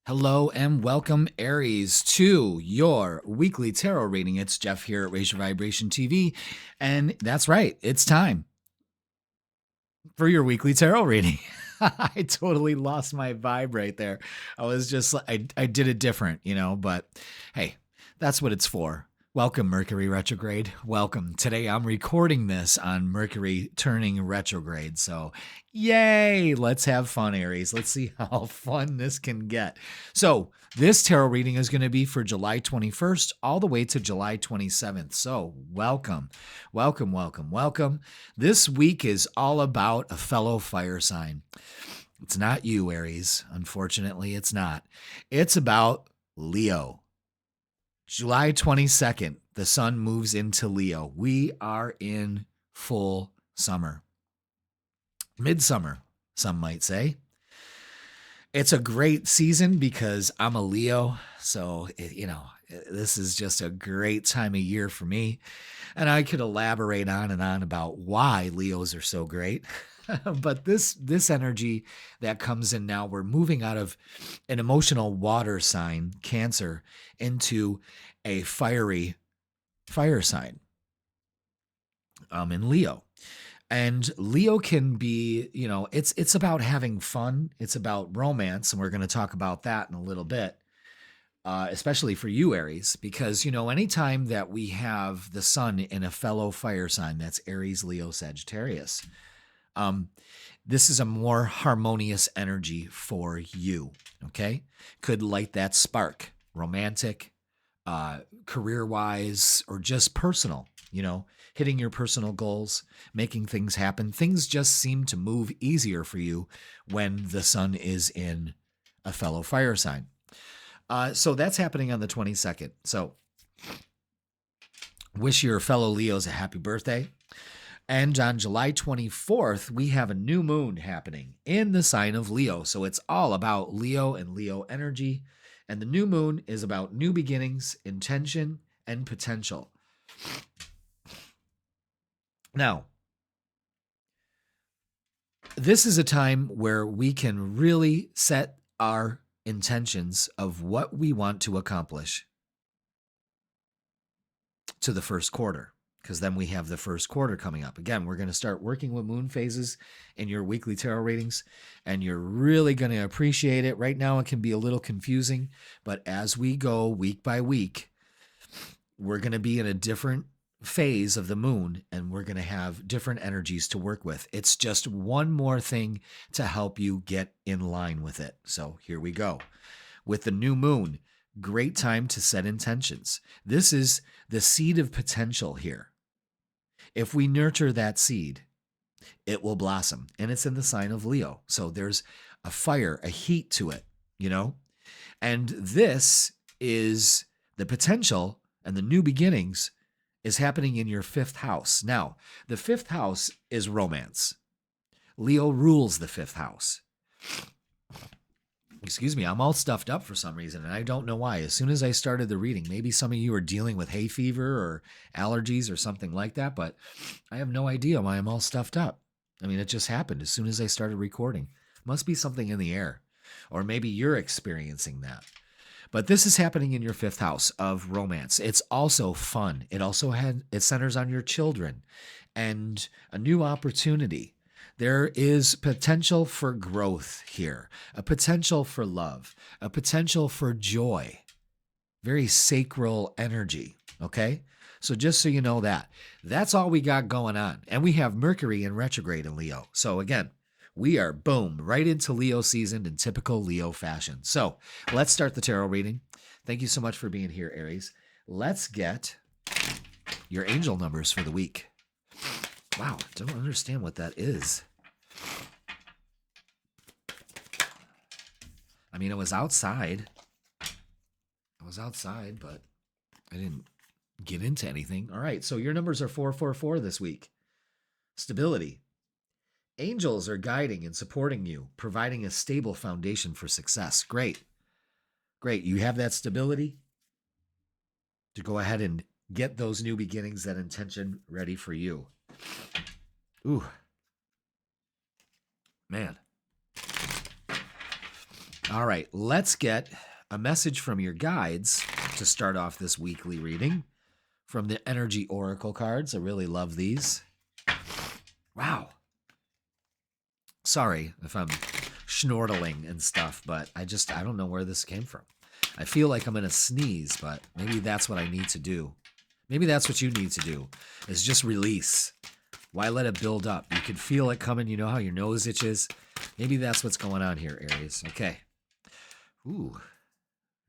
Hello and welcome, Aries, to your weekly tarot reading. It's Jeff here at Raise Your Vibration TV, and that's right, it's time for your weekly tarot reading. I totally lost my vibe right there. I was just, I did it different, but hey, that's what it's for. Welcome, Mercury retrograde. Welcome. Today I'm recording this on Mercury turning retrograde. So, yay! Let's have fun, Aries. Let's see how fun this can get. So, this tarot reading is going to be for July 21st all the way to July 27th. So, welcome. Welcome, welcome, welcome. This week is all about a fellow fire sign. It's not you, Aries. Unfortunately, it's not. It's about Leo. July 22nd, the sun moves into Leo. We are in full summer. Midsummer, some might say. It's a great season because I'm a Leo, so, this is just a great time of year for me. And I could elaborate on and on about why Leos are so great. But this energy that comes in now, we're moving out of an emotional water sign, Cancer, into a fiery fire sign in Leo. And Leo can be, it's about having fun. It's about romance. And we're going to talk about that in a little bit, especially for you, Aries, because, anytime that we have the sun in a fellow fire sign, that's Aries, Leo, Sagittarius, this is a more harmonious energy for you, okay? Could light that spark, romantic, career-wise, or just personal, hitting your personal goals, making things happen. Things just seem to move easier for you when the sun is in a fellow fire sign. So that's happening on the 22nd. So wish your fellow Leos a happy birthday. And on July 24th, we have a new moon happening in the sign of Leo. So it's all about Leo and Leo energy. And the new moon is about new beginnings, intention, and potential. Now, this is a time where we can really set our intentions of what we want to accomplish to the first quarter, because then we have the first quarter coming up. Again, we're going to start working with moon phases in your weekly tarot readings, and you're really going to appreciate it. Right now, it can be a little confusing, but as we go week by week, we're going to be in a different phase of the moon, and we're going to have different energies to work with. It's just one more thing to help you get in line with it. So here we go. With the new moon, great time to set intentions. This is the seed of potential here. If we nurture that seed, it will blossom. And it's in the sign of Leo. So there's a fire, a heat to it, And this is the potential, and the new beginnings is happening in your fifth house. Now, the fifth house is romance. Leo rules the fifth house. Excuse me, I'm all stuffed up for some reason, and I don't know why. As soon as I started the reading, maybe some of you are dealing with hay fever or allergies or something like that, but I have no idea why I'm all stuffed up. I mean, it just happened as soon as I started recording. Must be something in the air, or maybe you're experiencing that. But this is happening in your fifth house of romance. It's also fun. It centers on your children and a new opportunity. There is potential for growth here, a potential for love, a potential for joy, very sacral energy, okay? So just so you know that, that's all we got going on. And we have Mercury in retrograde in Leo. So again, we are, boom, right into Leo season in typical Leo fashion. So let's start the tarot reading. Thank you so much for being here, Aries. Let's get your angel numbers for the week. Wow, don't understand what that is. I mean, it was outside. But I didn't get into anything. All right, so your numbers are 444 this week. Stability. Angels are guiding and supporting you, providing a stable foundation for success. Great. You have that stability to go ahead and get those new beginnings, that intention ready for you. Ooh. Man. All right, let's get a message from your guides to start off this weekly reading from the Energy Oracle cards. I really love these. Wow. Sorry if I'm snortling and stuff, but I don't know where this came from. I feel like I'm going to sneeze, but maybe that's what I need to do. Maybe that's what you need to do, is just release. Why let it build up? You can feel it coming. You know how your nose itches? Maybe that's what's going on here, Aries. Okay. Ooh.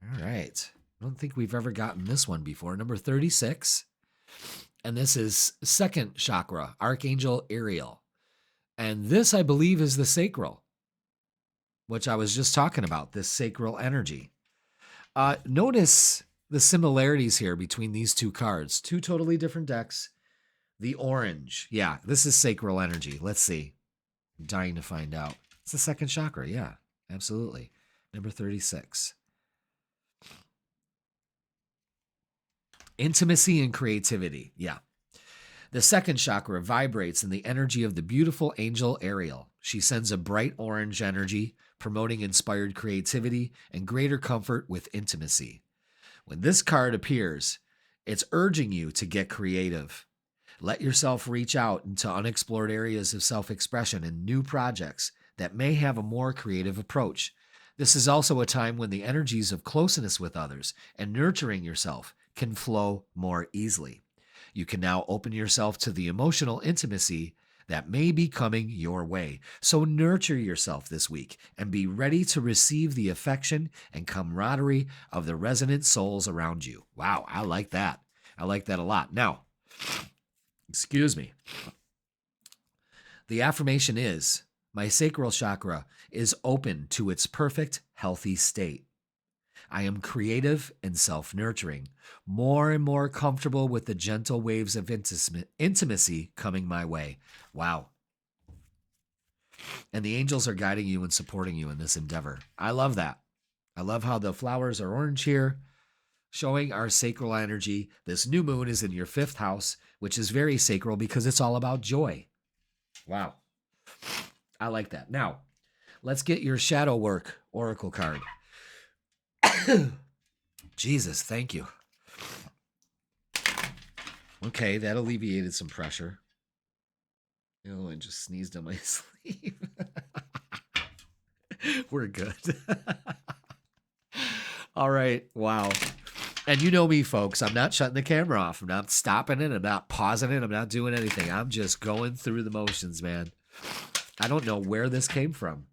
All right. I don't think we've ever gotten this one before. Number 36. And this is second chakra, Archangel Ariel. And this, I believe, is the sacral, which I was just talking about, this sacral energy. Notice the similarities here between these two cards. Two totally different decks. The orange. Yeah, this is sacral energy. Let's see. I'm dying to find out. It's the second chakra. Yeah, absolutely. Number 36. Intimacy and creativity. Yeah. The second chakra vibrates in the energy of the beautiful angel Ariel. She sends a bright orange energy, promoting inspired creativity and greater comfort with intimacy. When this card appears, it's urging you to get creative. Let yourself reach out into unexplored areas of self-expression and new projects that may have a more creative approach. This is also a time when the energies of closeness with others and nurturing yourself can flow more easily. You can now open yourself to the emotional intimacy that may be coming your way. So nurture yourself this week and be ready to receive the affection and camaraderie of the resonant souls around you. Wow, I like that. I like that a lot. Now, excuse me. The affirmation is, my sacral chakra is open to its perfect, healthy state. I am creative and self-nurturing, more and more comfortable with the gentle waves of intimacy coming my way. Wow. And the angels are guiding you and supporting you in this endeavor. I love that. I love how the flowers are orange here, showing our sacral energy. This new moon is in your 5th house, which is very sacral because it's all about joy. Wow. I like that. Now, let's get your shadow work oracle card. Jesus, thank you. Okay, that alleviated some pressure. Oh, I just sneezed on my sleeve. We're good. All right, wow. And you know me, folks. I'm not shutting the camera off. I'm not stopping it. I'm not pausing it. I'm not doing anything. I'm just going through the motions, man. I don't know where this came from.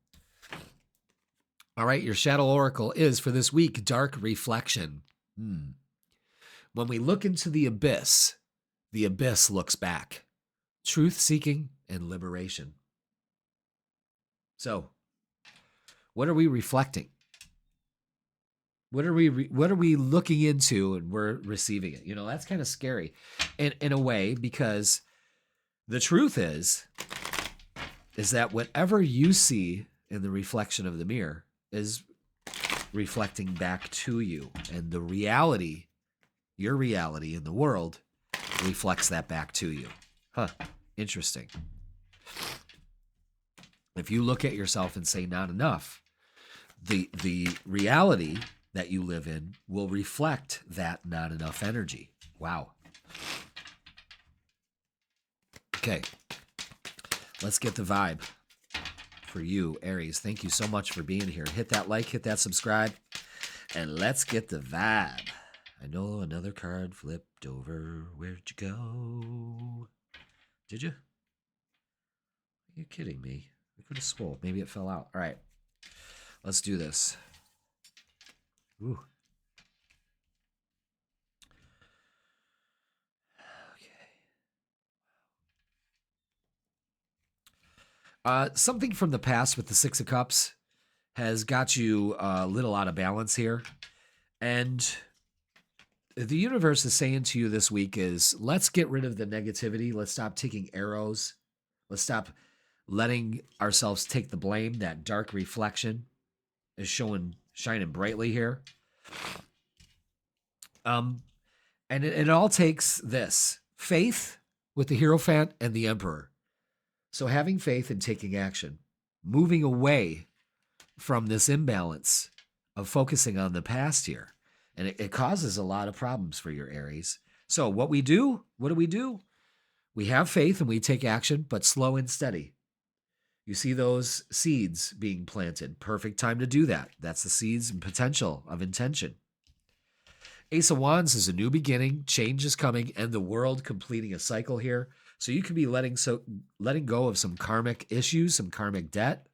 All right, your shadow oracle is for this week, dark reflection. When we look into the abyss looks back. Truth-seeking and liberation. So, what are we reflecting? What are we looking into and we're receiving it? You know, that's kind of scary in a way, because the truth is that whatever you see in the reflection of the mirror is reflecting back to you. And the reality, your reality in the world, reflects that back to you. Huh. Interesting. If you look at yourself and say not enough, the reality that you live in will reflect that not enough energy. Wow. Okay. Let's get the vibe for you, Aries. Thank you so much for being here. Hit that like, hit that subscribe, and let's get the vibe. I know another card flipped over. Where'd you go? Did you? Are you kidding me? I could have swole. Maybe it fell out. All right. Let's do this. Ooh. Okay. Something from the past with the 6 of Cups has got you a little out of balance here. And the universe is saying to you this week is, let's get rid of the negativity. Let's stop taking arrows. Let's stop letting ourselves take the blame. That dark reflection is shining brightly here. And it all takes this faith with the Hierophant and the Emperor. So having faith and taking action, moving away from this imbalance of focusing on the past here. And it causes a lot of problems for your Aries. So what do? We have faith and we take action, but slow and steady. You see those seeds being planted. Perfect time to do that. That's the seeds and potential of intention. Ace of Wands is a new beginning. Change is coming, and the world completing a cycle here. So you could be letting go of some karmic issues, some karmic debt.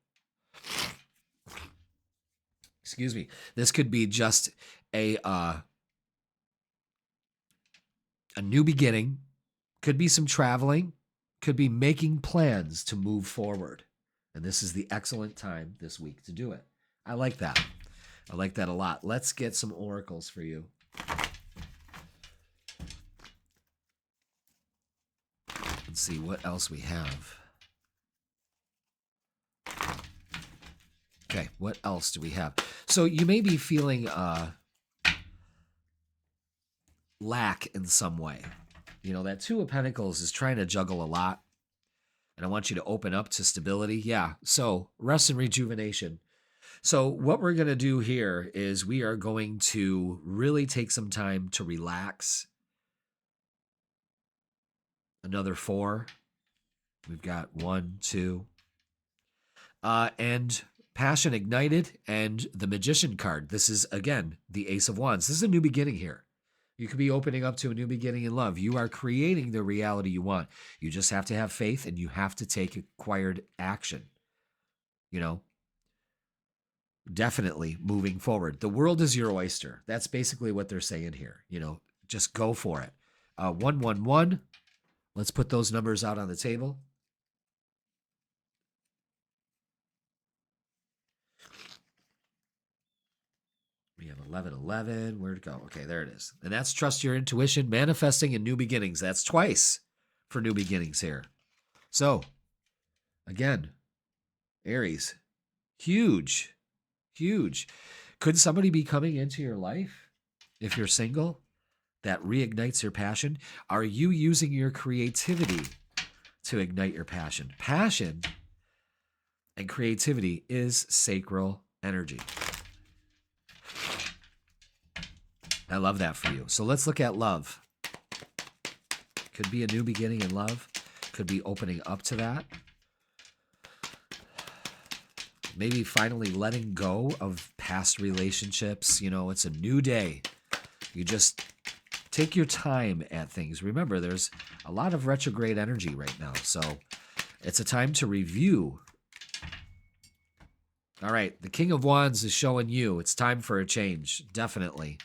Excuse me. This could be just a new beginning. Could be some traveling. Could be making plans to move forward. And this is the excellent time this week to do it. I like that. I like that a lot. Let's get some oracles for you. Let's see what else we have. Okay, what else do we have? So you may be feeling lack in some way. You know, that Two of Pentacles is trying to juggle a lot. And I want you to open up to stability. Yeah, so rest and rejuvenation. So what we're going to do here is we are going to really take some time to relax. Another 4. We've got 1, 2. And Passion Ignited and the Magician card. This is, again, the Ace of Wands. This is a new beginning here. You could be opening up to a new beginning in love. You are creating the reality you want. You just have to have faith and you have to take acquired action. You know, definitely moving forward. The world is your oyster. That's basically what they're saying here. You know, just go for it. 111. Let's put those numbers out on the table. We have 1111. Where'd it go? Okay, there it is. And that's trust your intuition, manifesting and new beginnings. That's twice for new beginnings here. So, again, Aries, huge, huge. Could somebody be coming into your life if you're single that reignites your passion? Are you using your creativity to ignite your passion? Passion and creativity is sacral energy. I love that for you. So let's look at love. Could be a new beginning in love. Could be opening up to that. Maybe finally letting go of past relationships. You know, it's a new day. You just take your time at things. Remember, there's a lot of retrograde energy right now. So it's a time to review. All right, the King of Wands is showing you it's time for a change. Definitely.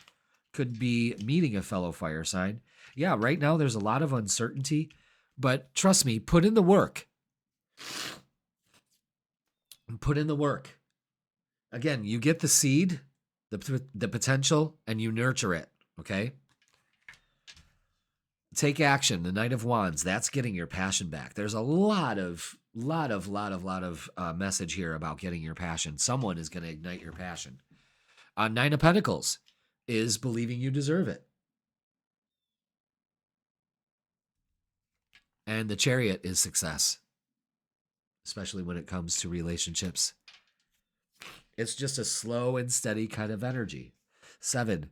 Could be meeting a fellow fire sign. Yeah, right now there's a lot of uncertainty, but trust me, put in the work. Put in the work. Again, you get the seed, the potential, and you nurture it, okay? Take action, the Knight of Wands. That's getting your passion back. There's a lot of message here about getting your passion. Someone is going to ignite your passion. 9 of Pentacles is believing you deserve it. And the Chariot is success, especially when it comes to relationships. It's just a slow and steady kind of energy. 7.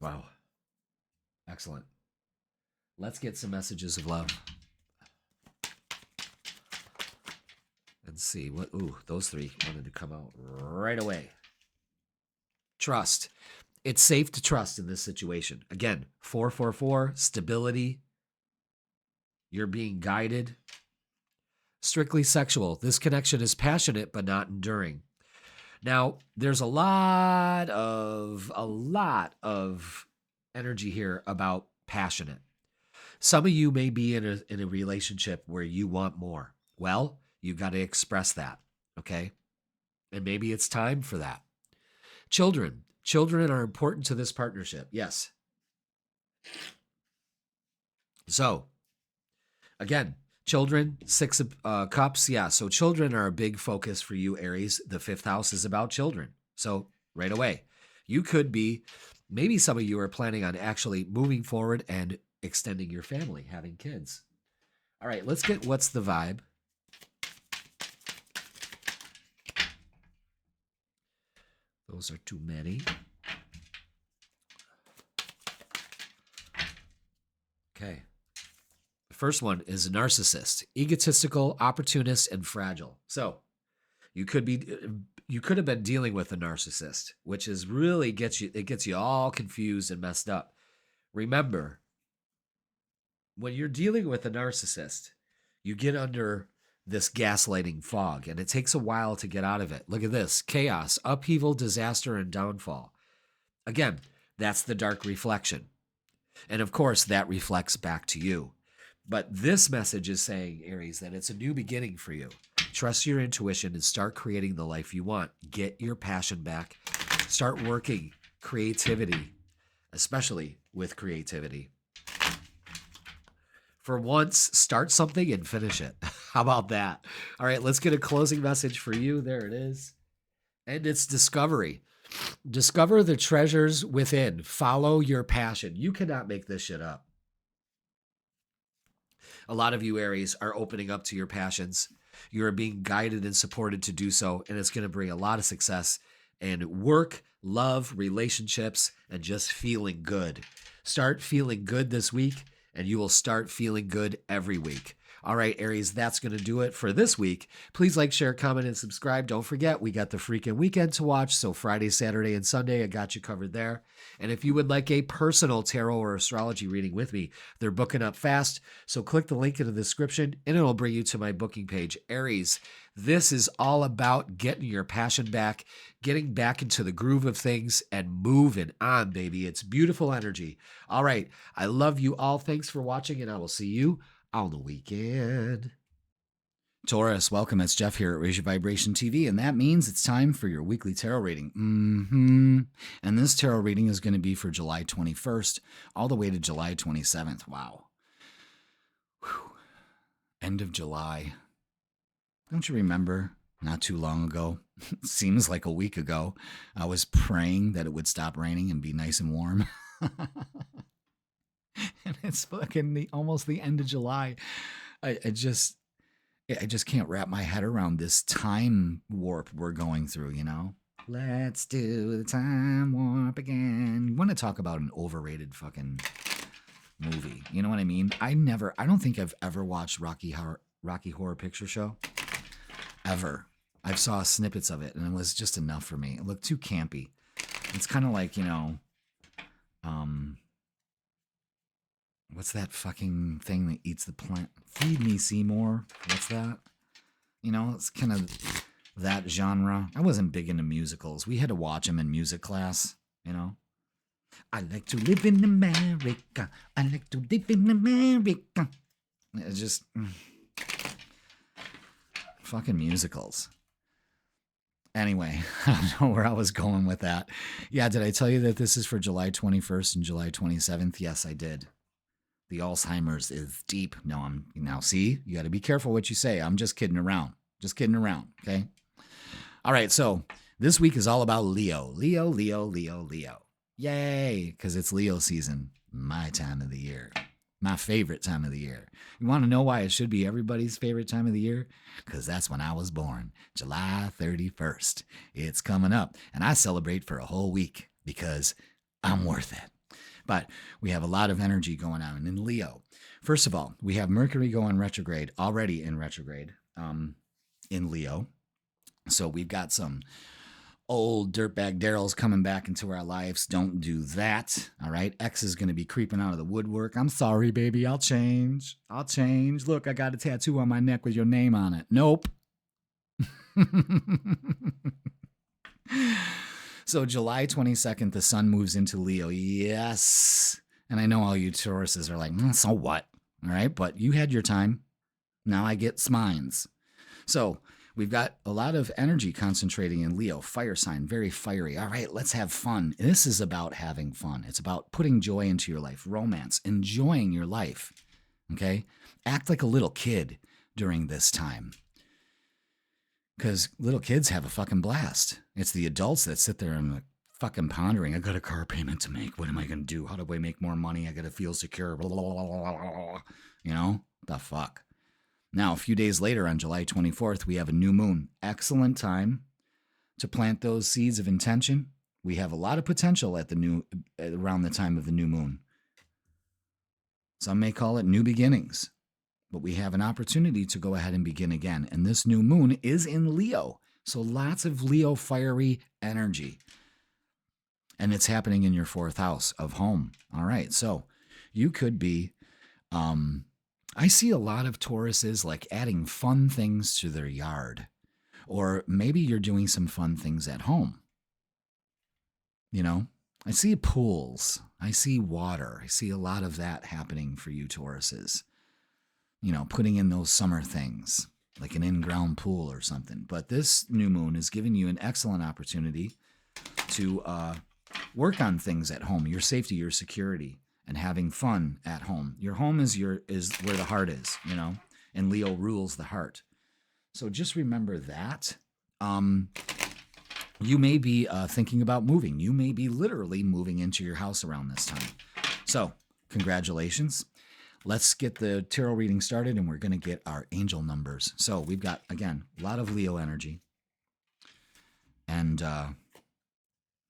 Wow. Excellent. Let's get some messages of love. And see what, those 3 wanted to come out right away. Trust. It's safe to trust in this situation. Again, 444, stability. You're being guided. Strictly sexual. This connection is passionate but not enduring. Now, there's a lot of energy here about passionate. Some of you may be in a relationship where you want more. Well, you've got to express that, okay? And maybe it's time for that. Children are important to this partnership. Yes. So, again, children, 6 of Cups. Yeah, so children are a big focus for you, Aries. The 5th house is about children. So, right away, you could be, maybe some of you are planning on actually moving forward and extending your family, having kids. All right, let's get what's the vibe. Those are too many. Okay. The first one is a narcissist, egotistical, opportunist, and fragile. So you could have been dealing with a narcissist, which is really gets you all confused and messed up. Remember, when you're dealing with a narcissist, you get under this gaslighting fog, and it takes a while to get out of it. Look at this: chaos, upheaval, disaster, and downfall. Again, that's the dark reflection. And of course, that reflects back to you. But this message is saying, Aries, that it's a new beginning for you. Trust your intuition and start creating the life you want. Get your passion back. Start working creativity, especially with creativity. For once, start something and finish it. How about that? All right, let's get a closing message for you. There it is. And it's discovery. Discover the treasures within. Follow your passion. You cannot make this shit up. A lot of you, Aries, are opening up to your passions. You are being guided and supported to do so, and it's going to bring a lot of success in work, love, relationships, and just feeling good. Start feeling good this week, and you will start feeling good every week. All right, Aries, that's going to do it for this week. Please like, share, comment, and subscribe. Don't forget, we got the freaking weekend to watch. So Friday, Saturday, and Sunday, I got you covered there. And if you would like a personal tarot or astrology reading with me, they're booking up fast. So click the link in the description, and it'll bring you to my booking page. Aries, this is all about getting your passion back, getting back into the groove of things, and moving on, baby. It's beautiful energy. All right, I love you all. Thanks for watching, and I will see you on the weekend. Taurus, welcome. It's Jeff here at Raise Your Vibration TV, and that means it's time for your weekly tarot reading. And this tarot reading is going to be for July 21st all the way to July 27th. Wow. Whew. End of July. Don't you remember not too long ago? Seems like a week ago. I was praying that it would stop raining and be nice and warm. And it's fucking almost the end of July. I just can't wrap my head around this time warp we're going through, you know? Let's do the time warp again. You want to talk about an overrated fucking movie. You know what I mean? I don't think I've ever watched Rocky Horror Picture Show. Ever. I saw snippets of it, and it was just enough for me. It looked too campy. It's kind of like, you know, what's that fucking thing that eats the plant? Feed Me, Seymour. What's that? You know, it's kind of that genre. I wasn't big into musicals. We had to watch them in music class, you know. I like to live in America. I like to live in America. It's just fucking musicals. Anyway, I don't know where I was going with that. Yeah, did I tell you that this is for July 21st and July 27th? Yes, I did. The Alzheimer's is deep. Now see, you got to be careful what you say. I'm just kidding around. Just kidding around, okay? All right, so this week is all about Leo. Leo, Leo, Leo, Leo. Yay, because it's Leo season, my time of the year. My favorite time of the year. You want to know why it should be everybody's favorite time of the year? Because that's when I was born, July 31st. It's coming up, and I celebrate for a whole week because I'm worth it. But we have a lot of energy going on in Leo. First of all, we have Mercury going retrograde, already in retrograde in Leo. So we've got some old dirtbag Daryls coming back into our lives. Don't do that. All right. X is going to be creeping out of the woodwork. I'm sorry, baby. I'll change. Look, I got a tattoo on my neck with your name on it. Nope. So July 22nd, the sun moves into Leo. Yes. And I know all you Tauruses are like, so what? All right. But you had your time. Now I get mines. So we've got a lot of energy concentrating in Leo, fire sign, very fiery. All right, let's have fun. This is about having fun. It's about putting joy into your life, romance, enjoying your life. Okay? Act like a little kid during this time. Because little kids have a fucking blast. It's the adults that sit there and fucking pondering, I got a car payment to make. What am I going to do? How do I make more money? I got to feel secure. Blah, blah, blah, blah, blah. You know? The fuck? Now, a few days later on July 24th, we have a new moon. Excellent time to plant those seeds of intention. We have a lot of potential around the time of the new moon. Some may call it new beginnings, but we have an opportunity to go ahead and begin again. And this new moon is in Leo. So lots of Leo fiery energy. And it's happening in your 4th house of home. All right. So you could be, I see a lot of Tauruses like adding fun things to their yard. Or maybe you're doing some fun things at home. You know, I see pools. I see water. I see a lot of that happening for you Tauruses. You know, putting in those summer things, like an in-ground pool or something. But this new moon is giving you an excellent opportunity to work on things at home, your safety, your security, and having fun at home. Your home is where the heart is, you know, and Leo rules the heart. So just remember that. You may be thinking about moving. You may be literally moving into your house around this time. So congratulations. Let's get the tarot reading started, and we're going to get our angel numbers. So we've got, again, a lot of Leo energy. And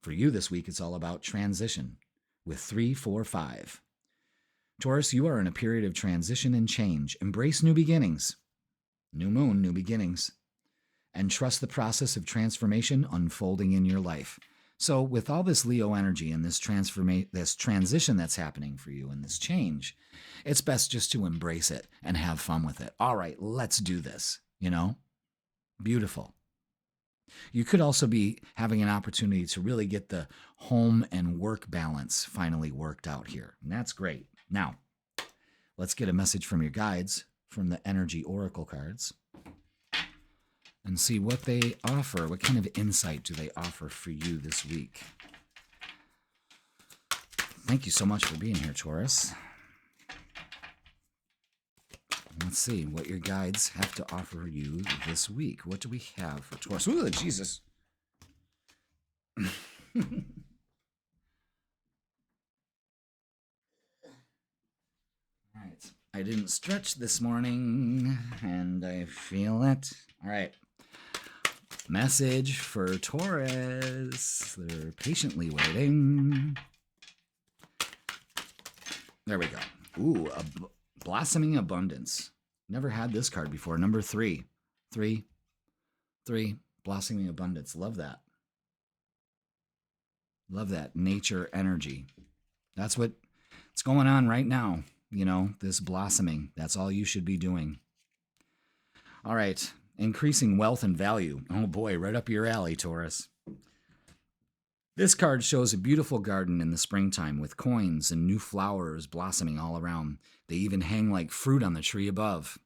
for you this week, it's all about transition with 3, 4, 5. Taurus, you are in a period of transition and change. Embrace new beginnings. New moon, new beginnings. And trust the process of transformation unfolding in your life. So with all this Leo energy and this transition that's happening for you and this change, it's best just to embrace it and have fun with it. All right, let's do this, you know? Beautiful. You could also be having an opportunity to really get the home and work balance finally worked out here. And that's great. Now, let's get a message from your guides, from the Energy Oracle cards, and see what they offer. What kind of insight do they offer for you this week? Thank you so much for being here, Taurus. Let's see what your guides have to offer you this week. What do we have for Taurus? Ooh, Jesus. All right. I didn't stretch this morning, and I feel it. All right. Message for Taurus. They're patiently waiting. There we go. Ooh, blossoming abundance. Never had this card before. Number 3. 3. Blossoming abundance. Love that. Love that nature energy. That's what's going on right now. You know, this blossoming. That's all you should be doing. All right. Increasing wealth and value. Oh boy, right up your alley, Taurus. This card shows a beautiful garden in the springtime with coins and new flowers blossoming all around. They even hang like fruit on the tree above.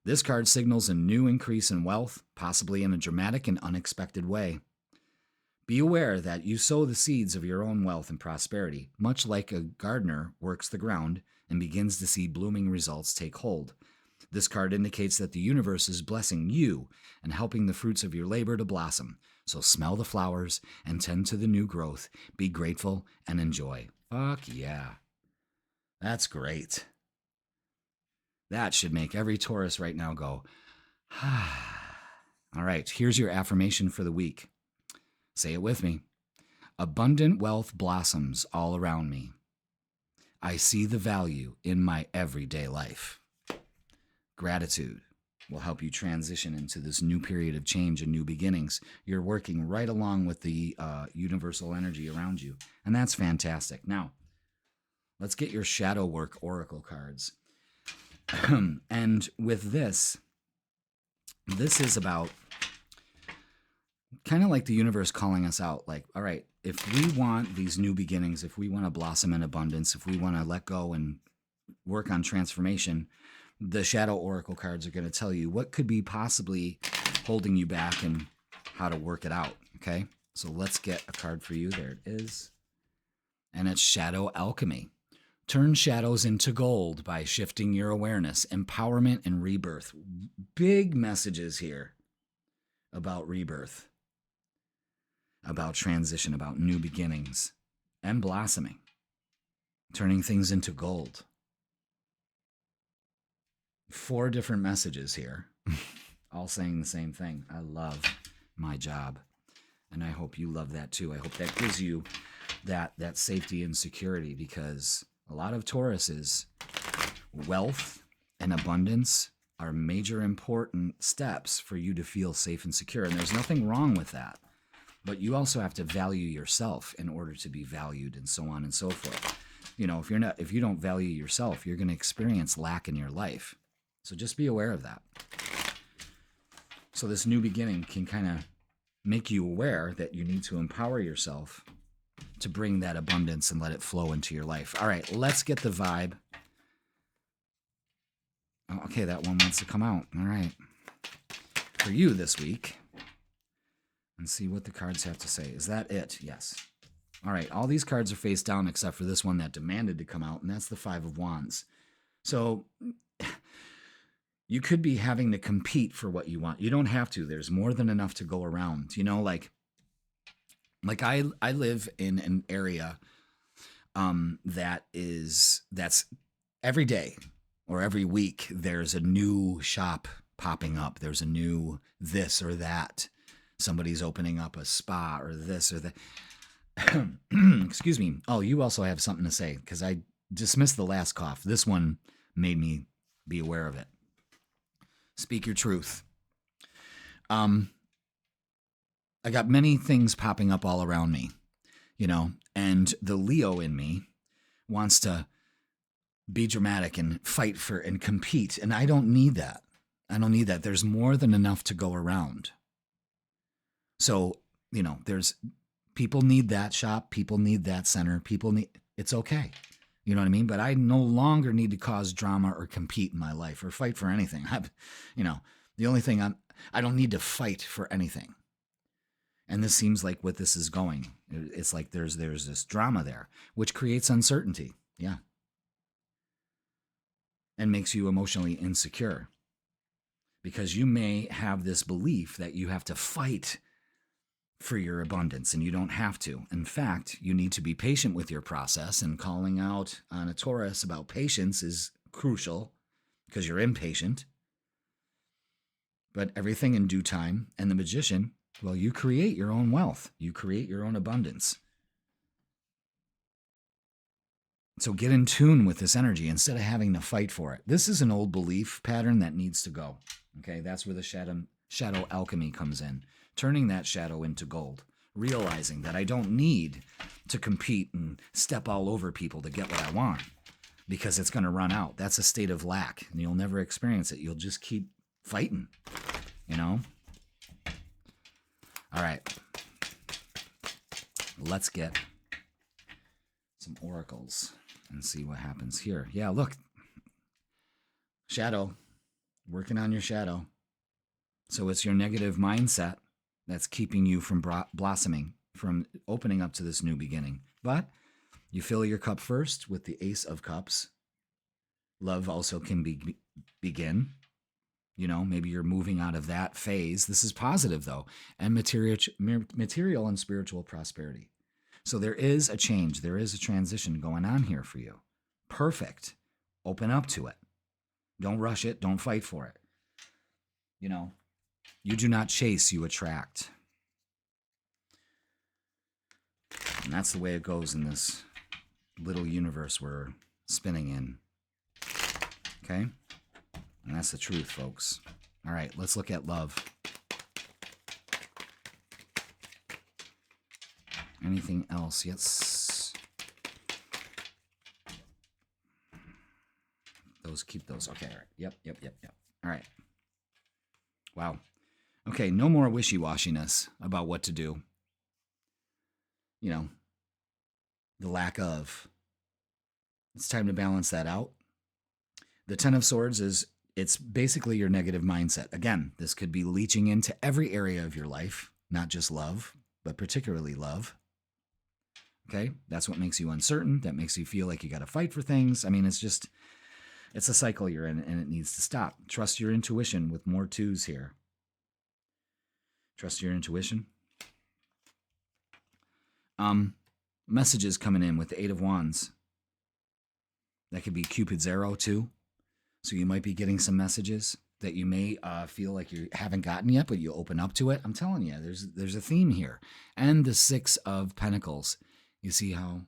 This card signals a new increase in wealth, possibly in a dramatic and unexpected way. Be aware that you sow the seeds of your own wealth and prosperity, much like a gardener works the ground and begins to see blooming results take hold. This card indicates that the universe is blessing you and helping the fruits of your labor to blossom. So smell the flowers and tend to the new growth. Be grateful and enjoy. Fuck yeah. That's great. That should make every Taurus right now go, All right, here's your affirmation for the week. Say it with me. Abundant wealth blossoms all around me. I see the value in my everyday life. Gratitude will help you transition into this new period of change and new beginnings. You're working right along with the universal energy around you, and that's fantastic. Now, let's get your shadow work oracle cards. And with this is about kind of like the universe calling us out, like, all right, if we want these new beginnings, if we want to blossom in abundance, if we want to let go and work on transformation, the shadow oracle cards are going to tell you what could be possibly holding you back and how to work it out. Okay, so let's get a card for you. There it is. And it's Shadow Alchemy. Turn shadows into gold by shifting your awareness, empowerment, and rebirth. Big messages here about rebirth, about transition, about new beginnings and blossoming, turning things into gold. 4 different messages here, all saying the same thing. I love my job, and I hope you love that too. I hope that gives you that safety and security, because a lot of Tauruses, wealth and abundance are major important steps for you to feel safe and secure, and there's nothing wrong with that. But you also have to value yourself in order to be valued, and so on and so forth. You know, if you don't value yourself, you're going to experience lack in your life. So just be aware of that. So this new beginning can kind of make you aware that you need to empower yourself to bring that abundance and let it flow into your life. All right, let's get the vibe. Oh, okay, that one wants to come out. All right. For you this week, and see what the cards have to say. Is that it? Yes. All right, all these cards are face down except for this one that demanded to come out, and that's the 5 of Wands. So you could be having to compete for what you want. You don't have to. There's more than enough to go around. You know, like I live in an area that's every day or every week there's a new shop popping up. There's a new this or that. Somebody's opening up a spa or this or that. Excuse me. Oh, you also have something to say, because I dismissed the last cough. This one made me be aware of it. Speak your truth. I got many things popping up all around me, you know, and the Leo in me wants to be dramatic and fight for and compete. And I don't need that. I don't need that. There's more than enough to go around. So, you know, people need that shop. People need that center. It's okay. You know what I mean? But I no longer need to cause drama or compete in my life or fight for anything. The only thing I don't need to fight for anything. And this seems like what this is going. It's like there's this drama there, which creates uncertainty. Yeah. And makes you emotionally insecure, because you may have this belief that you have to fight for your abundance, and you don't have to. In fact, you need to be patient with your process, and calling out on a Taurus about patience is crucial because you're impatient. But everything in due time. And the Magician, well, you create your own wealth. You create your own abundance. So get in tune with this energy instead of having to fight for it. This is an old belief pattern that needs to go. Okay, that's where the shadow alchemy comes in. Turning that shadow into gold. Realizing that I don't need to compete and step all over people to get what I want, because it's going to run out. That's a state of lack, and you'll never experience it. You'll just keep fighting, you know? All right. Let's get some oracles and see what happens here. Yeah, look. Shadow. Working on your shadow. So it's your negative mindset that's keeping you from blossoming, from opening up to this new beginning. But you fill your cup first with the Ace of Cups. Love also can begin. You know, maybe you're moving out of that phase. This is positive, though, and material and spiritual prosperity. So there is a change. There is a transition going on here for you. Perfect. Open up to it. Don't rush it. Don't fight for it. You know, you do not chase, you attract. And that's the way it goes in this little universe we're spinning in. Okay? And that's the truth, folks. All right, let's look at love. Anything else? Yes. Keep those. Okay, all right. Yep. All right. Wow. Okay, no more wishy-washiness about what to do. You know, the lack of. It's time to balance that out. The Ten of Swords it's basically your negative mindset. Again, this could be leaching into every area of your life, not just love, but particularly love. Okay, that's what makes you uncertain. That makes you feel like you got to fight for things. I mean, it's a cycle you're in, and it needs to stop. Trust your intuition with more twos here. Trust your intuition. Messages coming in with the Eight of Wands. That could be Cupid's arrow too. So you might be getting some messages that you may feel like you haven't gotten yet, but you open up to it. I'm telling you, there's a theme here. And the Six of Pentacles. You see how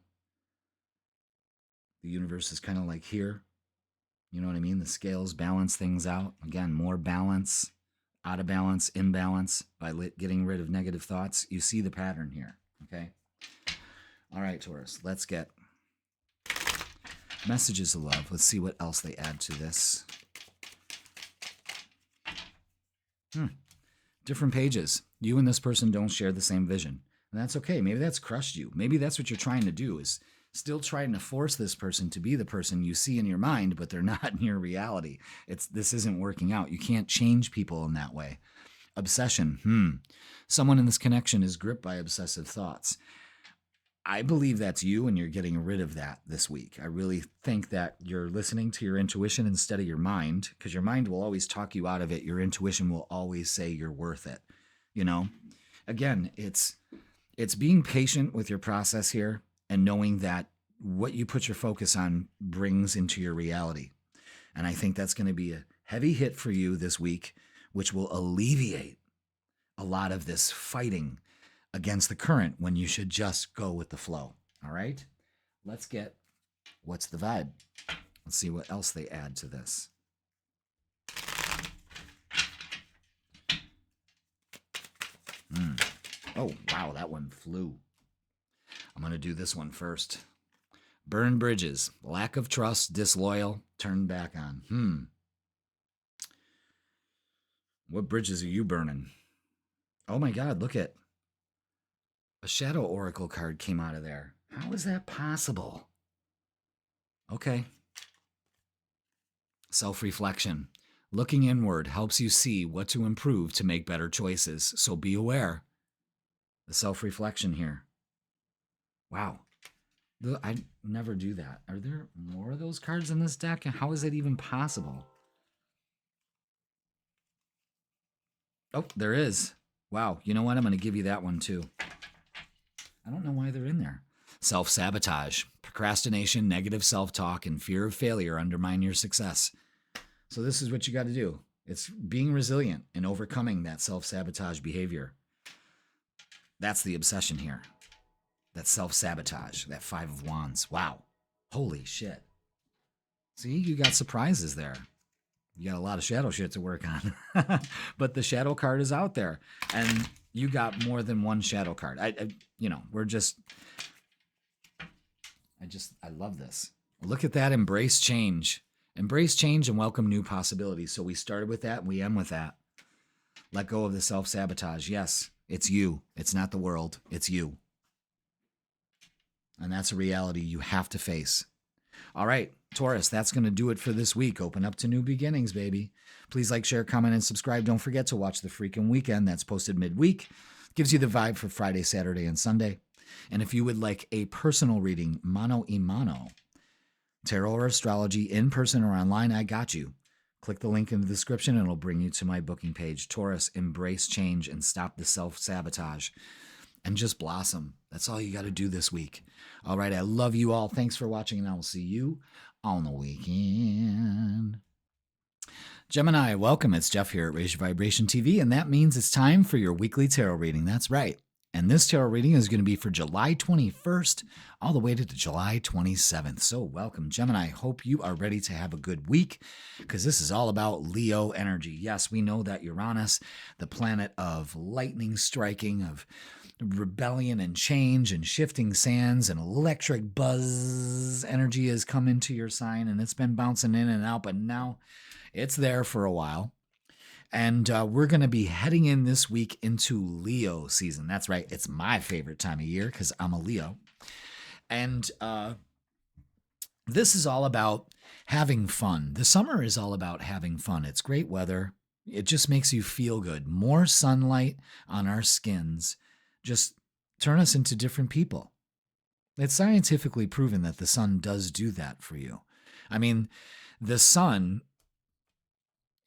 the universe is kind of like here? You know what I mean? The scales balance things out. Again, more balance, out of balance, imbalance by getting rid of negative thoughts. You see the pattern here, okay? All right, Taurus, let's get messages of love. Let's see what else they add to this. Different pages. You and this person don't share the same vision. And that's okay. Maybe that's crushed you. Maybe that's what you're trying to do, is still trying to force this person to be the person you see in your mind, but they're not in your reality. This isn't working out. You can't change people in that way. Obsession. Someone in this connection is gripped by obsessive thoughts. I believe that's you, and you're getting rid of that this week. I really think that you're listening to your intuition instead of your mind, because your mind will always talk you out of it. Your intuition will always say you're worth it. You know, again, it's being patient with your process here and knowing that what you put your focus on brings into your reality. And I think that's going to be a heavy hit for you this week, which will alleviate a lot of this fighting against the current when you should just go with the flow. All right? Let's get what's the vibe. Let's see what else they add to this. Oh, wow, that one flew. I'm going to do this one first. Burn bridges, lack of trust, disloyal, turn back on. What bridges are you burning? Oh my God, look at a shadow oracle card came out of there. How is that possible? Okay. Self-reflection. Looking inward helps you see what to improve to make better choices. So be aware. The self-reflection here. Wow. I never do that. Are there more of those cards in this deck? How is it even possible? Oh, there is. Wow. You know what? I'm going to give you that one too. I don't know why they're in there. Self-sabotage, procrastination, negative self-talk, and fear of failure undermine your success. So this is what you got to do. It's being resilient and overcoming that self-sabotage behavior. That's the obsession here. That self-sabotage, that Five of Wands. Wow. Holy shit. See, you got surprises there. You got a lot of shadow shit to work on. But the shadow card is out there. And you got more than one shadow card. I love this. Look at that. Embrace change. Embrace change and welcome new possibilities. So we started with that and we end with that. Let go of the self-sabotage. Yes, it's you. It's not the world. It's you. And that's a reality you have to face. All right, Taurus, that's going to do it for this week. Open up to new beginnings, baby. Please like, share, comment, and subscribe. Don't forget to watch The Freaking Weekend. That's posted midweek. Gives you the vibe for Friday, Saturday, and Sunday. And if you would like a personal reading, mano a mano, tarot or astrology, in person or online, I got you. Click the link in the description and it'll bring you to my booking page. Taurus, embrace change and stop the self-sabotage. And just blossom. That's all you got to do this week. All right, I love you all. Thanks for watching, and I will see you on the weekend. Gemini, welcome. It's Jeff here at Raise Your Vibration TV, and that means it's time for your weekly tarot reading. That's right. And this tarot reading is going to be for July 21st all the way to July 27th. So welcome, Gemini. Hope you are ready to have a good week, because this is all about Leo energy. Yes, we know that Uranus, the planet of lightning striking, of rebellion and change and shifting sands and electric buzz energy, has come into your sign, and it's been bouncing in and out, but now it's there for a while. And we're going to be heading in this week into Leo season. That's right. It's my favorite time of year because I'm a Leo. And this is all about having fun. The summer is all about having fun. It's great weather. It just makes you feel good. More sunlight on our skins just turn us into different people. It's scientifically proven that the sun does do that for you. I mean, the sun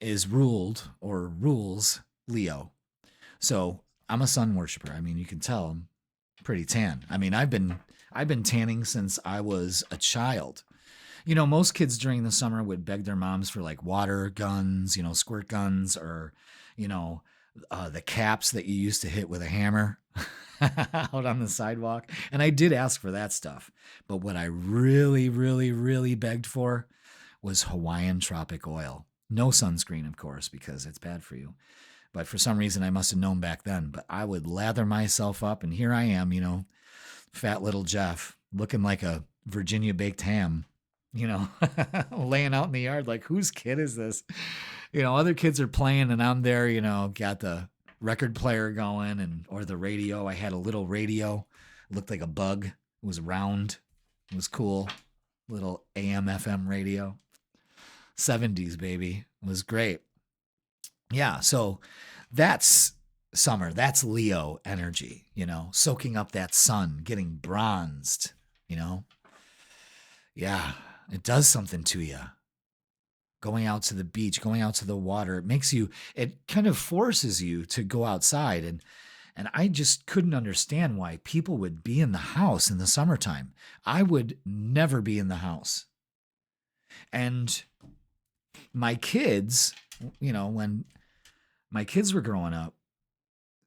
is ruled or rules Leo. So I'm a sun worshiper. I mean, you can tell I'm pretty tan. I mean, I've been tanning since I was a child. Most kids during the summer would beg their moms for like water guns, squirt guns, or, you know, the caps that you used to hit with a hammer out on the sidewalk. And I did ask for that stuff. But what I really, really, really begged for was Hawaiian tropic oil. No sunscreen, of course, because it's bad for you. But for some reason, I must have known back then. But I would lather myself up, and here I am, fat little Jeff, looking like a Virginia baked ham, laying out in the yard like, whose kid is this? Other kids are playing, and I'm there, got the record player going or the radio. I had a little radio. It looked like a bug. It was round. It was cool. Little AM, FM radio. 70s, baby. It was great. Yeah, so that's summer. That's Leo energy, soaking up that sun, getting bronzed, Yeah, it does something to you. Going out to the beach, going out to the water, it kind of forces you to go outside. And I just couldn't understand why people would be in the house in the summertime. I would never be in the house. And my kids, when my kids were growing up,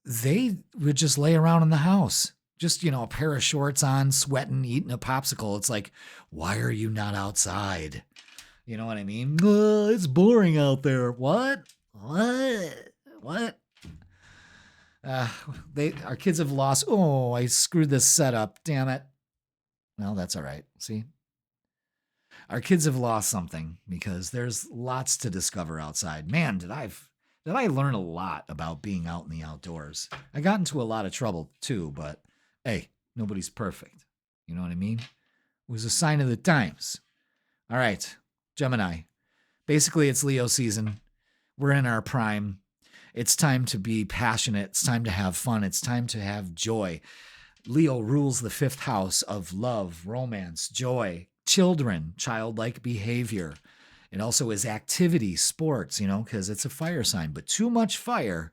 they would just lay around in the house, just, a pair of shorts on, sweating, eating a popsicle. It's like, why are you not outside? You know what I mean? It's boring out there. What? Our kids have lost. Oh, I screwed this setup. Damn it. Well, that's all right. See? Our kids have lost something because there's lots to discover outside. Man, did I learn a lot about being out in the outdoors. I got into a lot of trouble too, but hey, nobody's perfect. You know what I mean? It was a sign of the times. All right, Gemini. Basically, it's Leo season. We're in our prime. It's time to be passionate. It's time to have fun. It's time to have joy. Leo rules the 5th house of love, romance, joy, children, childlike behavior. It also is activity, sports, because it's a fire sign. But too much fire,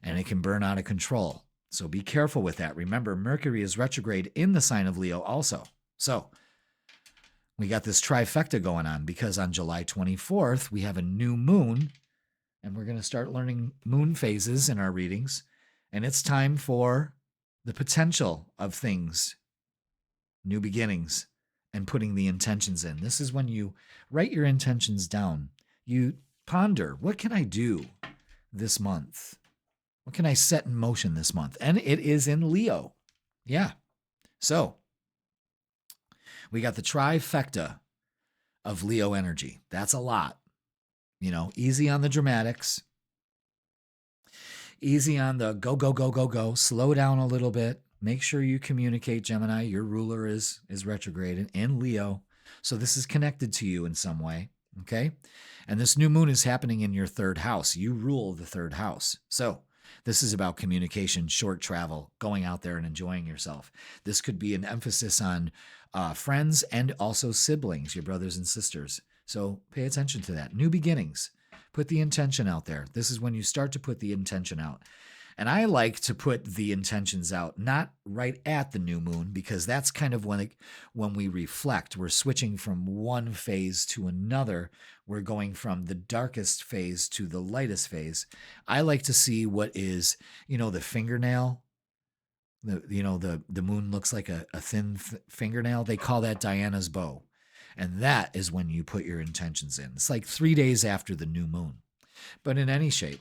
and it can burn out of control. So be careful with that. Remember, Mercury is retrograde in the sign of Leo also. So we got this trifecta going on because on July 24th, we have a new moon, and we're going to start learning moon phases in our readings. And it's time for the potential of things, new beginnings, and putting the intentions in. This is when you write your intentions down. You ponder, what can I do this month? What can I set in motion this month? And it is in Leo. Yeah. So we got the trifecta of Leo energy. That's a lot. Easy on the dramatics. Easy on the go, go, go, go, go. Slow down a little bit. Make sure you communicate, Gemini. Your ruler is retrograde in Leo. So this is connected to you in some way. Okay. And this new moon is happening in your 3rd house. You rule the 3rd house. So this is about communication, short travel, going out there and enjoying yourself. This could be an emphasis on friends and also siblings, your brothers and sisters. So pay attention to that. New beginnings. Put the intention out there. This is when you start to put the intention out. And I like to put the intentions out, not right at the new moon, because that's kind of when we reflect. We're switching from one phase to another. We're going from the darkest phase to the lightest phase. I like to see what is, the fingernail. The moon looks like a thin fingernail. They call that Diana's bow. And that is when you put your intentions in. It's like 3 days after the new moon. But in any shape,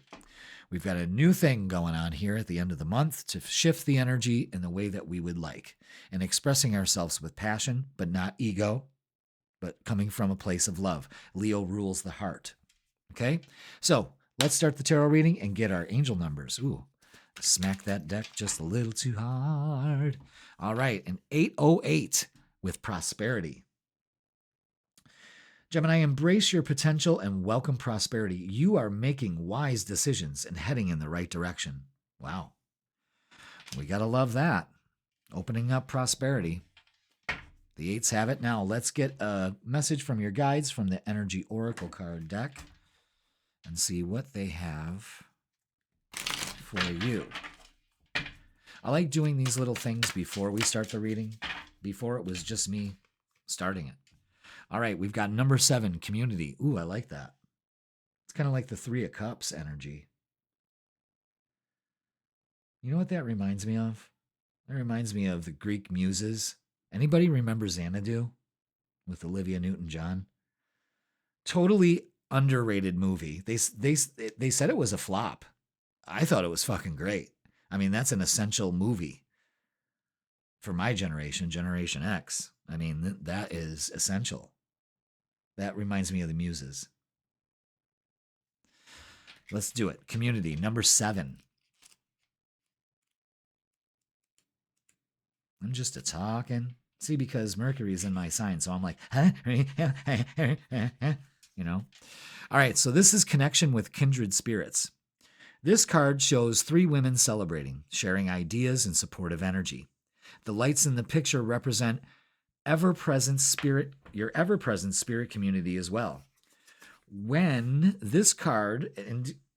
we've got a new thing going on here at the end of the month to shift the energy in the way that we would like and expressing ourselves with passion, but not ego, but coming from a place of love. Leo rules the heart. Okay? So let's start the tarot reading and get our angel numbers. Ooh, smack that deck just a little too hard. All right, an 808 with prosperity. Gemini, embrace your potential and welcome prosperity. You are making wise decisions and heading in the right direction. Wow. We got to love that. Opening up prosperity. The 8s have it. Now let's get a message from your guides from the Energy Oracle card deck and see what they have for you. I like doing these little things before we start the reading. Before it was just me starting it. All right, we've got number 7, community. Ooh, I like that. It's kind of like the 3 of Cups energy. You know what that reminds me of? That reminds me of the Greek muses. Anybody remember Xanadu with Olivia Newton-John? Totally underrated movie. They said it was a flop. I thought it was fucking great. I mean, that's an essential movie for my generation, Generation X. I mean, that is essential. That reminds me of the muses. Let's do it. Community, number 7. I'm just a talking. See, because Mercury is in my sign, so I'm like, you know. All right, so this is connection with kindred spirits. This card shows 3 women celebrating, sharing ideas and supportive energy. The lights in the picture represent ever-present spirit, your ever-present spirit community as well. When this card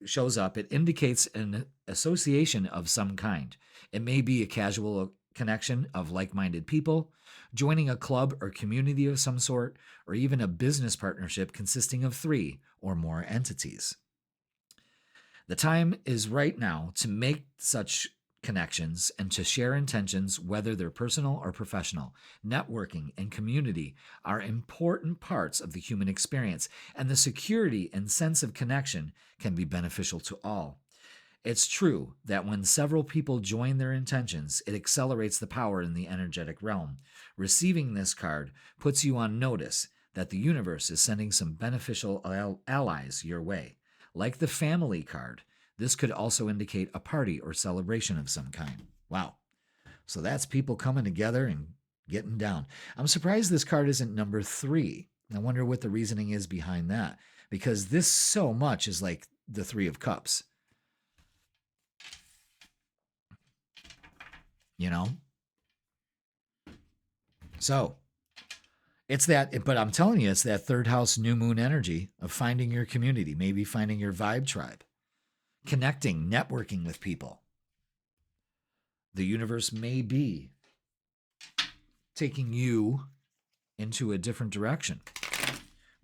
shows up, it indicates an association of some kind. It may be a casual connection of like-minded people, joining a club or community of some sort, or even a business partnership consisting of 3 or more entities. The time is right now to make such connections and to share intentions, whether they're personal or professional. Networking and community are important parts of the human experience, and the security and sense of connection can be beneficial to all. It's true that when several people join their intentions, it accelerates the power in the energetic realm. Receiving this card puts you on notice that the universe is sending some beneficial allies your way. Like the family card, this could also indicate a party or celebration of some kind. Wow. So that's people coming together and getting down. I'm surprised this card isn't number 3. I wonder what the reasoning is behind that, because this so much is like the 3 of Cups. You know? So it's that, but I'm telling you, it's that 3rd house new moon energy of finding your community, maybe finding your vibe tribe, connecting, networking with people. The universe may be taking you into a different direction,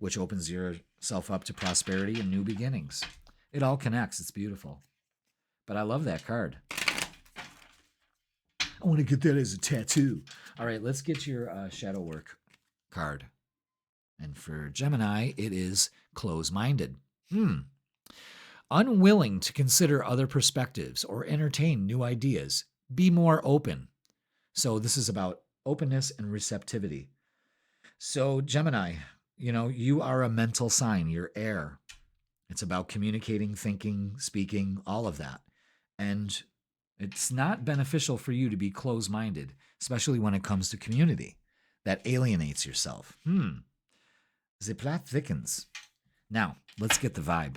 which opens yourself up to prosperity and new beginnings. It all connects. It's beautiful. But I love that card. I want to get that as a tattoo. All right, let's get your shadow work card. And for Gemini, it is close-minded. Unwilling to consider other perspectives or entertain new ideas. Be more open. So this is about openness and receptivity. So Gemini, you are a mental sign. You're air. It's about communicating, thinking, speaking, all of that. And it's not beneficial for you to be close-minded, especially when it comes to community. That alienates yourself. The plot thickens. Now, let's get the vibe.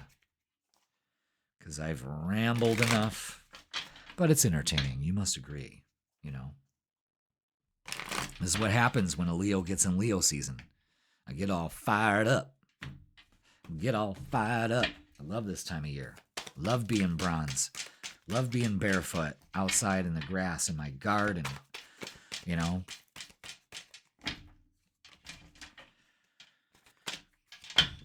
Because I've rambled enough. But it's entertaining. You must agree, This is what happens when a Leo gets in Leo season. I get all fired up. I love this time of year. Love being bronze. Love being barefoot outside in the grass in my garden,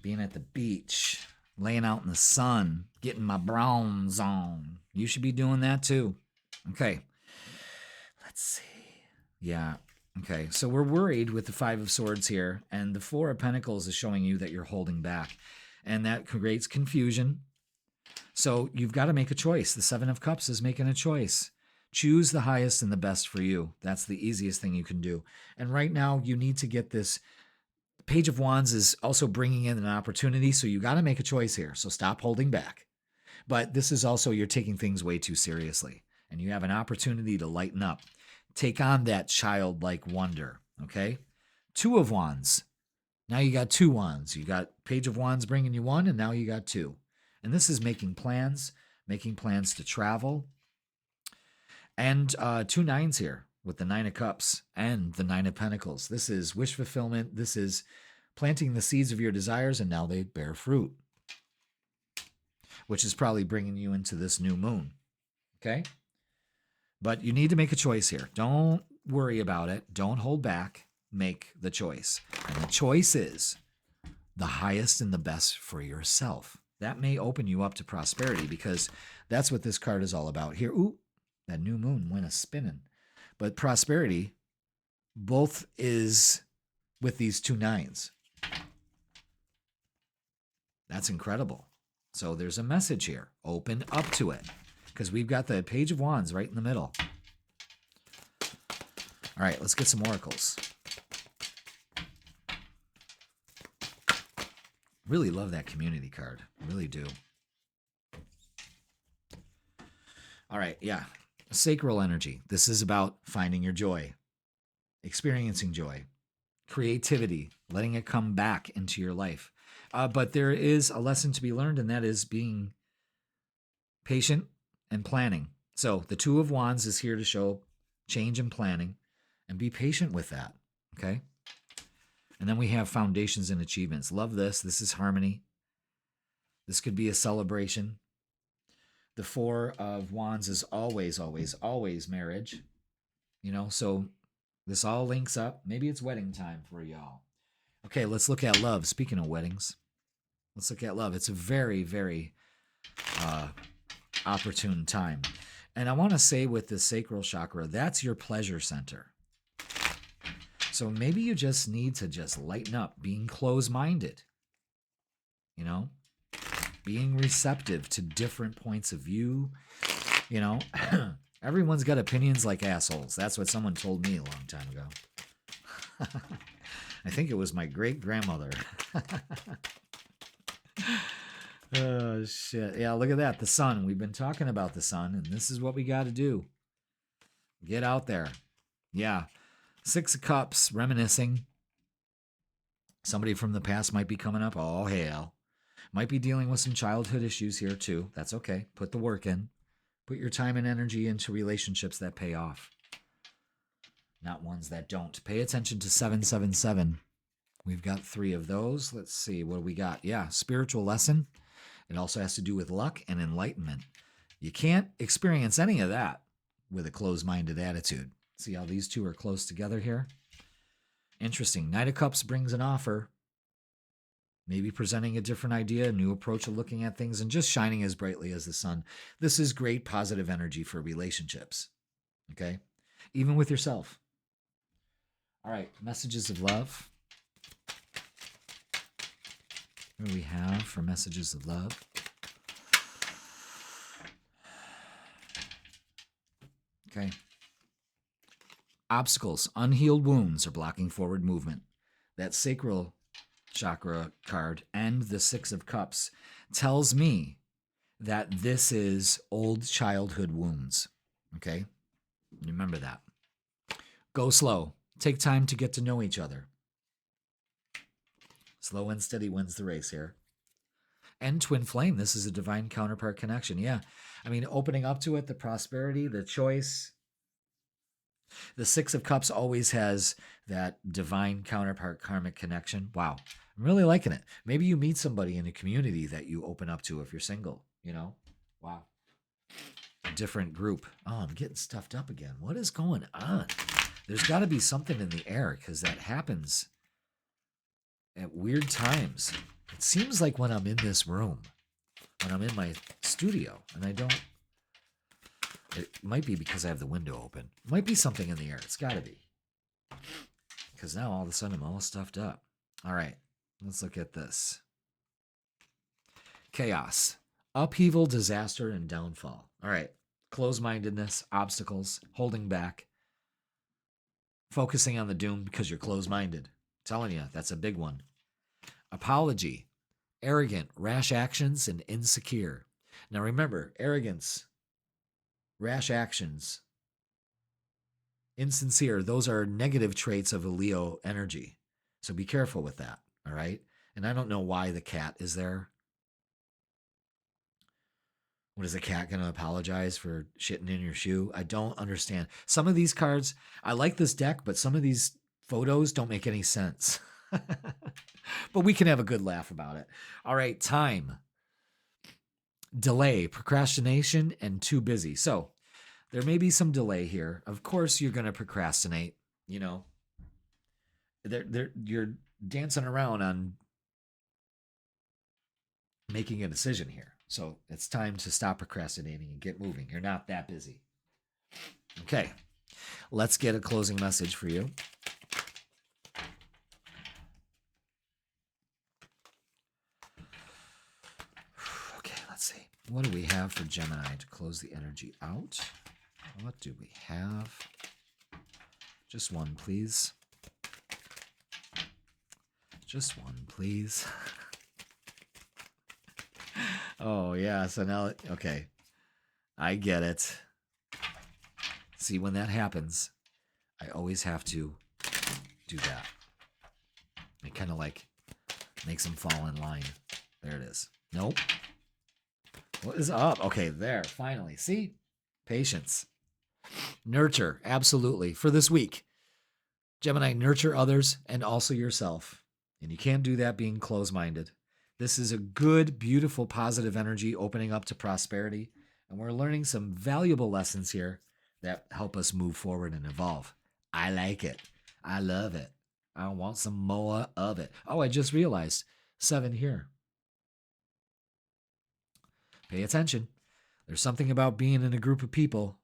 Being at the beach, laying out in the sun, getting my bronze on. You should be doing that too. Okay. Let's see. Yeah. Okay. So we're worried with the 5 of Swords here, and the 4 of Pentacles is showing you that you're holding back, and that creates confusion. So you've got to make a choice. The 7 of Cups is making a choice. Choose the highest and the best for you. That's the easiest thing you can do. And right now you need to get this. Page of Wands is also bringing in an opportunity. So you got to make a choice here. So stop holding back. But this is also, you're taking things way too seriously, and you have an opportunity to lighten up. Take on that childlike wonder. Okay. 2 of Wands. Now you got 2 wands. You got Page of Wands bringing you 1, and now you got 2. And this is making plans to travel. And 2 nines here with the 9 of Cups and the 9 of Pentacles. This is wish fulfillment. This is planting the seeds of your desires, and now they bear fruit, which is probably bringing you into this new moon. Okay? But you need to make a choice here. Don't worry about it. Don't hold back. make the choice. And the choice is the highest and the best for yourself. That may open you up to prosperity because that's what this card is all about here. Ooh, that new moon went a spinning. But prosperity both is with these 2 nines. That's incredible. So there's a message here. Open up to it because we've got the Page of Wands right in the middle. All right, let's get some oracles. Really love that community card. Really do. All right, yeah. Sacral energy. This is about finding your joy, experiencing joy, creativity, letting it come back into your life. But there is a lesson to be learned, and that is being patient and planning. So the 2 of Wands is here to show change and planning, and be patient with that, okay? And then we have foundations and achievements. Love this. This is harmony. This could be a celebration. The 4 of Wands is always, always, always marriage. You know, so this all links up. Maybe it's wedding time for y'all. Okay, let's look at love. Speaking of weddings, let's look at love. It's a very, very opportune time. And I want to say with the sacral chakra, that's your pleasure center. So maybe you just need to just lighten up, being closed-minded, you know, being receptive to different points of view. You know, everyone's got opinions like assholes. That's what someone told me a long time ago. I think it was my great-grandmother. Oh, shit. Yeah, look at that. The sun. We've been talking about the sun, and this is what we got to do. Get out there. Yeah. 6 of Cups, reminiscing. Somebody from the past might be coming up. Oh, hell. Might be dealing with some childhood issues here, too. That's okay. Put the work in. Put your time and energy into relationships that pay off, not ones that don't. Pay attention to 777. We've got 3 of those. Let's see. What do we got? Yeah, spiritual lesson. It also has to do with luck and enlightenment. You can't experience any of that with a closed-minded attitude. See how these 2 are close together here? Interesting. Knight of Cups brings an offer. Maybe presenting a different idea, a new approach of looking at things, and just shining as brightly as the sun. This is great positive energy for relationships. Okay? Even with yourself. All right. Messages of love. What do we have for messages of love? Okay. Obstacles, unhealed wounds are blocking forward movement. That sacral chakra card and the 6 of Cups tells me that this is old childhood wounds. Okay? Remember that. Go slow. Take time to get to know each other. Slow and steady wins the race here. And twin flame. This is a divine counterpart connection. Yeah. I mean, opening up to it, the prosperity, the choice. The 6 of Cups always has that divine counterpart karmic connection. Wow. I'm really liking it. Maybe you meet somebody in a community that you open up to if you're single, you know? Wow. A different group. Oh, I'm getting stuffed up again. What is going on? There's got to be something in the air because that happens at weird times. It seems like when I'm in this room, when I'm in my studio, and I don't. It might be because I have the window open. It might be something in the air. It's got to be. Because now all of a sudden I'm all stuffed up. All right, let's look at this. Chaos, upheaval, disaster, and downfall. All right, closed-mindedness, obstacles, holding back, focusing on the doom because you're closed-minded. I'm telling you, that's a big one. Apology, arrogant, rash actions, and insecure. Now remember, arrogance, rash actions, insincere, those are negative traits of a Leo energy. So be careful with that, all right? And I don't know why the cat is there. What is the cat going to apologize for shitting in your shoe? I don't understand. Some of these cards, I like this deck, but some of these photos don't make any sense. But we can have a good laugh about it. All right, time. Delay, procrastination, and too busy. So there may be some delay here. Of course, you're going to procrastinate, you know. you're dancing around on making a decision here. So it's time to stop procrastinating and get moving. You're not that busy. Okay, let's get a closing message for you. Okay, let's see. What do we have for Gemini to close the energy out? What do we have? Just one, please. Just one, please. Oh, yeah. So now, okay. I get it. See, when that happens, I always have to do that. It kind of like makes them fall in line. There it is. Nope. What is up? Okay, there. Finally. See? Patience. Nurture. Absolutely. For this week. Gemini, nurture others and also yourself. And you can't do that being closed-minded. This is a good, beautiful, positive energy opening up to prosperity. And we're learning some valuable lessons here that help us move forward and evolve. I like it. I love it. I want some more of it. Oh, I just realized 7 here. Pay attention. There's something about being in a group of people.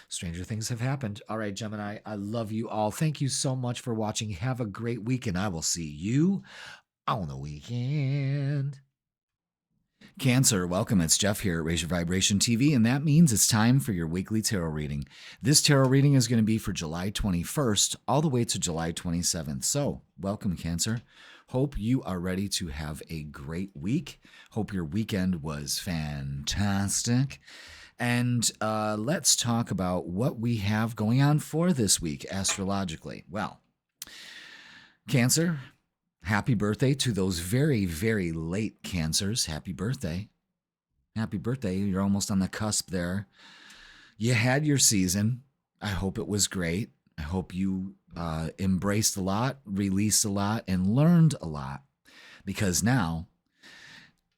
Stranger things have happened. All right, Gemini, I love you all. Thank you so much for watching. Have a great week, and I will see you on the weekend. Cancer, welcome. It's Jeff here at Raise Your Vibration TV, and that means it's time for your weekly tarot reading. This tarot reading is going to be for July 21st all the way to July 27th. So, welcome, Cancer. Hope you are ready to have a great week. Hope your weekend was fantastic. And let's talk about what we have going on for this week astrologically. Well, Cancer, happy birthday to those very, very late Cancers. Happy birthday. Happy birthday. You're almost on the cusp there. You had your season. I hope it was great. I hope you embraced a lot, released a lot, and learned a lot. Because now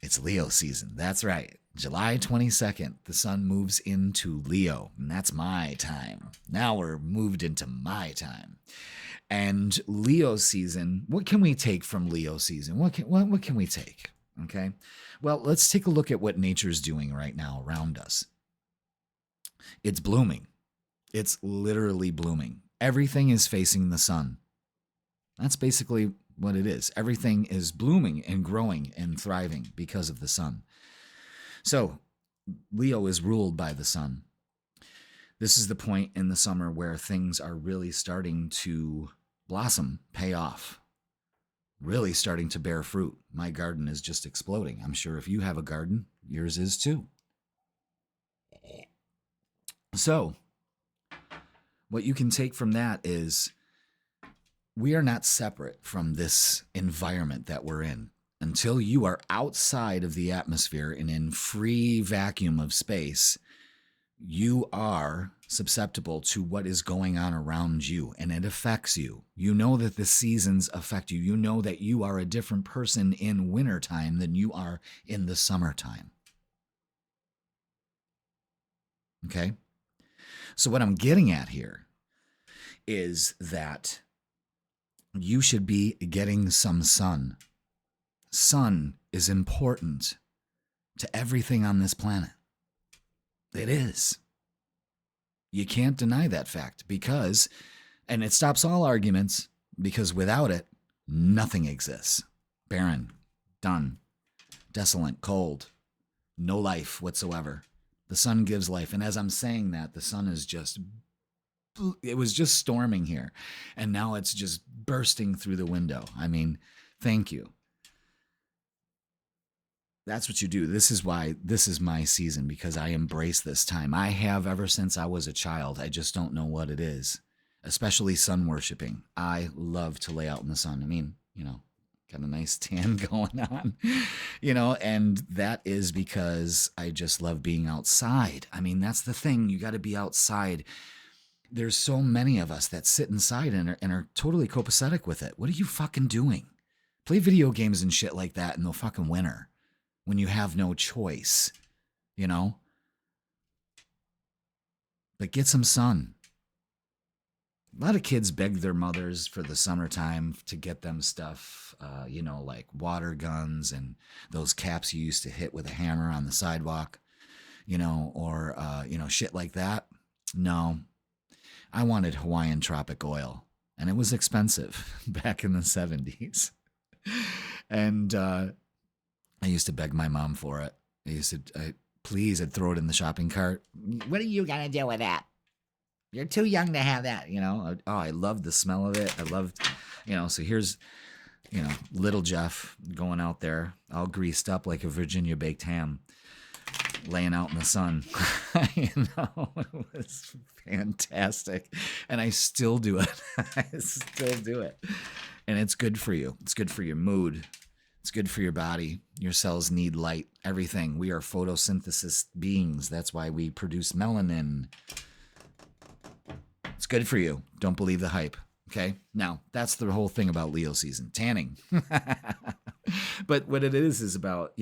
it's Leo season. That's right. July 22nd, the sun moves into Leo, and that's my time. Now we're moved into my time. And Leo season, what can we take from Leo season? What can we take? Okay. Well, let's take a look at what nature's doing right now around us. It's blooming. It's literally blooming. Everything is facing the sun. That's basically what it is. Everything is blooming and growing and thriving because of the sun. So, Leo is ruled by the sun. This is the point in the summer where things are really starting to blossom, pay off, really starting to bear fruit. My garden is just exploding. I'm sure if you have a garden, yours is too. So, what you can take from that is we are not separate from this environment that we're in. Until you are outside of the atmosphere and in free vacuum of space, you are susceptible to what is going on around you, and it affects you. You know that the seasons affect you. You know that you are a different person in wintertime than you are in the summertime. Okay? So what I'm getting at here is that you should be getting some sun. Sun is important to everything on this planet. It is. You can't deny that fact because, and it stops all arguments, because without it, nothing exists. Barren, done, desolate, cold, no life whatsoever. The sun gives life. And as I'm saying that, the sun is just, it was just storming here. And now it's just bursting through the window. I mean, thank you. That's what you do. This is why this is my season, because I embrace this time. I have ever since I was a child. I just don't know what it is, especially sun worshiping. I love to lay out in the sun. I mean, got a nice tan going on, and that is because I just love being outside. I mean, that's the thing. You got to be outside. There's so many of us that sit inside and are totally copacetic with it. What are you fucking doing? Play video games and shit like that in the fucking winter, when you have no choice, But get some sun. A lot of kids beg their mothers for the summertime to get them stuff, like water guns and those caps you used to hit with a hammer on the sidewalk, or shit like that. No, I wanted Hawaiian tropic oil, and it was expensive back in the 70s. And I used to beg my mom for it. Please, I'd throw it in the shopping cart. What are you going to do with that? You're too young to have that, Oh, I loved the smell of it. I loved, so here's, little Jeff going out there all greased up like a Virginia baked ham, laying out in the sun. It was fantastic. And I still do it. And it's good for you. It's good for your mood. It's good for your body. Your cells need light, everything. We are photosynthesis beings. That's why we produce melanin. It's good for you. Don't believe the hype. Okay? Now, that's the whole thing about Leo season. Tanning. But what it is about,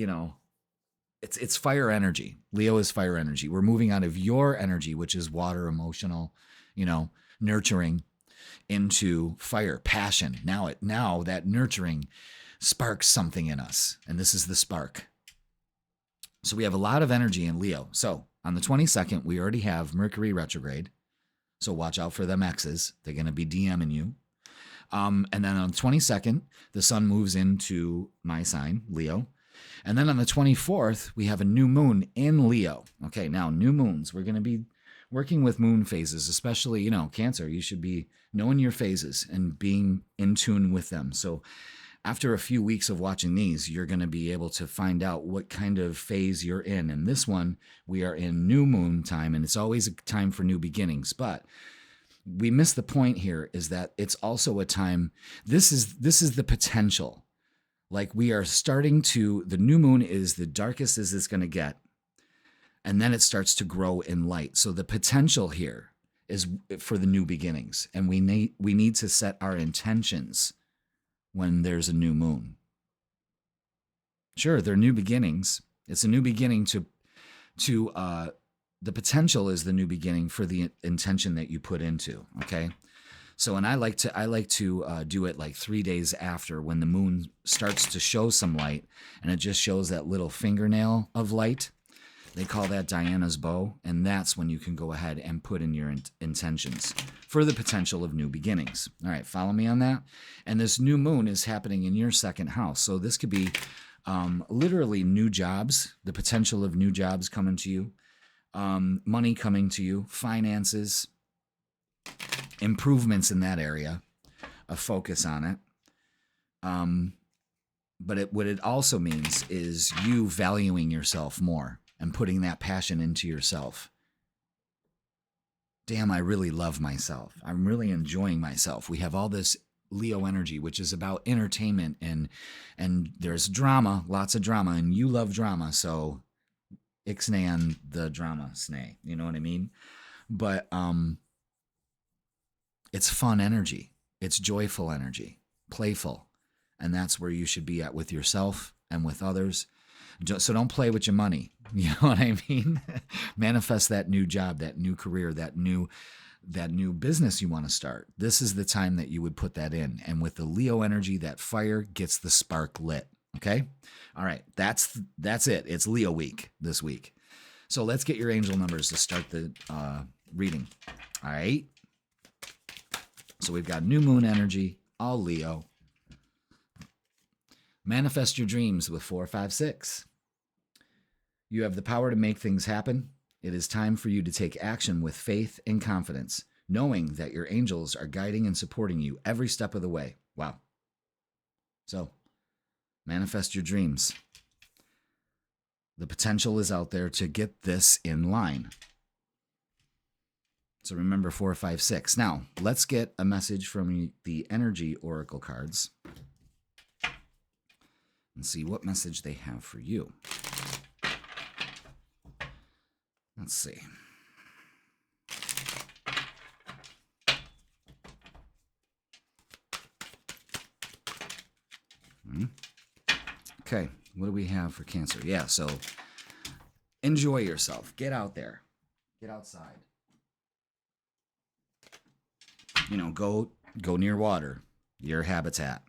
it's fire energy. Leo is fire energy. We're moving out of your energy, which is water, emotional, nurturing, into fire, passion. Now that nurturing sparks something in us, and this is the spark. So we have a lot of energy in Leo. So on the 22nd, we already have Mercury retrograde. So watch out for them X's. They're going to be DMing you. And then on the 22nd, the sun moves into my sign, Leo. And then on the 24th, we have a new moon in Leo. Okay, now new moons. We're going to be working with moon phases, especially, Cancer. You should be knowing your phases and being in tune with them. So after a few weeks of watching these, you're going to be able to find out what kind of phase you're in. And this one, we are in new moon time, and it's always a time for new beginnings. But we miss the point here is that it's also a time, this is the potential. Like we are starting to, the new moon is the darkest as it's going to get. And then it starts to grow in light. So the potential here is for the new beginnings. And we need to set our intentions when there's a new moon. Sure, they're new beginnings. It's a new beginning to the potential is the new beginning for the intention that you put into, okay? So, and I like to do it like 3 days after when the moon starts to show some light, and it just shows that little fingernail of light. They call that Diana's bow, and that's when you can go ahead and put in your intentions for the potential of new beginnings. All right, follow me on that? And this new moon is happening in your second house. So this could be literally new jobs, the potential of new jobs coming to you, money coming to you, finances, improvements in that area, a focus on it. But what it also means is you valuing yourself more and putting that passion into yourself. Damn, I really love myself. I'm really enjoying myself. We have all this Leo energy, which is about entertainment, and there's drama, lots of drama, and you love drama, so ixnay the drama snay, you know what I mean? But it's fun energy. It's joyful energy, playful, and that's where you should be at with yourself and with others. So don't play with your money. You know what I mean? Manifest that new job, that new career, that new business you want to start. This is the time that you would put that in. And with the Leo energy, that fire gets the spark lit. Okay? All right. That's it. It's Leo week this week. So let's get your angel numbers to start the reading. All right? So we've got new moon energy, all Leo. Manifest your dreams with 4, 5, 6. You have the power to make things happen. It is time for you to take action with faith and confidence, knowing that your angels are guiding and supporting you every step of the way. Wow. So, manifest your dreams. The potential is out there to get this in line. So remember 4, 5, 6. Now, let's get a message from the energy oracle cards and see what message they have for you. Let's see. Okay, what do we have for Cancer? Yeah, so enjoy yourself. Get out there. Get outside. Go near water, your habitat,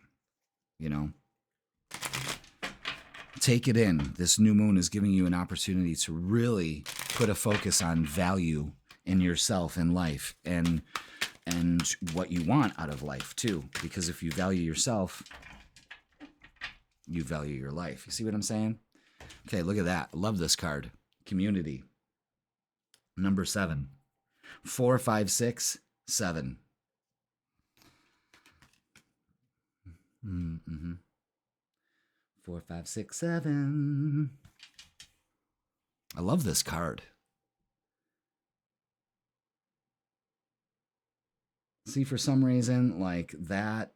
you know. Take it in. This new moon is giving you an opportunity to really put a focus on value in yourself and life and what you want out of life too. Because if you value yourself, you value your life. You see what I'm saying? Okay, look at that. Love this card. Community. Number 7. 4, 5, 6, 7. Mm-hmm. 4, 5, 6, 7. I love this card. See, for some reason, like that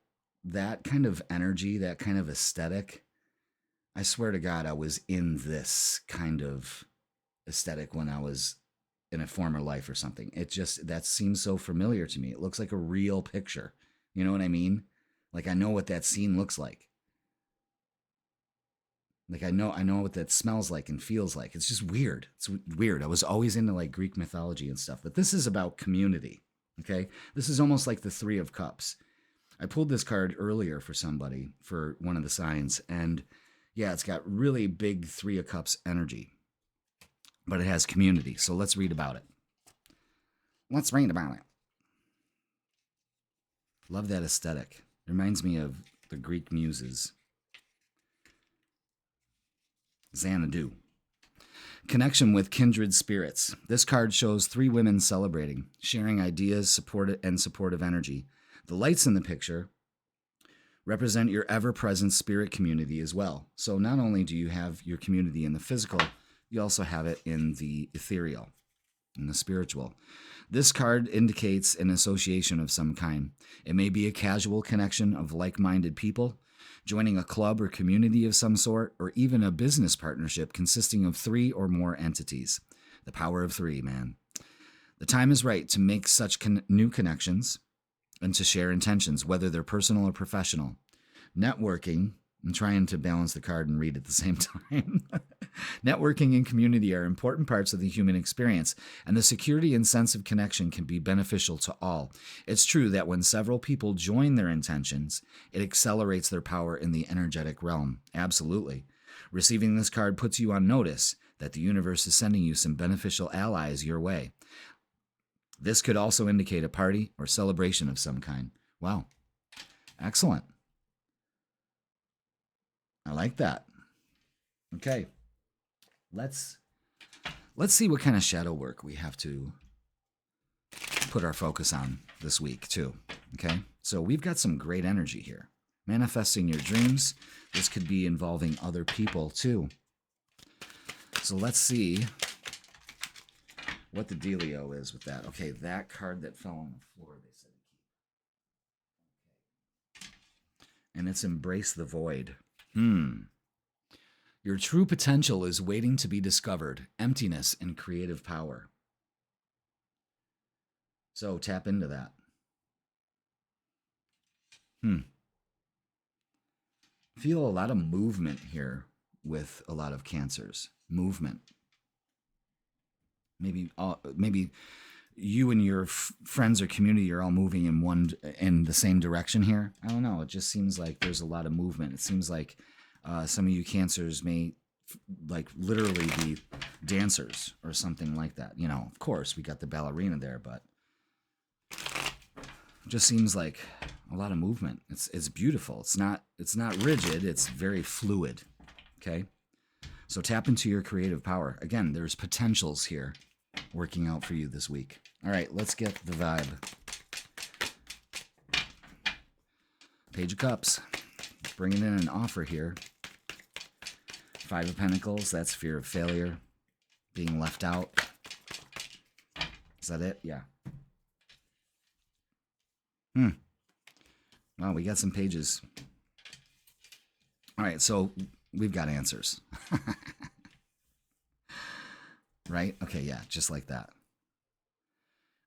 kind of energy, that kind of aesthetic, I swear to God, I was in this kind of aesthetic when I was in a former life or something. That seems so familiar to me. It looks like a real picture. You know what I mean? Like I know what that scene looks like. Like I know what that smells like and feels like. It's just weird. It's weird. I was always into like Greek mythology and stuff, but this is about community. Okay? This is almost like the 3 of Cups. I pulled this card earlier for somebody, for one of the signs, and yeah, it's got really big 3 of Cups energy, but it has community. So let's read about it. Let's read about it. Love that aesthetic. It reminds me of the Greek muses. Xanadu. Connection with kindred spirits. This card shows 3 women celebrating, sharing ideas, supportive energy. The lights in the picture represent your ever-present spirit community as well. So not only do you have your community in the physical, you also have it in the ethereal, in the spiritual. This card indicates an association of some kind. It may be a casual connection of like-minded people, joining a club or community of some sort, or even a business partnership consisting of 3 or more entities. The power of 3, man. The time is right to make such new connections and to share intentions, whether they're personal or professional. Networking, I'm trying to balance the card and read at the same time. Networking and community are important parts of the human experience, and the security and sense of connection can be beneficial to all. It's true that when several people join their intentions, it accelerates their power in the energetic realm. Absolutely. Receiving this card puts you on notice that the universe is sending you some beneficial allies your way. This could also indicate a party or celebration of some kind. Wow. Excellent. I like that. Okay. Let's see what kind of shadow work we have to put our focus on this week too. Okay? So we've got some great energy here. Manifesting your dreams. This could be involving other people too. So let's see what the dealio is with that. Okay, that card that fell on the floor, they said to keep. And it's Embrace the Void. Your true potential is waiting to be discovered. Emptiness and creative power. So tap into that. Feel a lot of movement here with a lot of Cancers. Movement. Maybe you and your friends or community are all moving in the same direction here. I don't know. It just seems like there's a lot of movement. It seems like some of you Cancers may like literally be dancers or something like that. You know, of course, we got the ballerina there, but it just seems like a lot of movement. It's beautiful. It's not rigid. It's very fluid. Okay? So tap into your creative power. Again, there's potentials here working out for you this week. All right, let's get the vibe. Page of Cups. Bringing in an offer here. 5 of Pentacles, that's fear of failure, being left out. Is that it? Yeah. Wow, we got some pages. All right, so we've got answers. Right? Okay, yeah, just like that.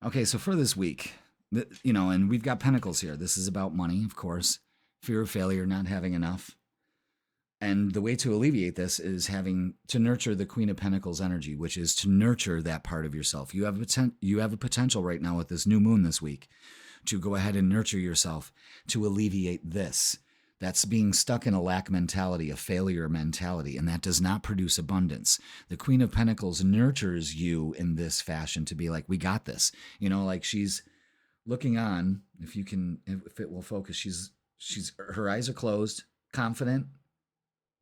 Okay, so for this week, and we've got Pentacles here. This is about money, of course. Fear of failure, not having enough. And the way to alleviate this is having to nurture the Queen of Pentacles energy, which is to nurture that part of yourself. You have a potential right now with this new moon this week to go ahead and nurture yourself, to alleviate this. That's being stuck in a lack mentality, a failure mentality, and that does not produce abundance. The Queen of Pentacles nurtures you in this fashion to be like, we got this. You know, like she's looking on, if it will focus, her eyes are closed, confident,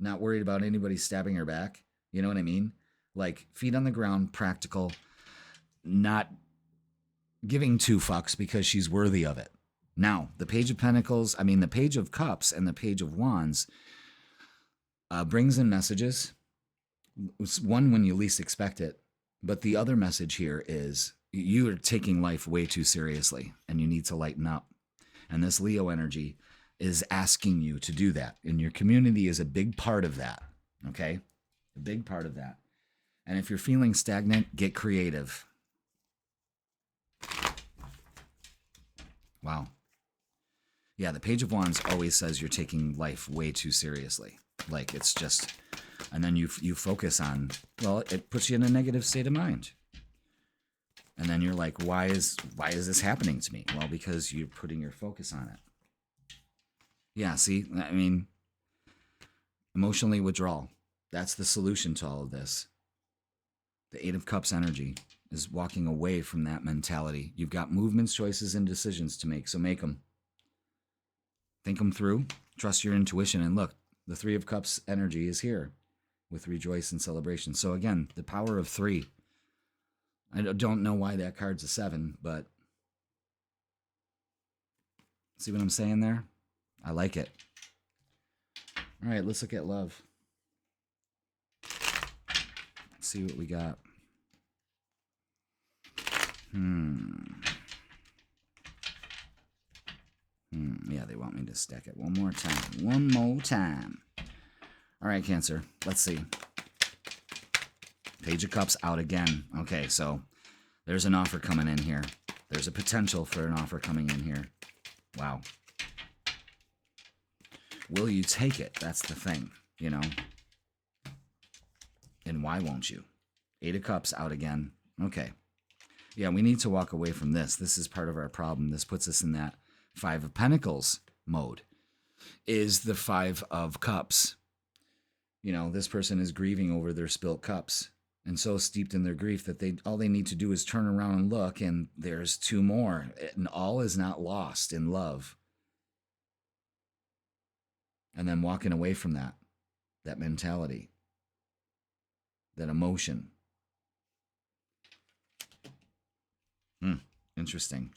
not worried about anybody stabbing her back. You know what I mean? Like feet on the ground, practical, not giving two fucks because she's worthy of it. Now, the Page of Pentacles, the Page of Cups and the Page of Wands brings in messages. One when you least expect it. But the other message here is you are taking life way too seriously and you need to lighten up. And this Leo energy is asking you to do that. And your community is a big part of that. Okay? A big part of that. And if you're feeling stagnant, get creative. Wow. Yeah, the Page of Wands always says you're taking life way too seriously. Like it's just, and then you focus on, well, it puts you in a negative state of mind. And then you're like, why is this happening to me? Well, because you're putting your focus on it. Yeah, see, emotionally withdrawal. That's the solution to all of this. The Eight of Cups energy is walking away from that mentality. You've got movements, choices, and decisions to make, so make them. Think them through, trust your intuition, and look, the Three of Cups energy is here with rejoice and celebration. So again, the power of 3. I don't know why that card's a 7, but see what I'm saying there? I like it. All right, let's look at love. Let's see what we got. Yeah, they want me to stack it one more time. One more time. All right, Cancer. Let's see. Page of Cups out again. Okay, so there's an offer coming in here. There's a potential for an offer coming in here. Wow. Will you take it? That's the thing, you know? And why won't you? Eight of Cups out again. Okay. Yeah, we need to walk away from this. This is part of our problem. This puts us in that Five of Pentacles mode. Is the Five of Cups. You know, this person is grieving over their spilt cups and so steeped in their grief that all they need to do is turn around and look, and there's 2 more. And all is not lost in love. And then walking away from that mentality, that emotion. Interesting.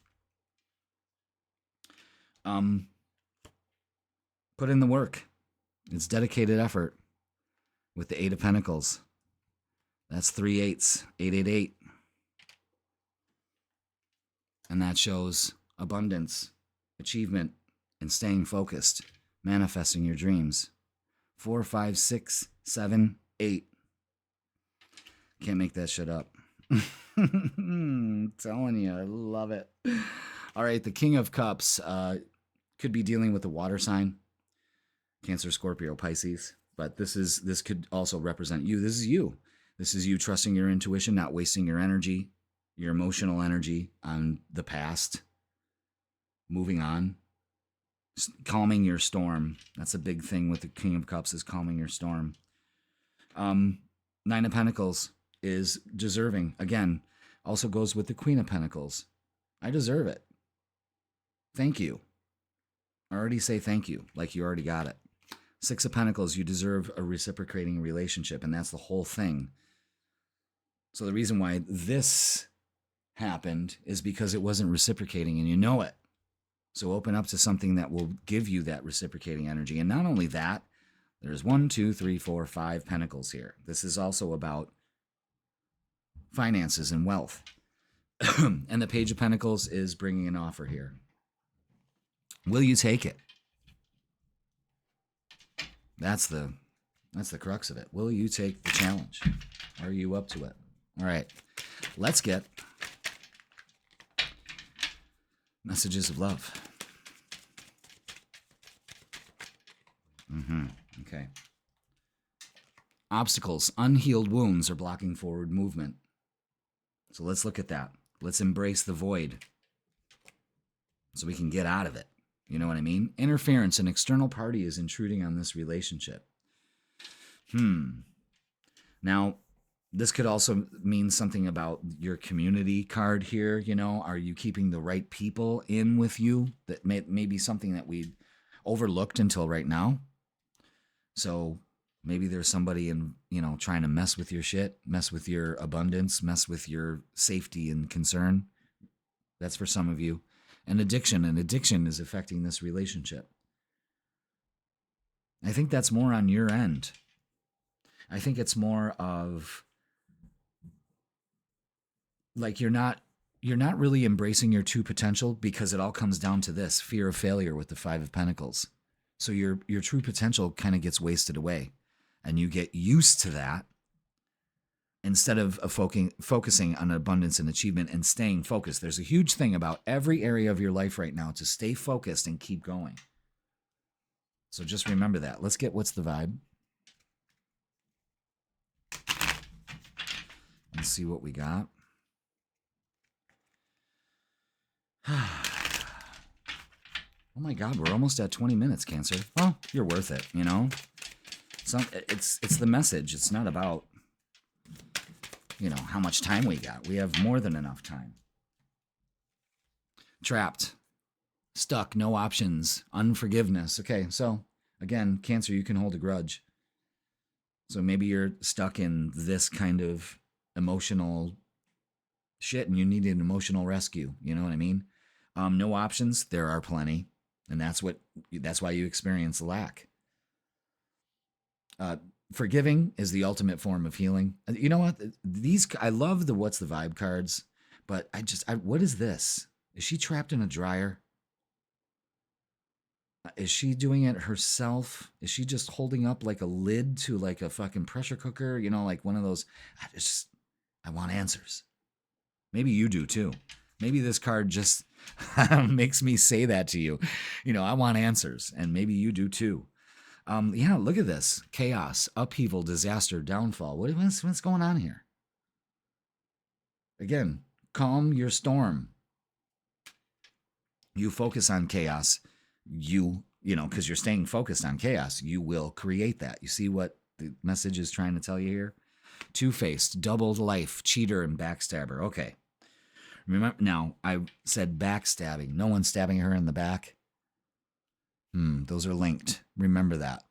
Put in the work. It's dedicated effort with the Eight of Pentacles. That's 3 8s, 888. And that shows abundance, achievement, and staying focused, manifesting your dreams. 4, 5, 6, 7, 8. Can't make that shit up. I'm telling you, I love it. All right, the King of Cups could be dealing with a water sign, Cancer, Scorpio, Pisces. But this could also represent you. This is you. This is you trusting your intuition, not wasting your energy, your emotional energy on the past. Moving on. Calming your storm. That's a big thing with the King of Cups, is calming your storm. 9 of Pentacles is deserving. Again, also goes with the Queen of Pentacles. I deserve it. Thank you. I already say thank you, like you already got it. 6 of Pentacles, you deserve a reciprocating relationship, and that's the whole thing. So the reason why this happened is because it wasn't reciprocating, and you know it. So open up to something that will give you that reciprocating energy. And not only that, there's 1, 2, 3, 4, 5 Pentacles here. This is also about finances and wealth. And the Page of Pentacles is bringing an offer here. Will you take it? That's the crux of it. Will you take the challenge? Are you up to it? All right. Let's get messages of love. Okay. Obstacles, unhealed wounds are blocking forward movement. So let's look at that. Let's embrace the void. so we can get out of it. You know what I mean? Interference, an external party is intruding on this relationship. Now, this could also mean something about your community card here. You know, are you keeping the right people in with you? That may be something that we overlooked until right now. So maybe there's somebody in, you know, trying to mess with your shit, mess with your abundance, mess with your safety and concern. That's for some of you. An addiction is affecting this relationship. I think that's more on your end. I think it's more of like you're not really embracing your true potential, because it all comes down to this fear of failure with the Five of Pentacles. So your true potential kind of gets wasted away, and you get used to that instead of focusing on abundance and achievement and staying focused. There's a huge thing about every area of your life right now to stay focused and keep going. So just remember that. Let's get what's the vibe. Let's see what we got. Oh my God, we're almost at 20 minutes, Cancer. Well, you're worth it, you know? It's the message. It's not about, you know, how much time we got. We have more than enough time. Trapped. Stuck. No options. Unforgiveness. Okay, so again, Cancer, you can hold a grudge. So maybe you're stuck in this kind of emotional shit and you need an emotional rescue. You know what I mean? No options. There are plenty. And that's why you experience lack. Forgiving is the ultimate form of healing. You know what? I love the what's the vibe cards, but what is this? Is she trapped in a dryer? Is she doing it herself? Is she just holding up like a lid to like a fucking pressure cooker? You know, like one of those. I want answers. Maybe you do too. Maybe this card just makes me say that to you. You know, I want answers, and maybe you do too. Yeah, look at this. Chaos, upheaval, disaster, downfall. What's going on here? Again, calm your storm. You focus on chaos. You know, because you're staying focused on chaos, you will create that. You see what the message is trying to tell you here? Two-faced, doubled life, cheater, and backstabber. Okay. Remember, now, I said backstabbing. No one's stabbing her in the back. Those are linked. Remember that.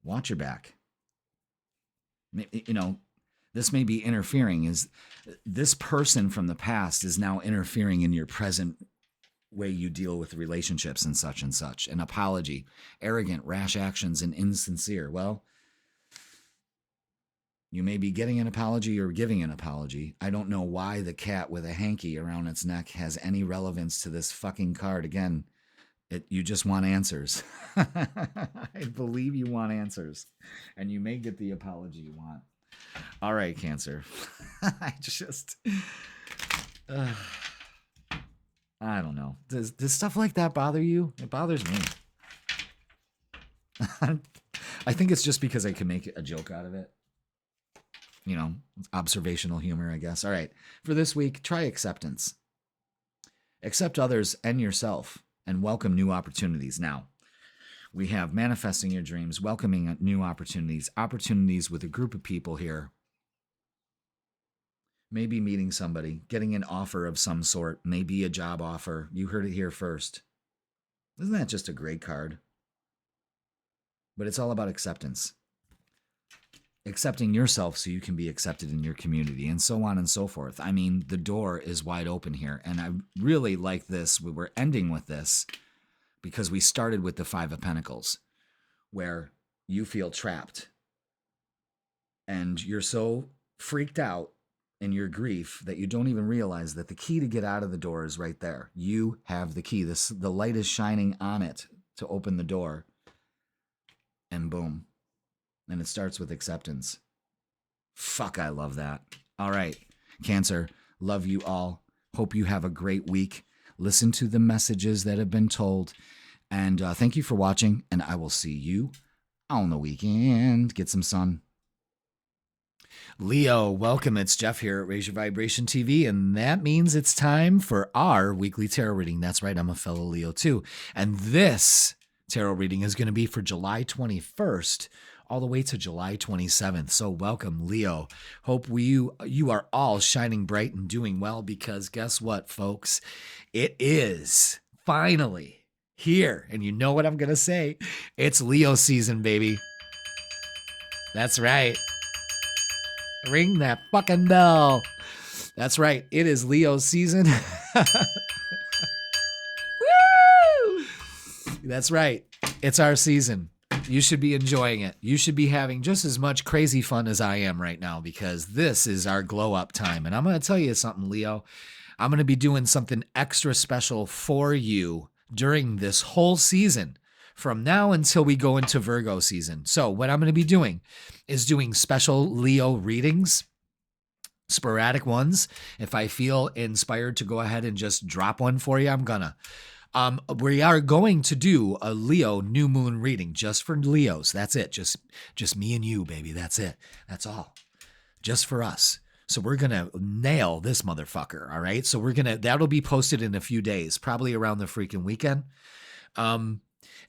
Watch your back. You know, this may be interfering. This person from the past is now interfering in your present way you deal with relationships and such and such. An apology, arrogant, rash actions, and insincere. Well, you may be getting an apology or giving an apology. I don't know why the cat with a hanky around its neck has any relevance to this fucking card. Again, you just want answers. I believe you want answers. And you may get the apology you want. All right, Cancer. I don't know. Does stuff like that bother you? It bothers me. I think it's just because I can make a joke out of it. You know, observational humor, I guess. All right. For this week, try acceptance. Accept others and yourself and welcome new opportunities. Now, we have manifesting your dreams, welcoming new opportunities, opportunities with a group of people here. Maybe meeting somebody, getting an offer of some sort, maybe a job offer. You heard it here first. Isn't that just a great card? But it's all about acceptance. Accepting yourself so you can be accepted in your community, and so on and so forth. I mean, the door is wide open here, and I really like this. We're ending with this because we started with the Five of Pentacles, where you feel trapped, and you're so freaked out in your grief that you don't even realize that the key to get out of the door is right there. You have the key. The light is shining on it to open the door, and boom. And it starts with acceptance. Fuck, I love that. All right, Cancer, love you all. Hope you have a great week. Listen to the messages that have been told. And thank you for watching, and I will see you on the weekend. Get some sun. Leo, welcome. It's Jeff here at Raise Your Vibration TV, and that means it's time for our weekly tarot reading. That's right, I'm a fellow Leo too. And this tarot reading is going to be for July 21st all the way to July 27th. So welcome, Leo. Hope you are all shining bright and doing well, because guess what, folks? It is finally here. And you know what I'm going to say? It's Leo season, baby. That's right. Ring that fucking bell. That's right. It is Leo season. Woo! That's right. It's our season. You should be enjoying it. You should be having just as much crazy fun as I am right now, because this is our glow up time. And I'm going to tell you something, Leo. I'm going to be doing something extra special for you during this whole season, from now until we go into Virgo season. So what I'm going to be doing is doing special Leo readings, sporadic ones. If I feel inspired to go ahead and just drop one for you, I'm gonna. We are going to do a Leo new moon reading just for Leos. That's it. Just me and you, baby. That's it. That's all. Just for us. So we're going to nail this motherfucker. All right. So that'll be posted in a few days, probably around the freaking weekend.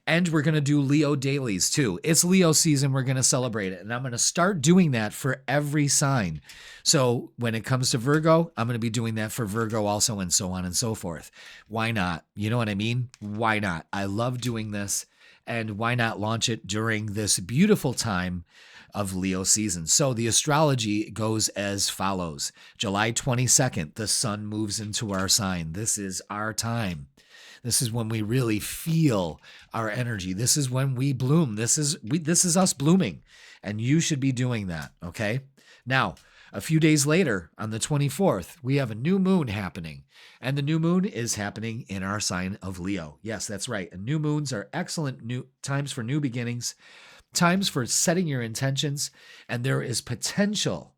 And we're going to do Leo dailies too. It's Leo season. We're going to celebrate it. And I'm going to start doing that for every sign. So when it comes to Virgo, I'm going to be doing that for Virgo also, and so on and so forth. Why not? You know what I mean? Why not? I love doing this. And why not launch it during this beautiful time of Leo season? So the astrology goes as follows. July 22nd, the sun moves into our sign. This is our time. This is when we really feel our energy. This is when we bloom. This is us blooming, and you should be doing that, okay? Now, a few days later, on the 24th, we have a new moon happening, and the new moon is happening in our sign of Leo. Yes, that's right. And new moons are excellent new times for new beginnings, times for setting your intentions, and there is potential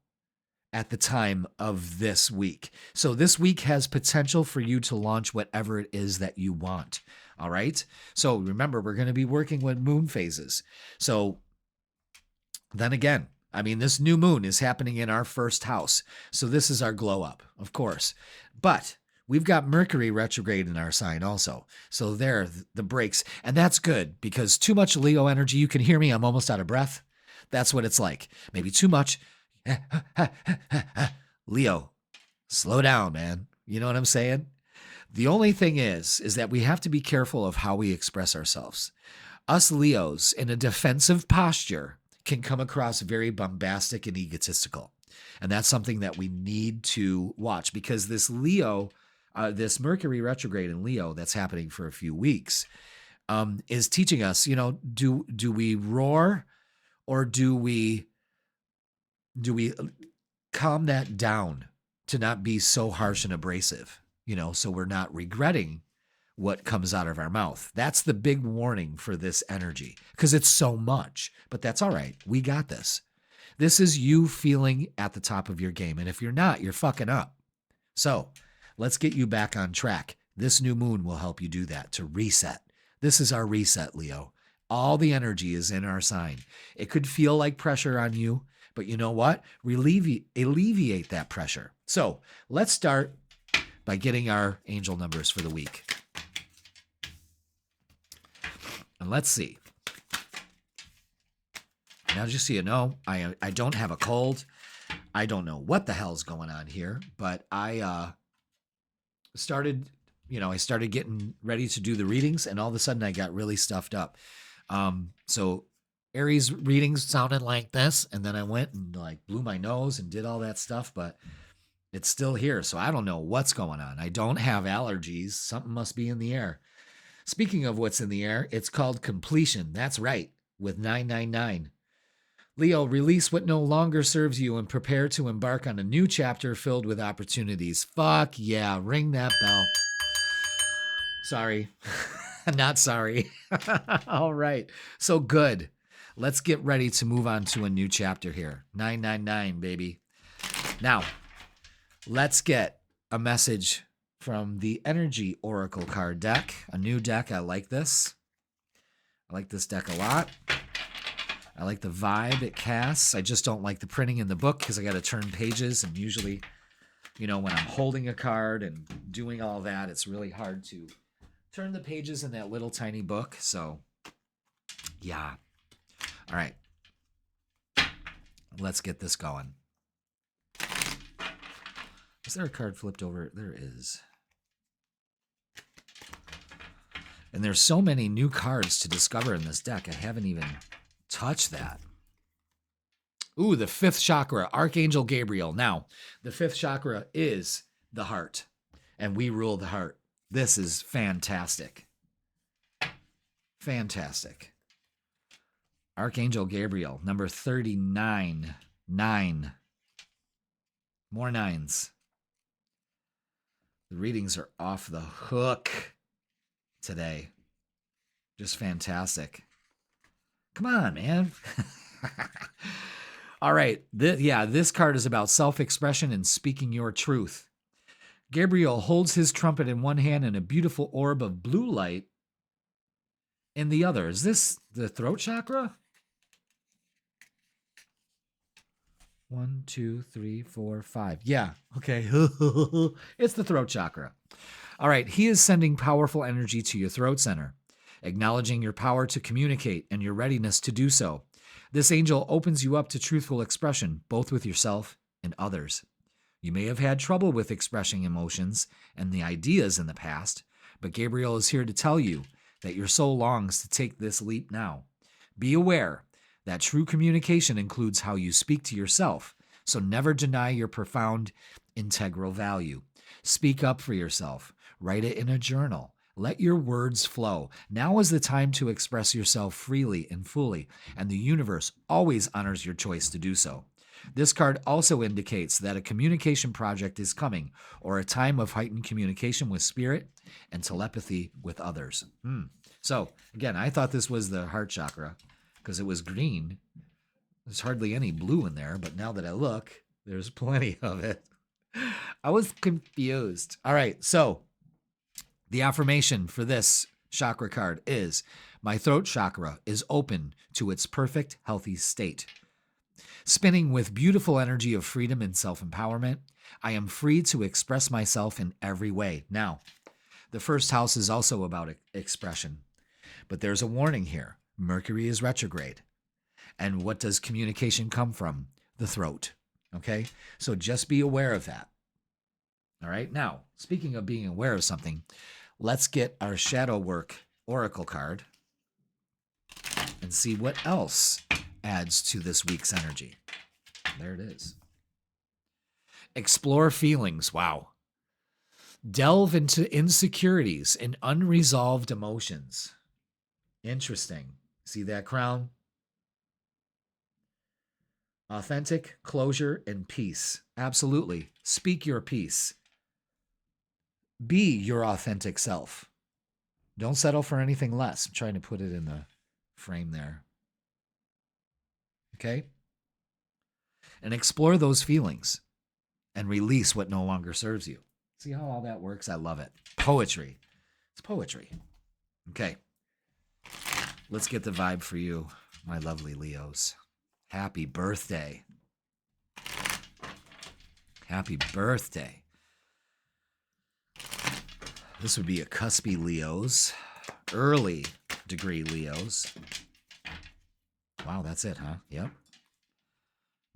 at the time of this week. So this week has potential for you to launch whatever it is that you want. All right. So remember, we're going to be working with moon phases. So then again, I mean, this new moon is happening in our first house. So this is our glow up, of course. But we've got Mercury retrograde in our sign also. So there, the breaks. And that's good, because too much Leo energy, you can hear me, I'm almost out of breath. That's what it's like. Maybe too much. Leo, slow down, man. You know what I'm saying? The only thing is that we have to be careful of how we express ourselves. Us Leos in a defensive posture can come across very bombastic and egotistical. And that's something that we need to watch, because this this Mercury retrograde in Leo that's happening for a few weeks is teaching us, do we roar, or do we calm that down to not be so harsh and abrasive, so we're not regretting what comes out of our mouth? That's the big warning for this energy, because it's so much, but that's all right. We got this. This is you feeling at the top of your game. And if you're not, you're fucking up. So let's get you back on track. This new moon will help you do that, to reset. This is our reset, Leo. All the energy is in our sign. It could feel like pressure on you, but you know what? Alleviate that pressure. So let's start by getting our angel numbers for the week. And let's see. Now, just so you know, I don't have a cold. I don't know what the hell's going on here, but I started getting ready to do the readings, and all of a sudden I got really stuffed up. So Aries readings sounded like this, and then I went and blew my nose and did all that stuff, but it's still here. So I don't know what's going on. I don't have allergies. Something must be in the air. Speaking of what's in the air, it's called completion. That's right, with 999. Leo, release what no longer serves you and prepare to embark on a new chapter filled with opportunities. Fuck yeah, ring that bell. Sorry. Not sorry. All right. So good. Let's get ready to move on to a new chapter here. 999, baby. Now, let's get a message from the Energy Oracle card deck. A new deck. I like this. I like this deck a lot. I like the vibe it casts. I just don't like the printing in the book because I got to turn pages. And usually, when I'm holding a card and doing all that, it's really hard to turn the pages in that little tiny book. So, yeah. All right. Let's get this going. Is there a card flipped over? There is. And there's so many new cards to discover in this deck. I haven't even touched that. Ooh, the fifth chakra, Archangel Gabriel. Now, the fifth chakra is the heart, and we rule the heart. This is fantastic. Fantastic. Archangel Gabriel, number 39. 9. More nines. The readings are off the hook today. Just fantastic. Come on, man. All right. This card is about self-expression and speaking your truth. Gabriel holds his trumpet in one hand and a beautiful orb of blue light in the other. Is this the throat chakra? 1, 2, 3, 4, 5. Yeah. Okay. It's the throat chakra. All right. He is sending powerful energy to your throat center, acknowledging your power to communicate and your readiness to do so. This angel opens you up to truthful expression, both with yourself and others. You may have had trouble with expressing emotions and the ideas in the past, but Gabriel is here to tell you that your soul longs to take this leap now. Be aware that true communication includes how you speak to yourself, so never deny your profound integral value. Speak up for yourself. Write it in a journal. Let your words flow. Now is the time to express yourself freely and fully, and the universe always honors your choice to do so. This card also indicates that a communication project is coming, or a time of heightened communication with spirit and telepathy with others. So, again, I thought this was the heart chakra because it was green. There's hardly any blue in there, but now that I look, there's plenty of it. I was confused. All right, so the affirmation for this chakra card is, my throat chakra is open to its perfect, healthy state. Spinning with beautiful energy of freedom and self-empowerment, I am free to express myself in every way. Now, the first house is also about expression, but there's a warning here. Mercury is retrograde. And what does communication come from? The throat. Okay? So just be aware of that. All right? Now, speaking of being aware of something, let's get our shadow work oracle card and see what else adds to this week's energy. There it is. Explore feelings. Wow. Delve into insecurities and unresolved emotions. Interesting. See that crown? Authentic, closure, and peace. Absolutely. Speak your peace. Be your authentic self. Don't settle for anything less. I'm trying to put it in the frame there. Okay? And explore those feelings and release what no longer serves you. See how all that works? I love it. Poetry. It's poetry. Okay. Let's get the vibe for you, my lovely Leos. Happy birthday. Happy birthday. This would be a cuspy Leos, early degree Leos. Wow, that's it, huh? Yep.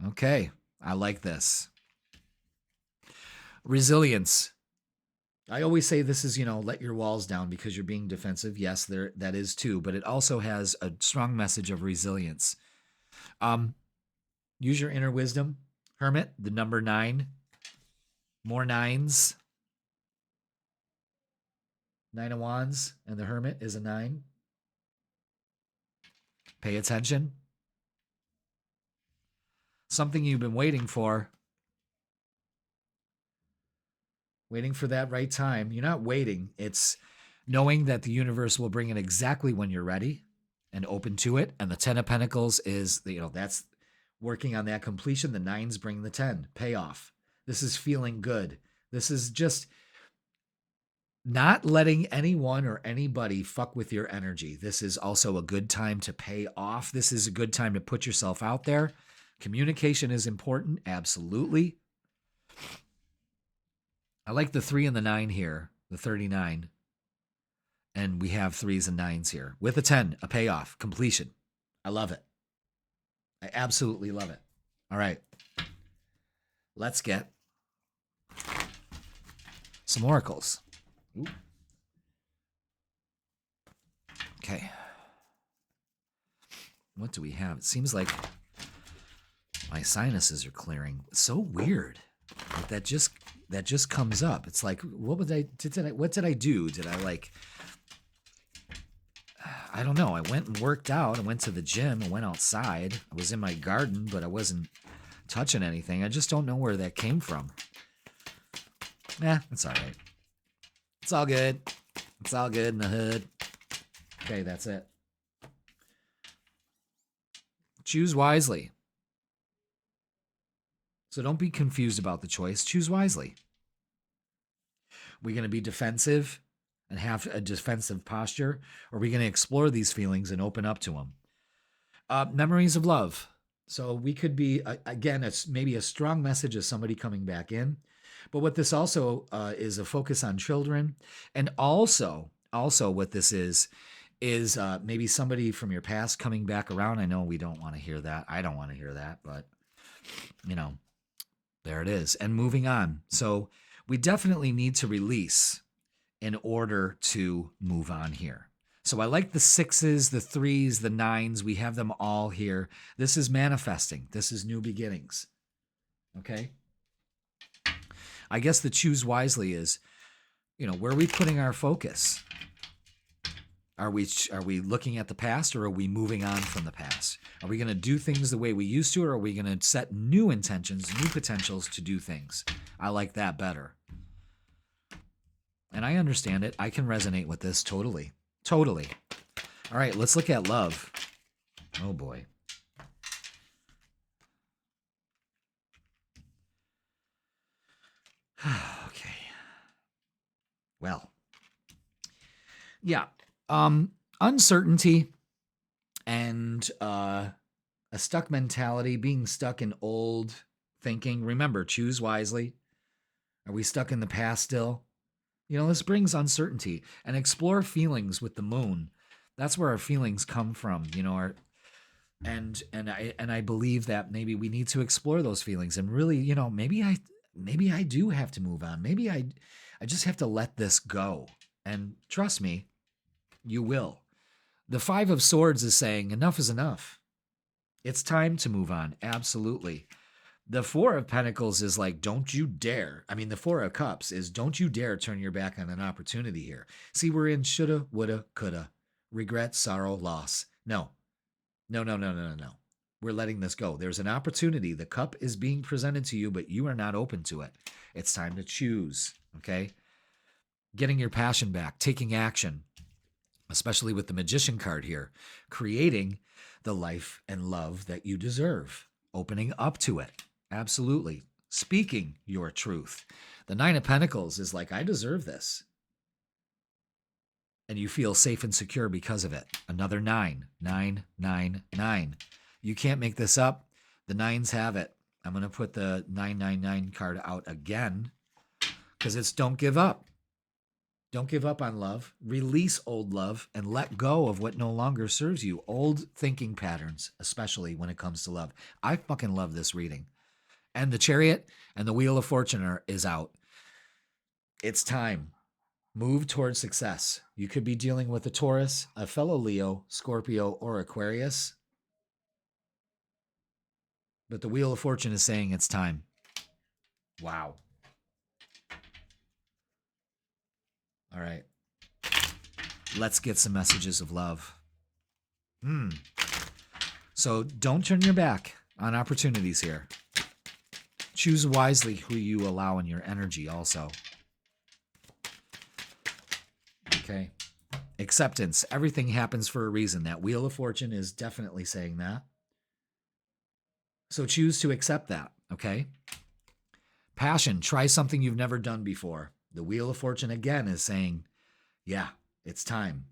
Okay, I like this. Resilience. I always say this is, let your walls down because you're being defensive. Yes, that is too, but it also has a strong message of resilience. Use your inner wisdom. Hermit, the number 9. More nines. 9 of Wands, and the Hermit is a 9. Pay attention. Something you've been waiting for. Waiting for that right time. You're not waiting. It's knowing that the universe will bring it exactly when you're ready and open to it. And the 10 of Pentacles is, that's working on that completion. The 9s bring the 10. Payoff. This is feeling good. This is just not letting anyone or anybody fuck with your energy. This is also a good time to pay off. This is a good time to put yourself out there. Communication is important, absolutely. I like the 3 and the 9 here, the 39. And we have 3s and 9s here. With a 10, a payoff, completion. I love it. I absolutely love it. All right. Let's get some oracles. Ooh. Okay. What do we have? It seems like my sinuses are clearing. It's so weird. Like that just comes up. It's like, what did I do? Did I like, I don't know. I went and worked out. I went to the gym. I went outside. I was in my garden, but I wasn't touching anything. I just don't know where that came from. It's all right. It's all good. It's all good in the hood. Okay, that's it. Choose wisely. So don't be confused about the choice. Choose wisely. We're going to be defensive and have a defensive posture, or are we going to explore these feelings and open up to them? Memories of love. So we could be, again, it's maybe a strong message of somebody coming back in. But what this also is a focus on children. And also what this is maybe somebody from your past coming back around. I know we don't want to hear that. I don't want to hear that, but, there it is. And moving on. So we definitely need to release in order to move on here. So I like the 6s, the 3s, the 9s. We have them all here. This is manifesting. This is new beginnings. Okay? I guess the choose wisely is, where are we putting our focus? Are we looking at the past, or are we moving on from the past? Are we going to do things the way we used to, or are we going to set new intentions, new potentials to do things? I like that better. And I understand it. I can resonate with this totally. Totally. All right, let's look at love. Oh, boy. Okay. Well. Yeah. Uncertainty and a stuck mentality, being stuck in old thinking. Remember, choose wisely. Are we stuck in the past still? This brings uncertainty. And explore feelings with the moon. That's where our feelings come from. And I believe that maybe we need to explore those feelings and really, maybe I do have to move on. Maybe I just have to let this go. And trust me, you will. The 5 of Swords is saying enough is enough. It's time to move on. Absolutely. The 4 of Pentacles is like, don't you dare. I mean, the 4 of Cups is don't you dare turn your back on an opportunity here. See, we're in shoulda, woulda, coulda. Regret, sorrow, loss. No. We're letting this go. There's an opportunity. The cup is being presented to you, but you are not open to it. It's time to choose, okay? Getting your passion back, taking action, especially with the Magician card here, creating the life and love that you deserve, opening up to it. Absolutely. Speaking your truth. The 9 of Pentacles is like, I deserve this. And you feel safe and secure because of it. Another 9. 9, 9, 9. You can't make this up. The 9s have it. I'm going to put the 999 card out again because it's don't give up. Don't give up on love. Release old love and let go of what no longer serves you. Old thinking patterns, especially when it comes to love. I fucking love this reading. And the Chariot and the Wheel of Fortune is out. It's time. Move towards success. You could be dealing with a Taurus, a fellow Leo, Scorpio, or Aquarius. But the Wheel of Fortune is saying it's time. Wow. All right. Let's get some messages of love. So don't turn your back on opportunities here. Choose wisely who you allow in your energy also. Okay. Acceptance. Everything happens for a reason. That Wheel of Fortune is definitely saying that. So choose to accept that, okay? Passion. Try something you've never done before. The Wheel of Fortune again is saying, yeah, it's time.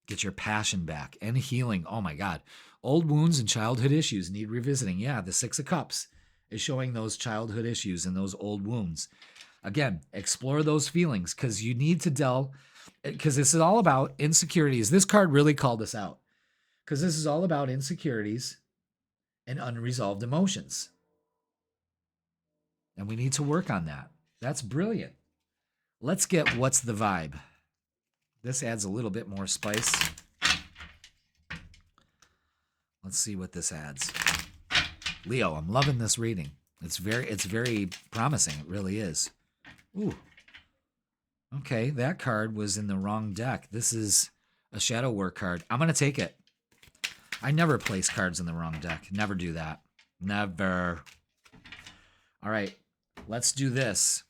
Get your passion back and healing. Oh my God. Old wounds and childhood issues need revisiting. Yeah, the Six of Cups is showing those childhood issues and those old wounds. Again, explore those feelings because you need to delve, because this is all about insecurities. This card really called us out because this is all about insecurities and unresolved emotions. And we need to work on that. That's brilliant. Let's get what's the vibe. This adds a little bit more spice. Let's see what this adds. Leo, I'm loving this reading. It's very promising. It really is. Ooh. Okay, that card was in the wrong deck. This is a shadow work card. I'm going to take it. I never place cards in the wrong deck. Never do that. Never. All right, let's do this.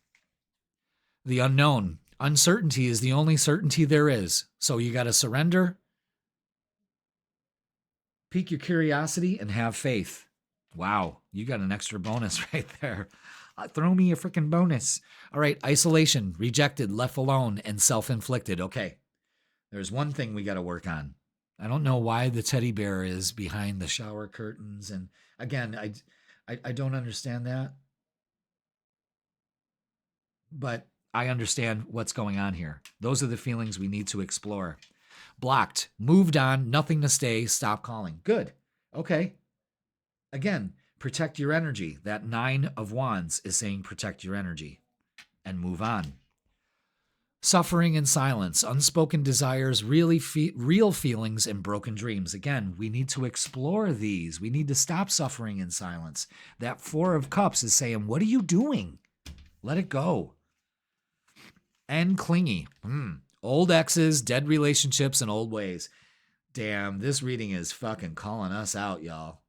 The unknown. Uncertainty is the only certainty there is. So you got to surrender, pique your curiosity, and have faith. Wow, you got an extra bonus right there. Throw me a freaking bonus. All right, isolation, rejected, left alone, and self-inflicted. Okay, there's one thing we got to work on. I don't know why the teddy bear is behind the shower curtains. And again, I don't understand that. But I understand what's going on here. Those are the feelings we need to explore. Blocked, moved on, nothing to stay, stop calling. Good. Okay. Again, protect your energy. That 9 of Wands is saying protect your energy and move on. Suffering in silence, unspoken desires, real feelings, and broken dreams. Again, we need to explore these. We need to stop suffering in silence. That 4 of Cups is saying, what are you doing? Let it go. And clingy. Old exes, dead relationships, and old ways. Damn, this reading is fucking calling us out, y'all.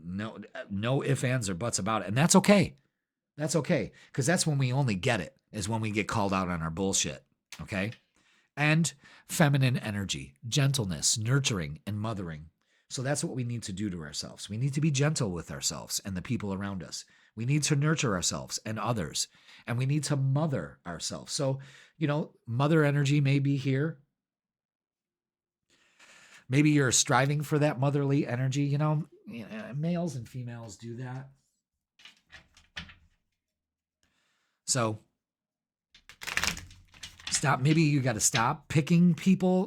No ifs, ands, or buts about it. And that's okay. That's okay. Because that's when we only get it, is when we get called out on our bullshit. Okay? And feminine energy, gentleness, nurturing, and mothering. So that's what we need to do to ourselves. We need to be gentle with ourselves and the people around us. We need to nurture ourselves and others. And we need to mother ourselves. So, mother energy may be here. Maybe you're striving for that motherly energy. Males and females do that. So maybe you got to stop picking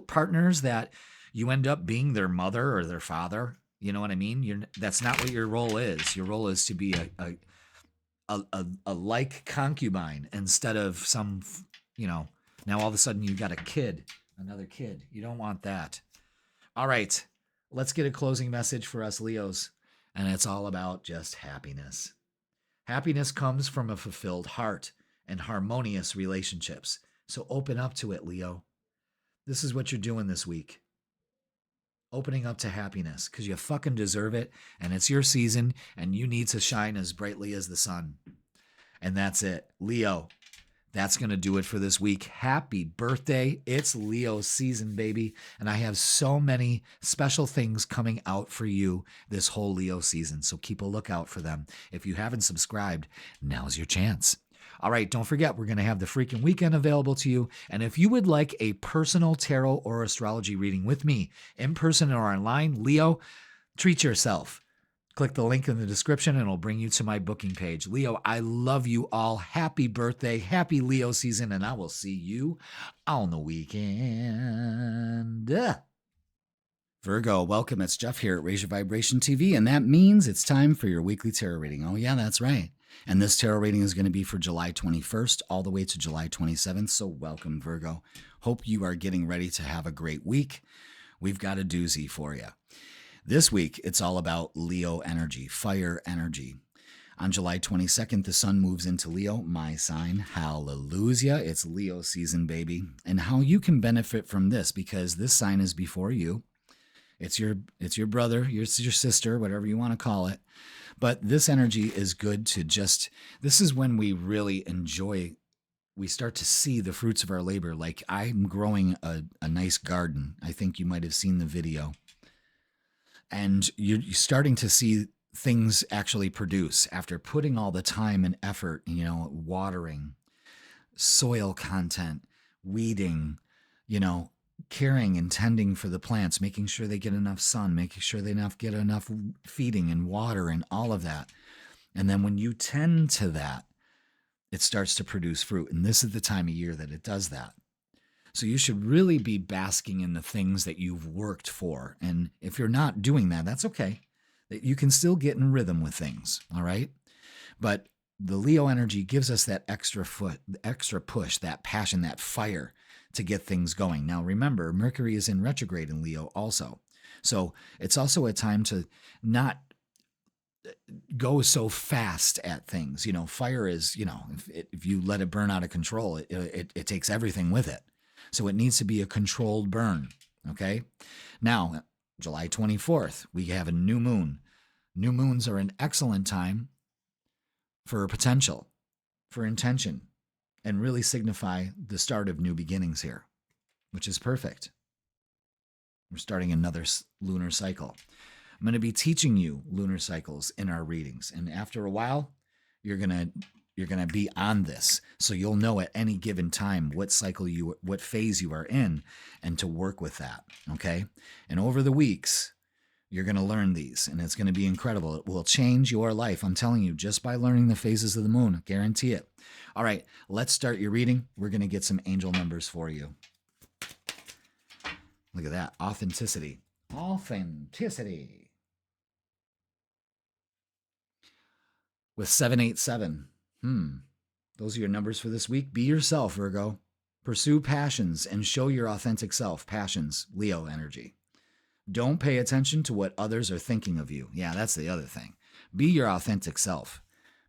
partners that you end up being their mother or their father. You know what I mean? That's not what your role is. Your role is to be a like concubine instead of some, now all of a sudden you got another kid. You don't want that. All right, let's get a closing message for us Leos. And it's all about just happiness. Happiness comes from a fulfilled heart and harmonious relationships. So open up to it, Leo. This is what you're doing this week. Opening up to happiness because you fucking deserve it. And it's your season and you need to shine as brightly as the sun. And that's it. Leo, that's going to do it for this week. Happy birthday. It's Leo season, baby. And I have so many special things coming out for you this whole Leo season. So keep a lookout for them. If you haven't subscribed, now's your chance. All right, don't forget, we're going to have the freaking weekend available to you. And if you would like a personal tarot or astrology reading with me, in person or online, Leo, treat yourself. Click the link in the description and it'll bring you to my booking page. Leo, I love you all. Happy birthday. Happy Leo season. And I will see you on the weekend. Virgo, welcome. It's Jeff here at Raise Your Vibration TV. And that means it's time for your weekly tarot reading. Oh, yeah, that's right. And this tarot reading is going to be for July 21st all the way to July 27th. So welcome, Virgo. Hope you are getting ready to have a great week. We've got a doozy for you. This week, it's all about Leo energy, fire energy. On July 22nd, the sun moves into Leo, my sign. Hallelujah. It's Leo season, baby. And how you can benefit from this, because this sign is before you. It's your brother, your sister, whatever you want to call it. But this energy is good to this is when we really enjoy, we start to see the fruits of our labor. Like I'm growing a nice garden. I think you might have seen the video. And you're starting to see things actually produce after putting all the time and effort, watering. soil content, weeding, you know, caring and tending for the plants, making sure they get enough sun, making sure they get enough feeding and water and all of that. And then when you tend to that, it starts to produce fruit. And this is the time of year that it does that. So you should really be basking in the things that you've worked for. And if you're not doing that, that's okay. You can still get in rhythm with things, all right? But the Leo energy gives us that extra push, that passion, that fire to get things going. Now, remember, Mercury is in retrograde in Leo also. So it's also a time to not go so fast at things. You know, fire is, you know, if you let it burn out of control, it takes everything with it. So it needs to be a controlled burn, okay? Now, July 24th, we have a new moon. New moons are an excellent time for potential, for intention, and really signify the start of new beginnings here, which is perfect. We're starting another lunar cycle. I'm going to be teaching you lunar cycles in our readings, and after a while, you're going to be on this, so you'll know at any given time what phase you are in, and to work with that, okay? And over the weeks, you're going to learn these, and it's going to be incredible. It will change your life. I'm telling you, just by learning the phases of the moon. I guarantee it. All right, let's start your reading. We're going to get some angel numbers for you. Look at that. Authenticity. Authenticity. With 787. Those are your numbers for this week. Be yourself, Virgo. Pursue passions and show your authentic self. Passions, Leo energy. Don't pay attention to what others are thinking of you. Yeah, that's the other thing. Be your authentic self.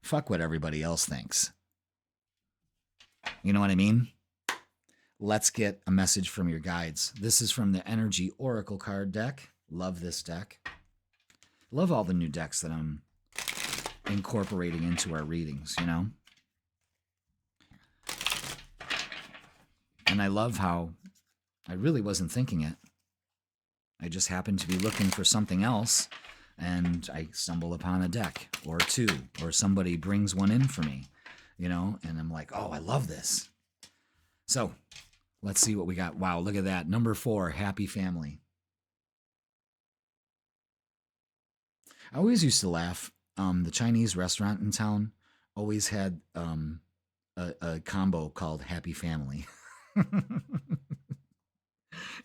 Fuck what everybody else thinks. You know what I mean? Let's get a message from your guides. This is from the Energy Oracle card deck. Love this deck. Love all the new decks that I'm incorporating into our readings, you know? And I love how I really wasn't thinking it. I just happened to be looking for something else, and I stumble upon a deck or two, or somebody brings one in for me, you know, and I'm like, oh, I love this. So let's see what we got. Wow, look at that. Number 4, happy family. I always used to laugh. The Chinese restaurant in town always had a combo called Happy Family.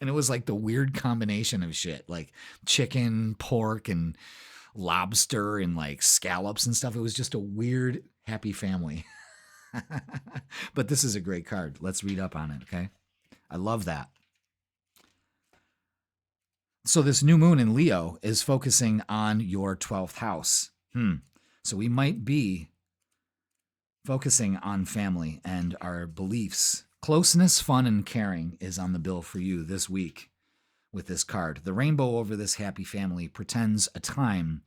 And it was like the weird combination of shit, like chicken, pork, and lobster, and like scallops and stuff. It was just a weird happy family. But this is a great card. Let's read up on it, okay? I love that. So this new moon in Leo is focusing on your 12th house. So we might be focusing on family and our beliefs. Closeness, fun, and caring is on the bill for you this week with this card. The rainbow over this happy family pretends a time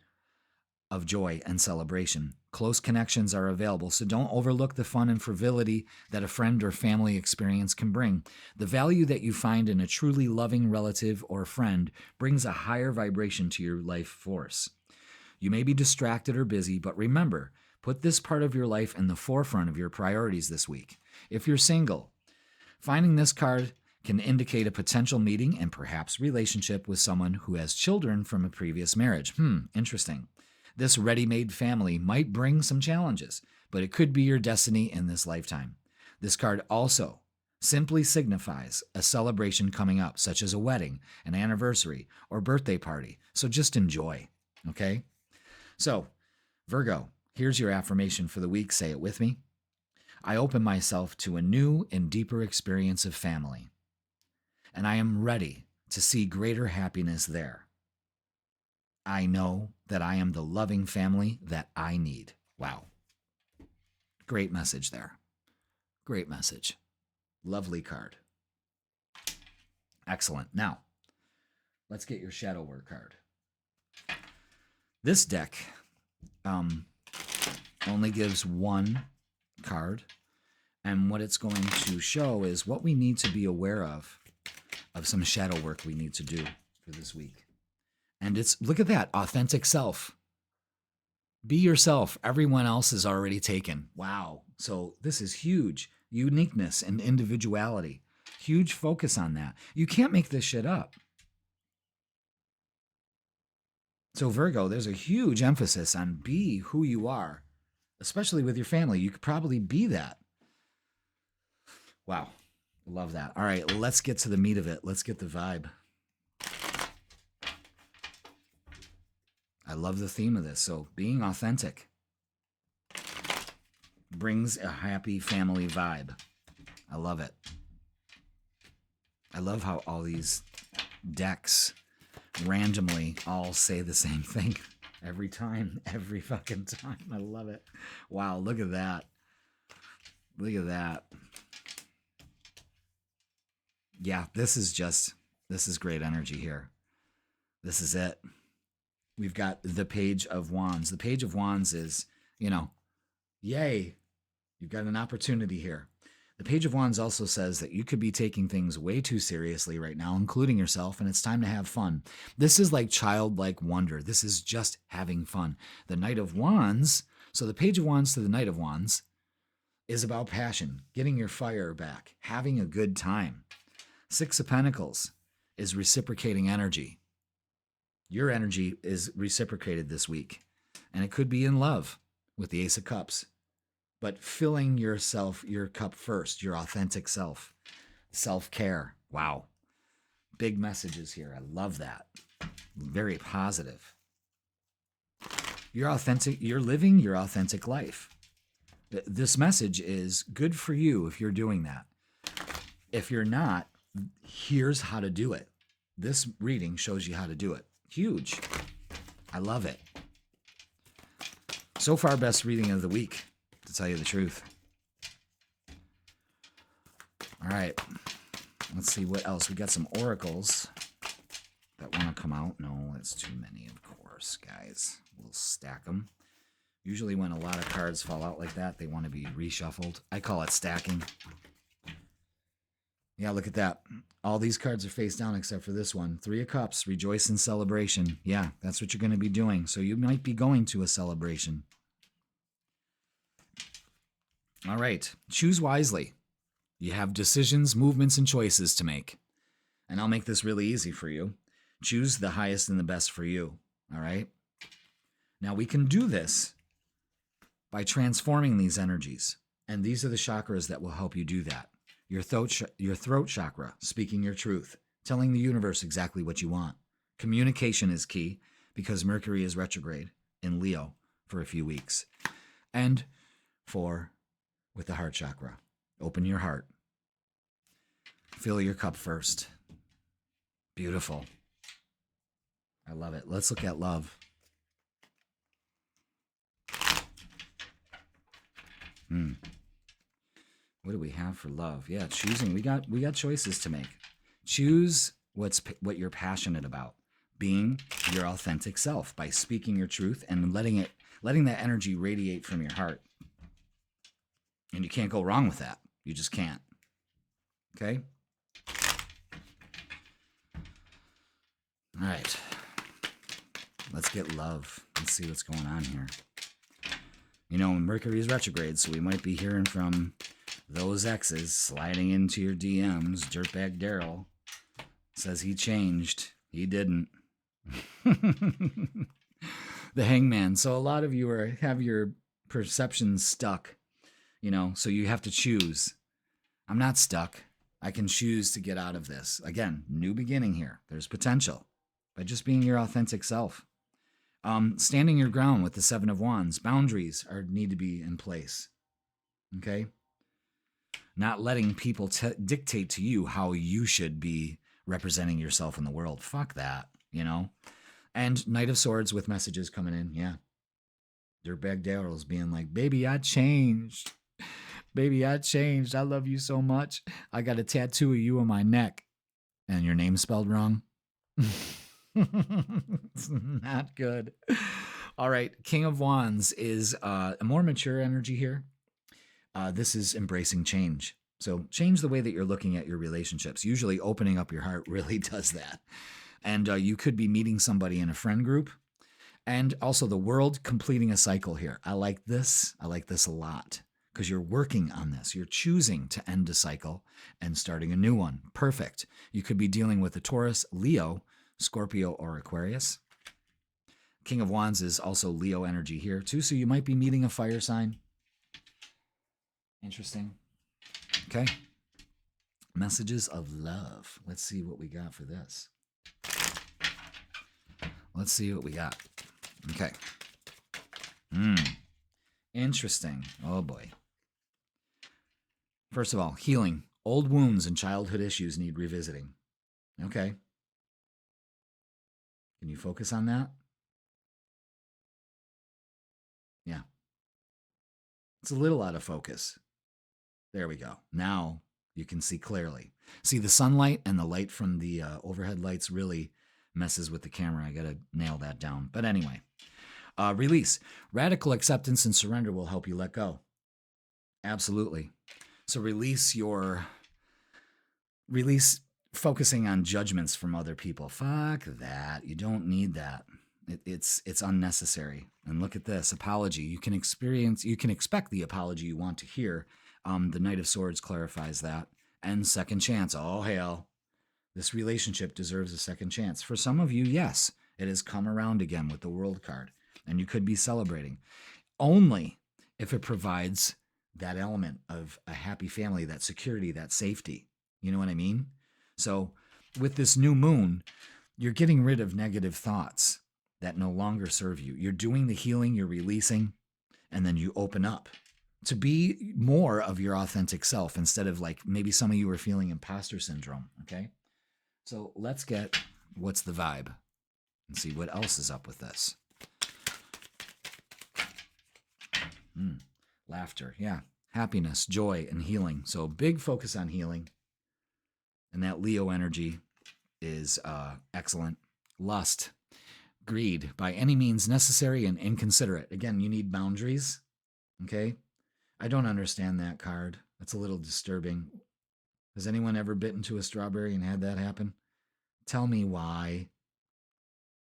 of joy and celebration. Close connections are available, so don't overlook the fun and frivolity that a friend or family experience can bring. The value that you find in a truly loving relative or friend brings a higher vibration to your life force. You may be distracted or busy, but remember, put this part of your life in the forefront of your priorities this week. If you're single, finding this card can indicate a potential meeting and perhaps relationship with someone who has children from a previous marriage. Interesting. This ready-made family might bring some challenges, but it could be your destiny in this lifetime. This card also simply signifies a celebration coming up, such as a wedding, an anniversary, or birthday party. So just enjoy, okay? So, Virgo, here's your affirmation for the week. Say it with me. I open myself to a new and deeper experience of family, and I am ready to see greater happiness there. I know that I am the loving family that I need. Wow. Great message there. Great message. Lovely card. Excellent. Now, let's get your shadow work card. This deck only gives one card, and what it's going to show is what we need to be aware of some shadow work we need to do for this week. And it's, look at that, authentic self. Be yourself. Everyone else is already taken. Wow. So this is huge. uniqueness and individuality. Huge focus on that. You can't make this shit up. So Virgo, there's a huge emphasis on be who you are, especially with your family. You could probably be that. Wow. Love that. All right, let's get to the meat of it. Let's get the vibe. I love the theme of this. So being authentic brings a happy family vibe. I love it. I love how all these decks randomly all say the same thing every time, every fucking time. I love it. Wow, look at that. Look at that. Yeah, this is great energy here. This is it. We've got the Page of Wands. The Page of Wands is, yay, you've got an opportunity here. The Page of Wands also says that you could be taking things way too seriously right now, including yourself, and it's time to have fun. This is like childlike wonder. This is just having fun. The Knight of Wands, so the Page of Wands to the Knight of Wands is about passion, getting your fire back, having a good time. Six of Pentacles is reciprocating energy. Your energy is reciprocated this week, and it could be in love with the Ace of Cups. But filling yourself, your cup first, your authentic self, self-care. Wow. Big messages here. I love that. Very positive. You're living your authentic life. This message is good for you if you're doing that. If you're not, here's how to do it. This reading shows you how to do it. Huge. I love it. So far, best reading of the week, to tell you the truth. All right. Let's see what else. We got some oracles that want to come out. No, that's too many, of course, guys. We'll stack them. Usually when a lot of cards fall out like that, they want to be reshuffled. I call it stacking. Yeah, look at that. All these cards are face down except for this one. Three of Cups, rejoice in celebration. Yeah, that's what you're going to be doing. So you might be going to a celebration. All right, choose wisely. You have decisions, movements, and choices to make. And I'll make this really easy for you. Choose the highest and the best for you. All right? Now, we can do this by transforming these energies. And these are the chakras that will help you do that. Your throat chakra, speaking your truth, telling the universe exactly what you want. Communication is key because Mercury is retrograde in Leo for a few weeks. And with the heart chakra, open your heart. Fill your cup first. Beautiful. I love it. Let's look at love. What do we have for love? Yeah, choosing. We got choices to make. Choose what you're passionate about. Being your authentic self by speaking your truth and letting that energy radiate from your heart. And you can't go wrong with that. You just can't. Okay? All right. Let's get love. Let's see what's going on here. Mercury is retrograde, so we might be hearing from those exes sliding into your DMs. Dirtbag Daryl says he changed. He didn't. The Hangman. So a lot of you have your perceptions stuck, so you have to choose. I'm not stuck. I can choose to get out of this. Again, new beginning here. There's potential by just being your authentic self. Standing your ground with the Seven of Wands. Boundaries need to be in place. Okay? Not letting people dictate to you how you should be representing yourself in the world. Fuck that, And Knight of Swords with messages coming in. Yeah. Dirtbag Daryl's being like, baby, I changed. Baby, I changed. I love you so much. I got a tattoo of you on my neck. And your name's spelled wrong. It's not good. All right. King of Wands is a more mature energy here. This is embracing change. So change the way that you're looking at your relationships. Usually opening up your heart really does that. And you could be meeting somebody in a friend group. And also the world completing a cycle here. I like this. I like this a lot. because you're working on this. You're choosing to end a cycle and starting a new one. Perfect. You could be dealing with a Taurus, Leo, Scorpio, or Aquarius. King of Wands is also Leo energy here too, so you might be meeting a fire sign. Interesting. Okay. Messages of love. Let's see what we got for this. Let's see what we got. Okay. Interesting. Oh boy. First of all, healing. Old wounds and childhood issues need revisiting. Okay. Can you focus on that? Yeah. It's a little out of focus. There we go. Now you can see clearly. See, the sunlight and the light from the overhead lights really messes with the camera. I got to nail that down. But anyway, release. Radical acceptance and surrender will help you let go. Absolutely. So release focusing on judgments from other people. Fuck that. You don't need that. It's unnecessary. And look at this apology. You can expect the apology you want to hear. The Knight of Swords clarifies that. And second chance. Oh, hell. This relationship deserves a second chance. For some of you, yes, it has come around again with the World card. And you could be celebrating. Only if it provides that element of a happy family, that security, that safety. You know what I mean? So with this new moon, you're getting rid of negative thoughts that no longer serve you. You're doing the healing, you're releasing, and then you open up to be more of your authentic self instead of like maybe some of you are feeling imposter syndrome, okay? So let's get what's the vibe and see what else is up with this. Laughter, yeah. Happiness, joy, and healing. So big focus on healing. And that Leo energy is excellent. Lust, greed, by any means necessary and inconsiderate. Again, you need boundaries, okay? I don't understand that card. That's a little disturbing. Has anyone ever bit into a strawberry and had that happen? Tell me why.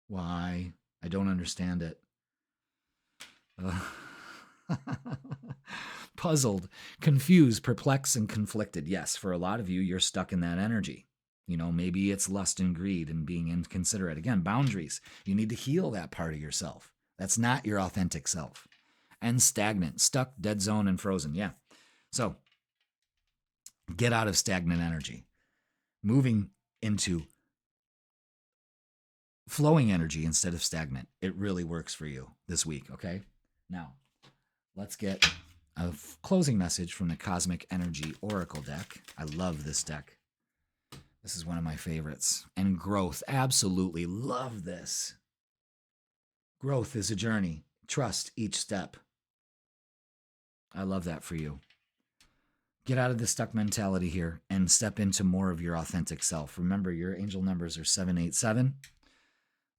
Why? I don't understand it. Puzzled, confused, perplexed, and conflicted. Yes, for a lot of you, you're stuck in that energy. You know, maybe it's lust and greed and being inconsiderate. Again, boundaries. You need to heal that part of yourself. That's not your authentic self. And stagnant, stuck, dead zone, and frozen. Yeah. So get out of stagnant energy. Moving into flowing energy instead of stagnant. It really works for you this week, okay? Now, let's get a closing message from the Cosmic Energy Oracle deck. I love this deck. This is one of my favorites. And growth. Absolutely love this. Growth is a journey. Trust each step. I love that for you. Get out of the stuck mentality here and step into more of your authentic self. Remember, your angel numbers are 787.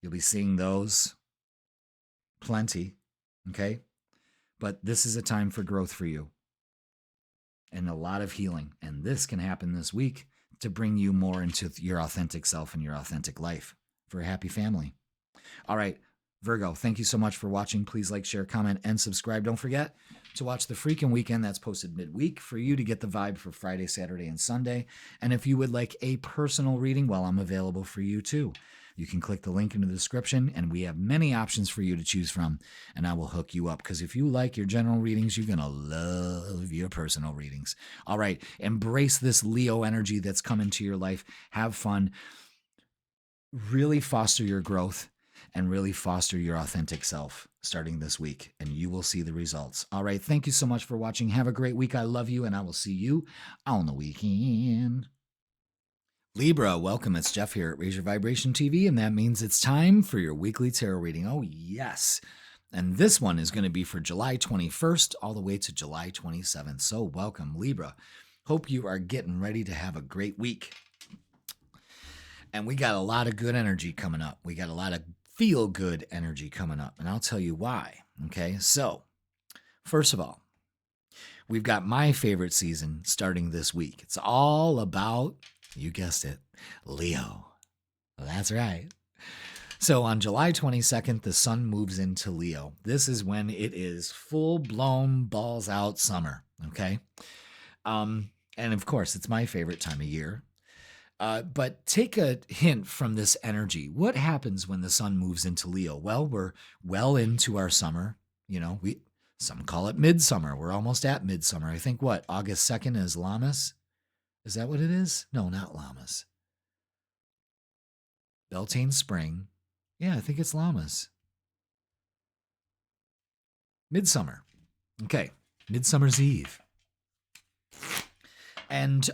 You'll be seeing those plenty, okay? But this is a time for growth for you and a lot of healing. And this can happen this week to bring you more into your authentic self and your authentic life for a happy family. All right, Virgo, thank you so much for watching. Please like, share, comment, and subscribe. Don't forget to watch the Freakin' Weekend that's posted midweek for you to get the vibe for Friday, Saturday, and Sunday. And if you would like a personal reading, well, I'm available for you too. You can click the link in the description, and we have many options for you to choose from, and I will hook you up, because if you like your general readings, you're going to love your personal readings. All right, embrace this Leo energy that's come into your life. Have fun. Really foster your growth and really foster your authentic self starting this week, and you will see the results. All right, thank you so much for watching. Have a great week. I love you, and I will see you on the weekend. Libra, welcome. It's Jeff here at Raise Your Vibration TV, and that means it's time for your weekly tarot reading. Oh, yes. And this one is going to be for July 21st all the way to July 27th. So welcome, Libra. Hope you are getting ready to have a great week. And we got a lot of good energy coming up. We got a lot of feel-good energy coming up, and I'll tell you why. Okay, so first of all, we've got my favorite season starting this week. It's all about, you guessed it, Leo. That's right. So on July 22nd, the sun moves into Leo. This is when it is full blown balls out summer. Okay. And of course, it's my favorite time of year. But take a hint from this energy. What happens when the sun moves into Leo? Well, we're well into our summer. You know, some call it midsummer. We're almost at midsummer. I think what, August 2nd is Lammas? Is that what it is? No, not Lammas. Beltane spring. Yeah, I think it's Lammas. Midsummer. Okay, Midsummer's Eve. And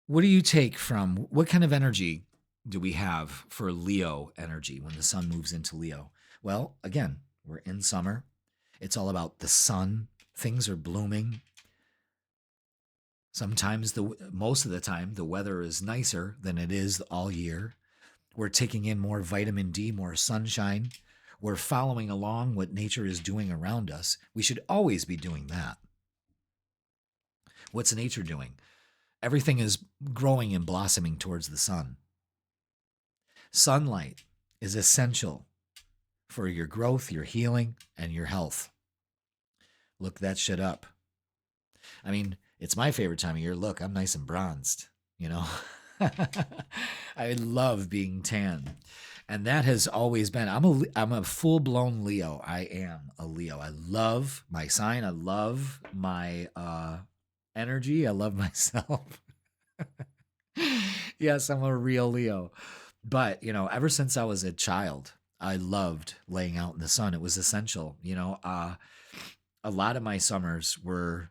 what do you take from, what kind of energy do we have for Leo energy when the sun moves into Leo? Well, again, we're in summer. It's all about the sun. Things are blooming. Sometimes, most of the time, the weather is nicer than it is all year. We're taking in more vitamin D, more sunshine. We're following along what nature is doing around us. We should always be doing that. What's nature doing? Everything is growing and blossoming towards the sun. Sunlight is essential for your growth, your healing, and your health. Look that shit up. I mean, it's my favorite time of year. Look, I'm nice and bronzed, you know. I love being tan. And that has always been, I'm a full-blown Leo. I am a Leo. I love my sign. I love my energy. I love myself. Yes, I'm a real Leo. But, you know, ever since I was a child, I loved laying out in the sun. It was essential. You know, a lot of my summers were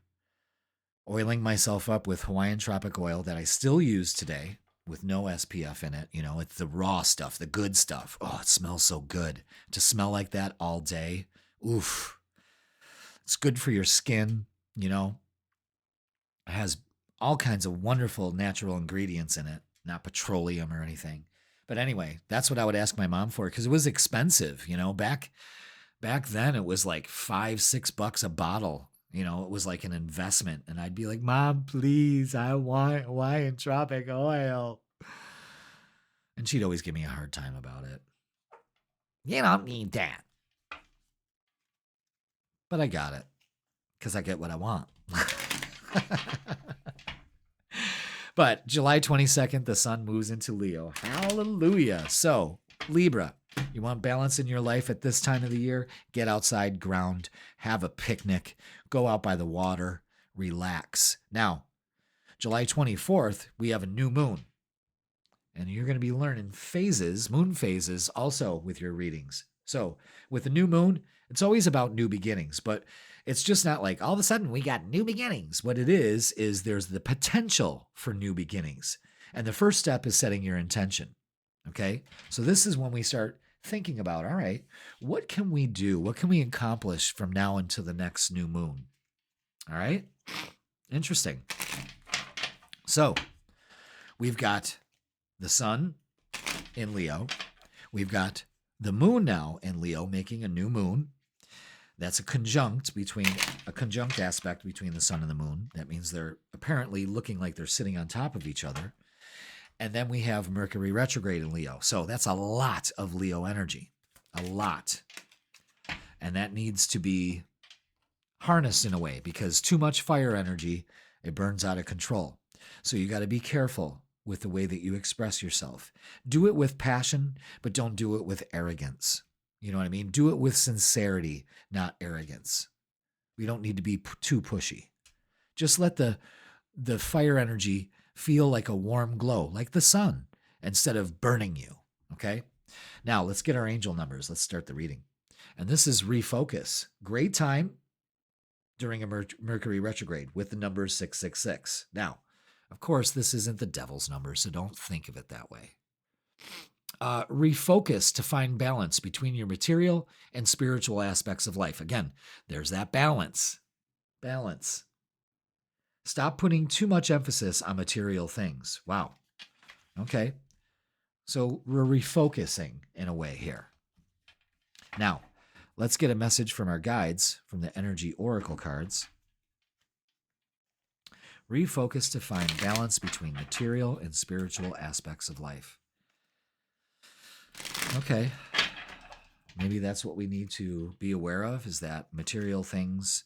oiling myself up with Hawaiian tropic oil that I still use today with no SPF in it. You know, it's the raw stuff, the good stuff. Oh, it smells so good. To smell like that all day, oof. It's good for your skin, you know. It has all kinds of wonderful natural ingredients in it, not petroleum or anything. But anyway, that's what I would ask my mom for because it was expensive, you know. Back then it was like $5-6 a bottle. You know, it was like an investment. And I'd be like, Mom, please, I want Hawaiian tropic oil. And she'd always give me a hard time about it. You don't need that. But I got it because I get what I want. But July 22nd, the sun moves into Leo. Hallelujah. So, Libra, you want balance in your life at this time of the year? Get outside, ground, have a picnic, go out by the water, relax. Now, July 24th, we have a new moon. And you're going to be learning phases, moon phases, also with your readings. So, with the new moon, it's always about new beginnings, but it's just not like all of a sudden we got new beginnings. What it is there's the potential for new beginnings. And the first step is setting your intention. Okay? So this is when we start thinking about, all right, what can we do? What can we accomplish from now until the next new moon? All right? Interesting. So we've got the sun in Leo. We've got the moon now in Leo making a new moon. That's a conjunct aspect between the sun and the moon. That means they're apparently looking like they're sitting on top of each other. And then we have Mercury retrograde in Leo. So that's a lot of Leo energy, a lot. And that needs to be harnessed in a way because too much fire energy, it burns out of control. So you got to be careful with the way that you express yourself. Do it with passion, but don't do it with arrogance. You know what I mean? Do it with sincerity, not arrogance. We don't need to be too pushy. Just let the fire energy feel like a warm glow, like the sun, instead of burning you, okay? Now, let's get our angel numbers. Let's start the reading. And this is refocus. Great time during a Mercury retrograde with the number 666. Now, of course, this isn't the devil's number, so don't think of it that way. Refocus to find balance between your material and spiritual aspects of life. Again, there's that balance. Balance. Stop putting too much emphasis on material things. Wow. Okay. So we're refocusing in a way here. Now, let's get a message from our guides from the Energy Oracle cards. Refocus to find balance between material and spiritual aspects of life. Okay. Maybe that's what we need to be aware of, is that material things,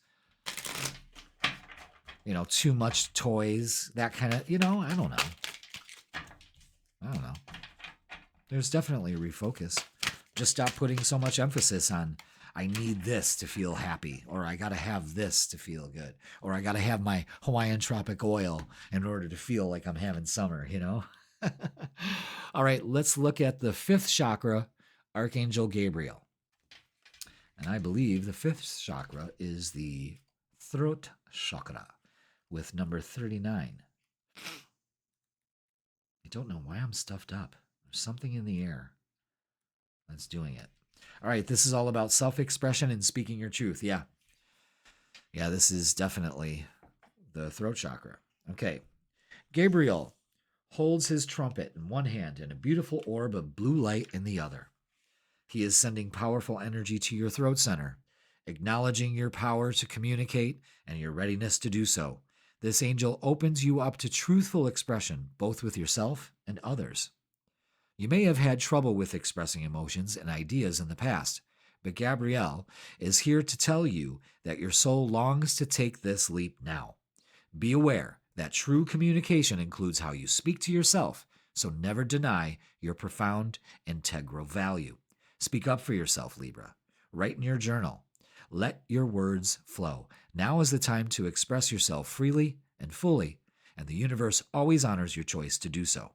too much toys, that kind of, I don't know. There's definitely a refocus. Just stop putting so much emphasis on, I need this to feel happy, or I got to have this to feel good, or I got to have my Hawaiian tropic oil in order to feel like I'm having summer, All right, let's look at the fifth chakra, Archangel Gabriel. And I believe the fifth chakra is the throat chakra with number 39. I don't know why I'm stuffed up. There's something in the air that's doing it. All right, this is all about self-expression and speaking your truth. Yeah, this is definitely the throat chakra. Okay, Gabriel holds his trumpet in one hand and a beautiful orb of blue light in the other. He is sending powerful energy to your throat center, acknowledging your power to communicate and your readiness to do so. This angel opens you up to truthful expression, both with yourself and others. You may have had trouble with expressing emotions and ideas in the past, but Gabrielle is here to tell you that your soul longs to take this leap now. Be aware that true communication includes how you speak to yourself, so never deny your profound integral value. Speak up for yourself, Libra. Write in your journal. Let your words flow. Now is the time to express yourself freely and fully, and the universe always honors your choice to do so.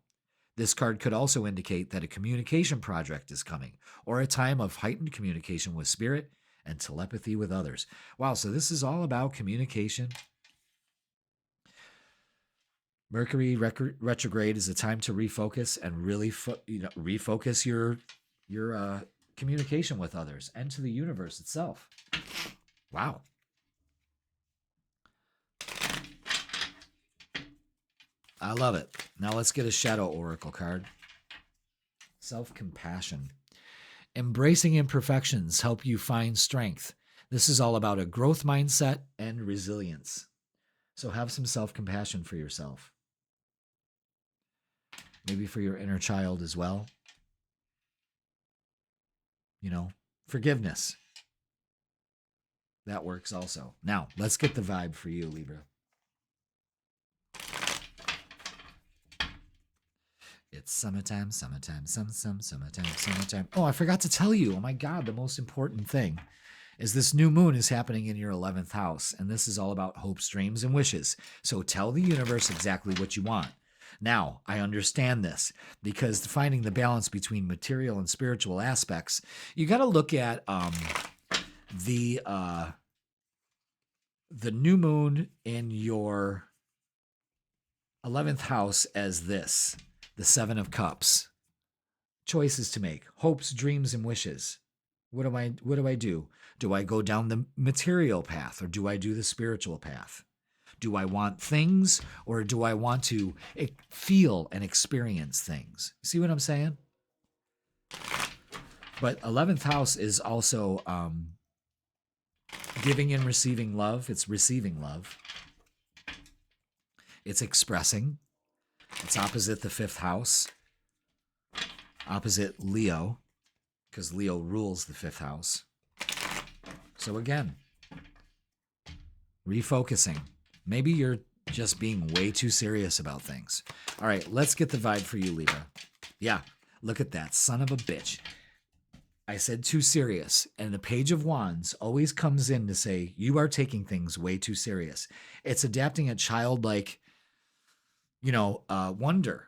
This card could also indicate that a communication project is coming, or a time of heightened communication with spirit and telepathy with others. Wow, so this is all about communication. Mercury retrograde is a time to refocus and really refocus your communication with others and to the universe itself. Wow. I love it. Now let's get a shadow oracle card. Self-compassion. Embracing imperfections help you find strength. This is all about a growth mindset and resilience. So have some self-compassion for yourself. Maybe for your inner child as well. Forgiveness. That works also. Now, let's get the vibe for you, Libra. It's summertime, summertime. Oh, I forgot to tell you. Oh my God, the most important thing is this new moon is happening in your 11th house, and this is all about hopes, dreams, and wishes. So tell the universe exactly what you want. Now, I understand this because finding the balance between material and spiritual aspects, you got to look at the new moon in your 11th house as this, the Seven of Cups. Choices to make, hopes, dreams, and wishes. What do I do? Do I go down the material path or do I do the spiritual path? Do I want things or do I want to feel and experience things? See what I'm saying? But 11th house is also giving and receiving love. It's receiving love. It's expressing. It's opposite the 5th house. Opposite Leo, because Leo rules the 5th house. So again, refocusing. Maybe you're just being way too serious about things. All right, let's get the vibe for you, Libra. Yeah, look at that, son of a bitch. I said too serious, and the Page of Wands always comes in to say, you are taking things way too serious. It's adapting a childlike, wonder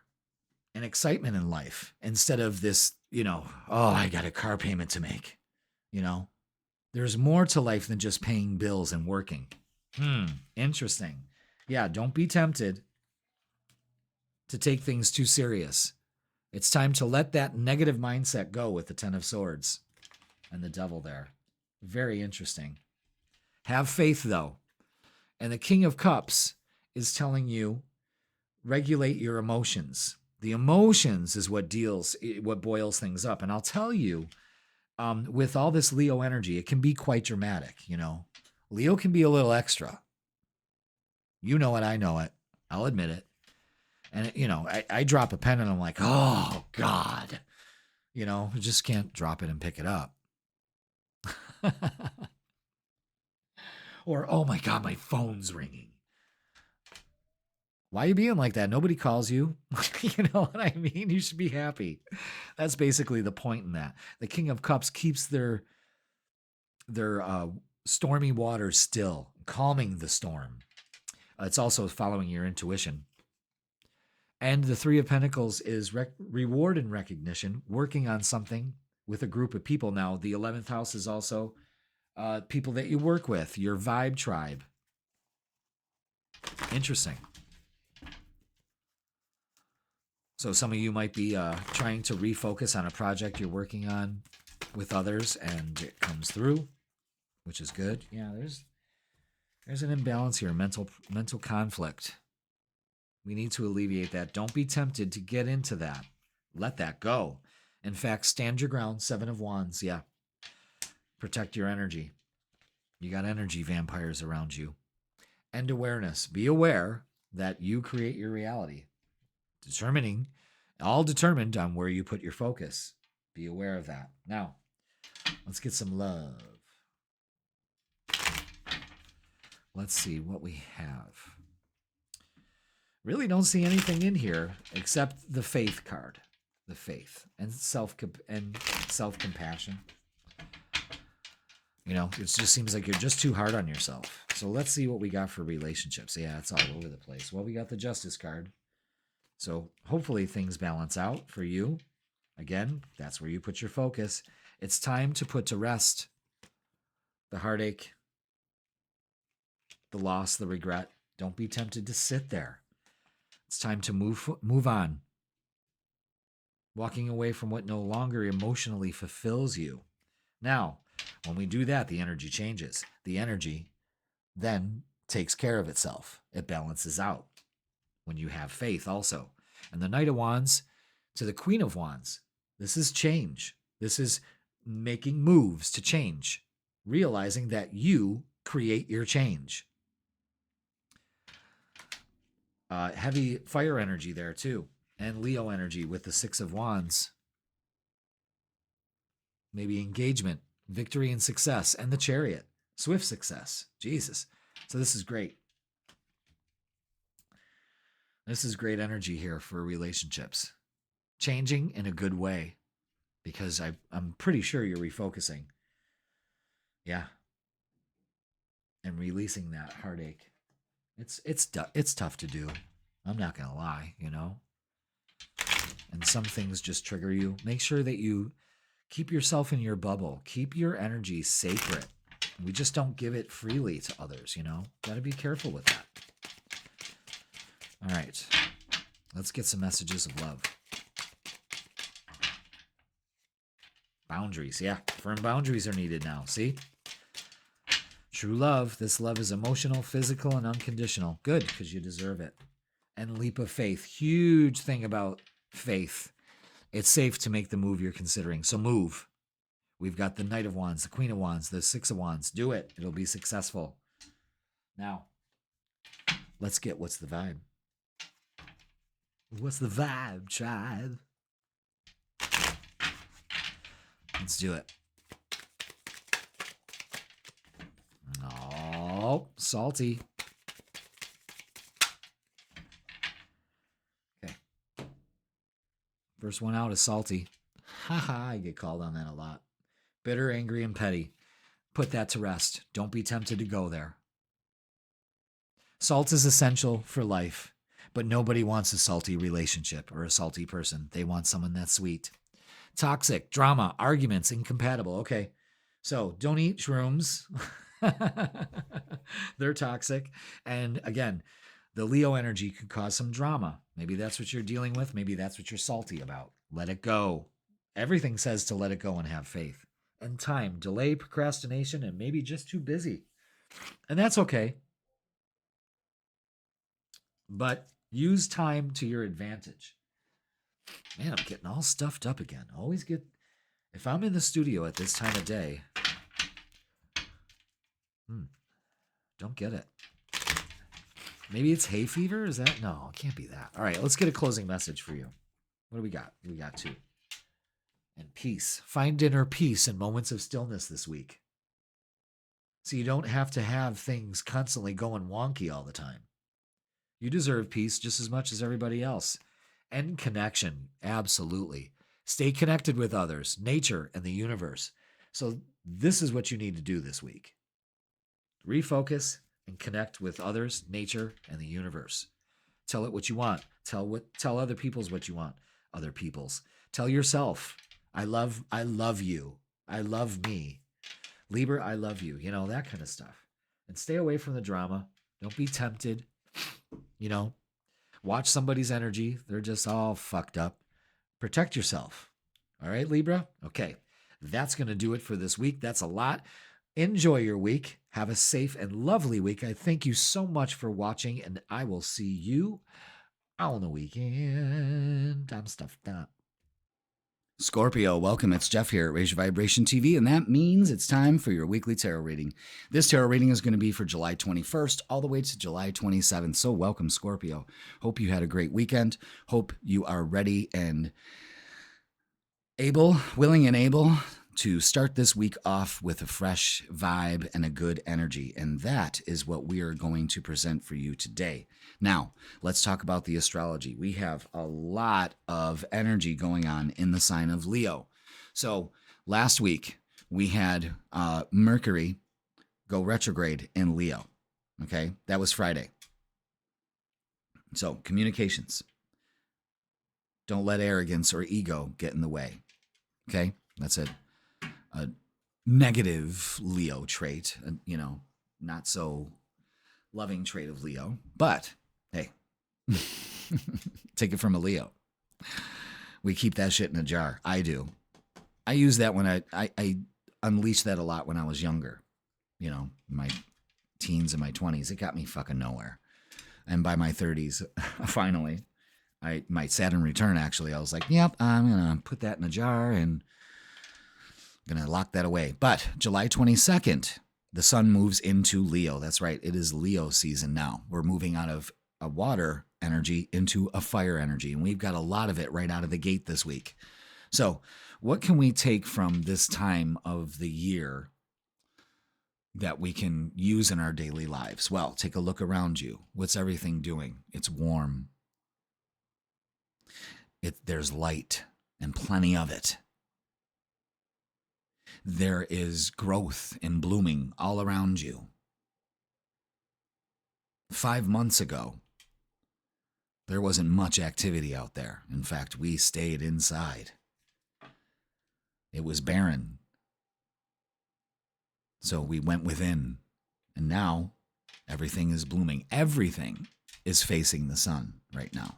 and excitement in life instead of this, oh, I got a car payment to make. There's more to life than just paying bills and working. Interesting. Yeah, don't be tempted to take things too serious. It's time to let that negative mindset go with the 10 of Swords and the Devil there. Very interesting. Have faith, though. And the King of Cups is telling you, regulate your emotions. The emotions is what boils things up. And I'll tell you, with all this Leo energy, it can be quite dramatic, Leo can be a little extra. You know it, I know it. I'll admit it. And, I drop a pen and I'm like, oh, God. You know, you just can't drop it and pick it up. Or, oh my God, my phone's ringing. Why are you being like that? Nobody calls you. You know what I mean? You should be happy. That's basically the point in that. The King of Cups keeps their stormy waters still, calming the storm. It's also following your intuition. And the Three of Pentacles is reward and recognition, working on something with a group of people. Now, the 11th house is also people that you work with, your vibe tribe. Interesting. So some of you might be trying to refocus on a project you're working on with others, and it comes through, which is good. Yeah, there's an imbalance here, mental conflict. We need to alleviate that. Don't be tempted to get into that. Let that go. In fact, stand your ground. 7 of Wands. Yeah. Protect your energy. You got energy vampires around you. And awareness. Be aware that you create your reality. All determined on where you put your focus. Be aware of that. Now, let's get some love. Let's see what we have. Really don't see anything in here except the faith card. The faith and self-compassion. You know, it just seems like you're just too hard on yourself. So let's see what we got for relationships. Yeah, it's all over the place. Well, we got the Justice card. So hopefully things balance out for you. Again, that's where you put your focus. It's time to put to rest the heartache, the loss, the regret. Don't be tempted to sit there. It's time to move on. Walking away from what no longer emotionally fulfills you. Now, when we do that, the energy changes. The energy then takes care of itself. It balances out when you have faith also. And the Knight of Wands to the Queen of Wands. This is change. This is making moves to change. Realizing that you create your change. Heavy fire energy there too. And Leo energy with the 6 of Wands. Maybe engagement, victory and success. And the Chariot. Swift success. Jesus. So this is great. This is great energy here for relationships. Changing in a good way. Because I'm pretty sure you're refocusing. Yeah. And releasing that heartache. It's tough to do. I'm not going to lie, you know. And some things just trigger you. Make sure that you keep yourself in your bubble. Keep your energy sacred. We just don't give it freely to others, you know. Got to be careful with that. All right. Let's get some messages of love. Boundaries. Yeah, firm boundaries are needed now. See? True love. This love is emotional, physical, and unconditional. Good, because you deserve it. And leap of faith. Huge thing about faith. It's safe to make the move you're considering. So move. We've got the Knight of Wands, the Queen of Wands, the 6 of Wands. Do it. It'll be successful. Now, let's get what's the vibe. What's the vibe, tribe? Let's do it. Oh, salty. Okay. First one out is salty. Haha, I get called on that a lot. Bitter, angry, and petty. Put that to rest. Don't be tempted to go there. Salt is essential for life, but nobody wants a salty relationship or a salty person. They want someone that's sweet. Toxic, drama, arguments, incompatible. Okay, so don't eat shrooms. They're toxic. And again, the Leo energy could cause some drama. Maybe that's what you're dealing with. Maybe that's what you're salty about. Let it go. Everything says to let it go and have faith. And time, delay, procrastination, and maybe just too busy. And that's okay. But use time to your advantage. Man, I'm getting all stuffed up again. Always get, if I'm in the studio at this time of day, don't get it. Maybe it's hay fever? Is that? No, it can't be that. All right, let's get a closing message for you. What do we got? We got 2. and peace. Find inner peace in moments of stillness this week. So you don't have to have things constantly going wonky all the time. You deserve peace just as much as everybody else. And connection, absolutely. Stay connected with others, nature, and the universe. So this is what you need to do this week. Refocus and connect with others, nature, and the universe. Tell it what you want. Tell other people's what you want. Other people's. Tell yourself, I love you. I love me. Libra, I love you. You know, that kind of stuff. And stay away from the drama. Don't be tempted. You know, watch somebody's energy. They're just all fucked up. Protect yourself. All right, Libra? Okay. That's going to do it for this week. That's a lot. Enjoy your week. Have a safe and lovely week. I thank you so much for watching, and I will see you on the weekend. I'm stuffed up. Scorpio, welcome. It's Jeff here at Raise Your Vibration TV, and that means it's time for your weekly tarot reading. This tarot reading is going to be for July 21st all the way to July 27th. So welcome, Scorpio. Hope you had a great weekend. Hope you are ready and willing and able to start this week off with a fresh vibe and a good energy. And that is what we are going to present for you today. Now, let's talk about the astrology. We have a lot of energy going on in the sign of Leo. So last week, we had Mercury go retrograde in Leo. Okay, that was Friday. So communications. Don't let arrogance or ego get in the way. Okay, that's a negative Leo trait, you know, not so loving trait of Leo, but hey, take it from a Leo. We keep that shit in a jar. I do. I use that when I unleashed that a lot when I was younger, you know, my teens and my 20s. It got me fucking nowhere. And by my 30s, finally, my Saturn return, actually, I was like, yep, I'm going to put that in a jar and I'm going to lock that away. But July 22nd, the sun moves into Leo. That's right. It is Leo season now. We're moving out of a water energy into a fire energy. And we've got a lot of it right out of the gate this week. So what can we take from this time of the year that we can use in our daily lives? Well, take a look around you. What's everything doing? It's warm. There's light and plenty of it. There is growth and blooming all around you. 5 months ago, there wasn't much activity out there. In fact, we stayed inside. It was barren. So we went within, and now everything is blooming. Everything is facing the sun right now.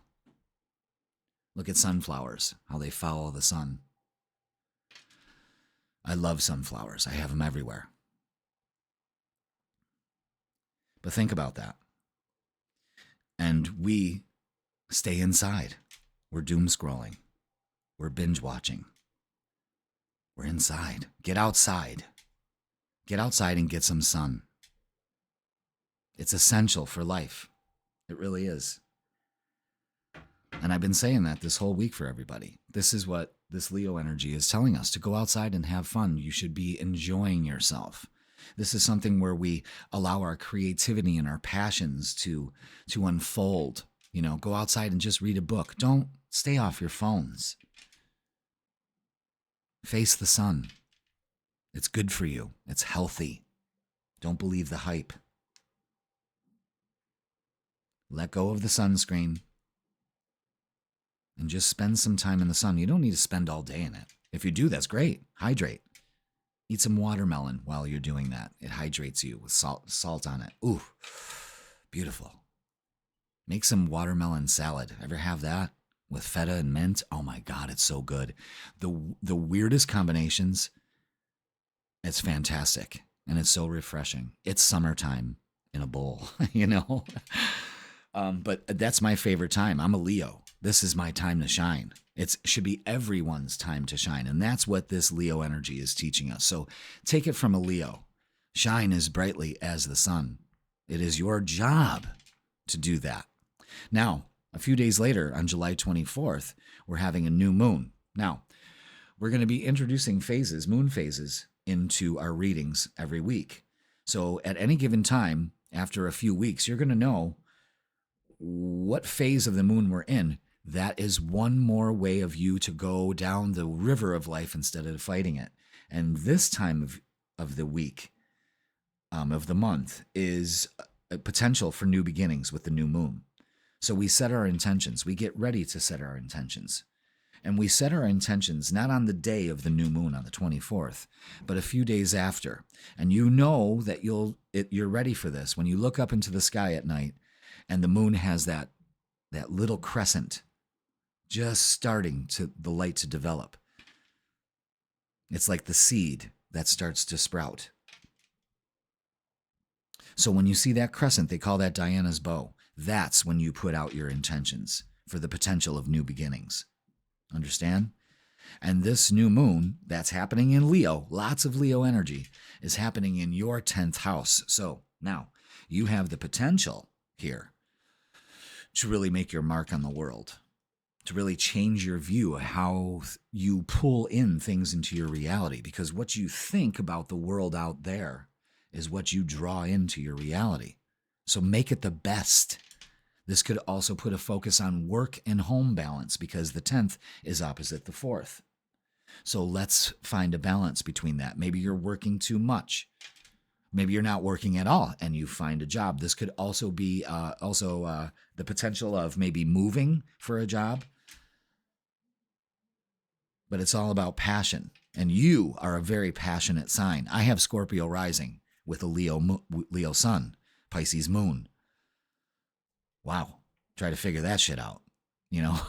Look at sunflowers, how they follow the sun. I love sunflowers. I have them everywhere. But think about that. And we stay inside. We're doom scrolling. We're binge watching. We're inside. Get outside. Get outside and get some sun. It's essential for life. It really is. And I've been saying that this whole week for everybody. This is what this Leo energy is telling us, to go outside and have fun. You should be enjoying yourself. This is something where we allow our creativity and our passions to unfold. You know, go outside and just read a book. Don't stay off your phones. Face the sun. It's good for you. It's healthy. Don't believe the hype. Let go of the sunscreen and just spend some time in the sun. You don't need to spend all day in it. If you do, that's great. Hydrate. Eat some watermelon while you're doing that. It hydrates you with salt on it. Ooh, beautiful. Make some watermelon salad. Ever have that with feta and mint? Oh my God, it's so good. The weirdest combinations. It's fantastic. And it's so refreshing. It's summertime in a bowl, you know? But that's my favorite time. I'm a Leo. This is my time to shine. It should be everyone's time to shine. And that's what this Leo energy is teaching us. So take it from a Leo. Shine as brightly as the sun. It is your job to do that. Now, a few days later, on July 24th, we're having a new moon. Now, we're going to be introducing phases, moon phases, into our readings every week. So at any given time, after a few weeks, you're going to know what phase of the moon we're in. That is one more way of you to go down the river of life instead of fighting it. And this time of the week, of the month, is a potential for new beginnings with the new moon. So we set our intentions. We get ready to set our intentions. And we set our intentions not on the day of the new moon on the 24th, but a few days after. And you know that you're ready for this when you look up into the sky at night and the moon has that little crescent just starting the light to develop. It's like the seed that starts to sprout. So when you see that crescent, they call that Diana's bow. That's when you put out your intentions for the potential of new beginnings. Understand? And this new moon that's happening in Leo, lots of Leo energy, is happening in your 10th house. So now you have the potential here to really make your mark on the world, to really change your view of how you pull in things into your reality. Because what you think about the world out there is what you draw into your reality. So make it the best. This could also put a focus on work and home balance because the 10th is opposite the 4th. So let's find a balance between that. Maybe you're working too much. Maybe you're not working at all and you find a job. This could also be the potential of maybe moving for a job. But it's all about passion. And you are a very passionate sign. I have Scorpio rising with a Leo sun, Pisces moon. Wow. Try to figure that shit out, you know?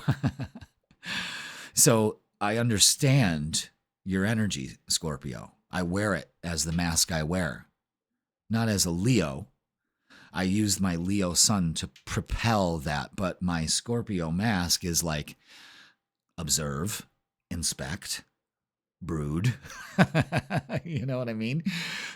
So I understand your energy, Scorpio. I wear it as the mask I wear. Not as a Leo. I used my Leo sun to propel that, but my Scorpio mask is like observe, inspect, brood. You know what I mean?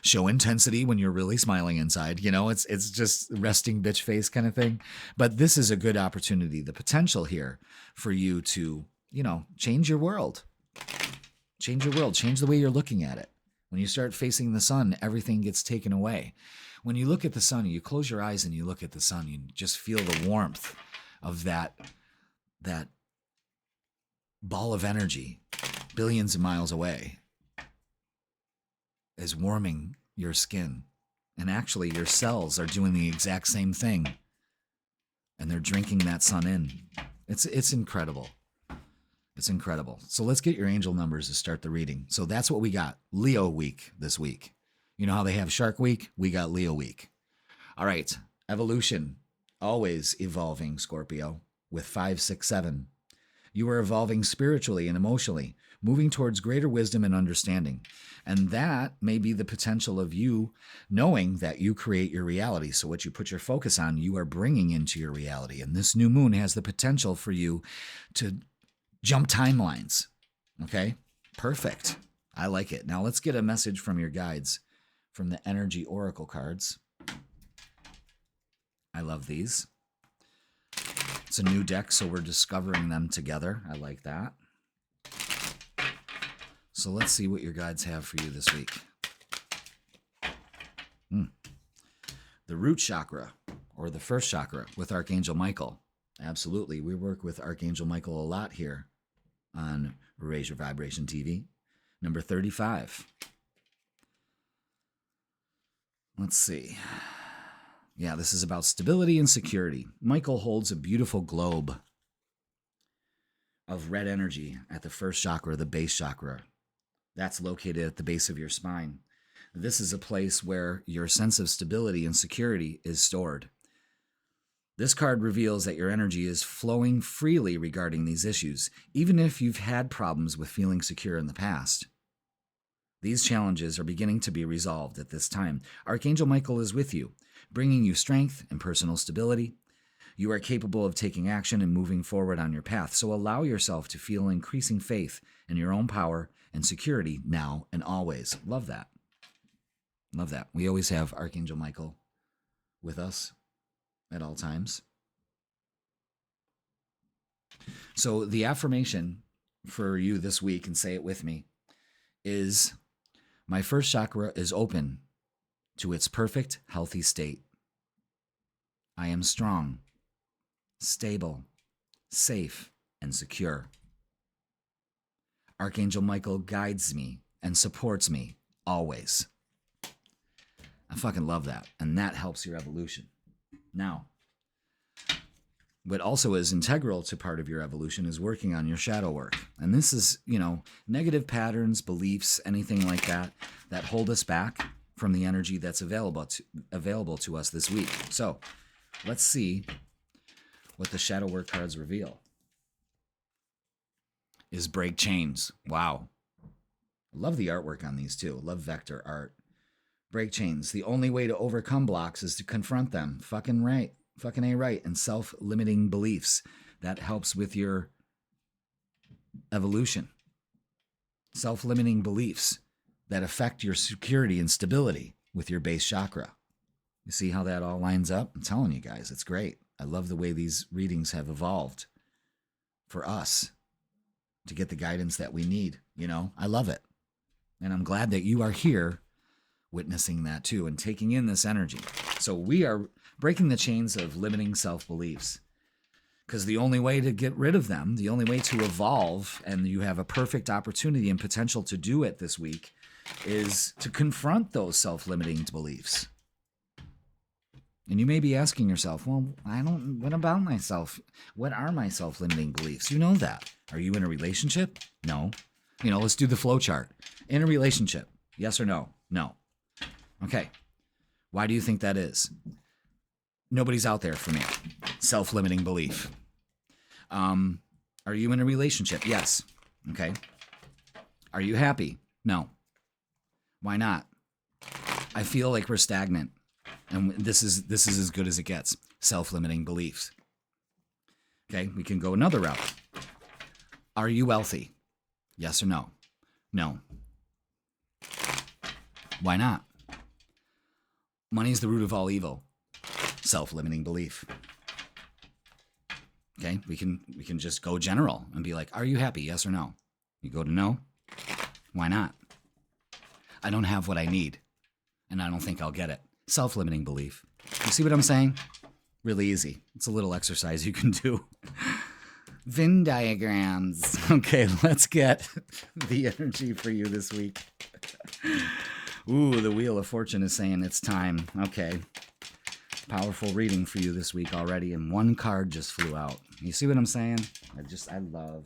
Show intensity when you're really smiling inside. You know, it's just resting bitch face kind of thing. But this is a good opportunity, the potential here for you to, you know, change your world. Change your world. Change the way you're looking at it. When you start facing the sun, everything gets taken away. When you look at the sun, you close your eyes and you look at the sun, you just feel the warmth of that ball of energy billions of miles away is warming your skin. And actually your cells are doing the exact same thing. And they're drinking that sun in. It's incredible. It's incredible. So let's get your angel numbers to start the reading. So that's what we got. Leo week this week. You know how they have Shark Week? We got Leo week. All right. Evolution. Always evolving, Scorpio, with 5, 6, 7. You are evolving spiritually and emotionally, moving towards greater wisdom and understanding. And that may be the potential of you knowing that you create your reality. So what you put your focus on, you are bringing into your reality. And this new moon has the potential for you to jump timelines. Okay? Perfect. I like it. Now let's get a message from your guides from the Energy Oracle cards. I love these. It's a new deck, so we're discovering them together. I like that. So let's see what your guides have for you this week. The root chakra, or the first chakra, with Archangel Michael. Absolutely. We work with Archangel Michael a lot here on Raise Your Vibration TV. Number 35. Let's see. Yeah, this is about stability and security. Michael holds a beautiful globe of red energy at the first chakra, the base chakra. That's located at the base of your spine. This is a place where your sense of stability and security is stored. This card reveals that your energy is flowing freely regarding these issues, even if you've had problems with feeling secure in the past. These challenges are beginning to be resolved at this time. Archangel Michael is with you, bringing you strength and personal stability. You are capable of taking action and moving forward on your path, so allow yourself to feel increasing faith in your own power and security now and always. Love that. Love that. We always have Archangel Michael with us at all times. So the affirmation for you this week, and say it with me, is my first chakra is open to its perfect, healthy state. I am strong, stable, safe, and secure. Archangel Michael guides me and supports me always. I fucking love that. And that helps your evolution. Now, what also is integral to part of your evolution is working on your shadow work. And this is, negative patterns, beliefs, anything like that, that hold us back from the energy that's available to us this week. So let's see what the shadow work cards reveal. Is break chains. Wow. I love the artwork on these too. I love vector art. Break chains. The only way to overcome blocks is to confront them. Fucking right. Fucking A right. And self-limiting beliefs. That helps with your evolution. Self-limiting beliefs that affect your security and stability with your base chakra. You see how that all lines up? I'm telling you guys, it's great. I love the way these readings have evolved for us to get the guidance that we need. I love it. And I'm glad that you are here witnessing that too and taking in this energy. So we are breaking the chains of limiting self-beliefs, because the only way to get rid of them, the only way to evolve, and you have a perfect opportunity and potential to do it this week, is to confront those self-limiting beliefs. And you may be asking yourself, well, what about myself? What are my self-limiting beliefs? You know that. Are you in a relationship? No. Let's do the flow chart. In a relationship, yes or no? No. Okay. Why do you think that is? Nobody's out there for me. Self-limiting belief. Are you in a relationship? Yes. Okay. Are you happy? No. Why not? I feel like we're stagnant. And this is as good as it gets. Self-limiting beliefs. Okay, we can go another route. Are you wealthy? Yes or no? No. Why not? Money is the root of all evil. Self-limiting belief. Okay, we can just go general and be like, are you happy? Yes or no? You go to no. Why not? I don't have what I need, and I don't think I'll get it. Self-limiting belief. You see what I'm saying? Really easy. It's a little exercise you can do. Venn diagrams. Okay, let's get the energy for you this week. Ooh, the Wheel of Fortune is saying it's time. Okay. Powerful reading for you this week already, and one card just flew out. You see what I'm saying? I love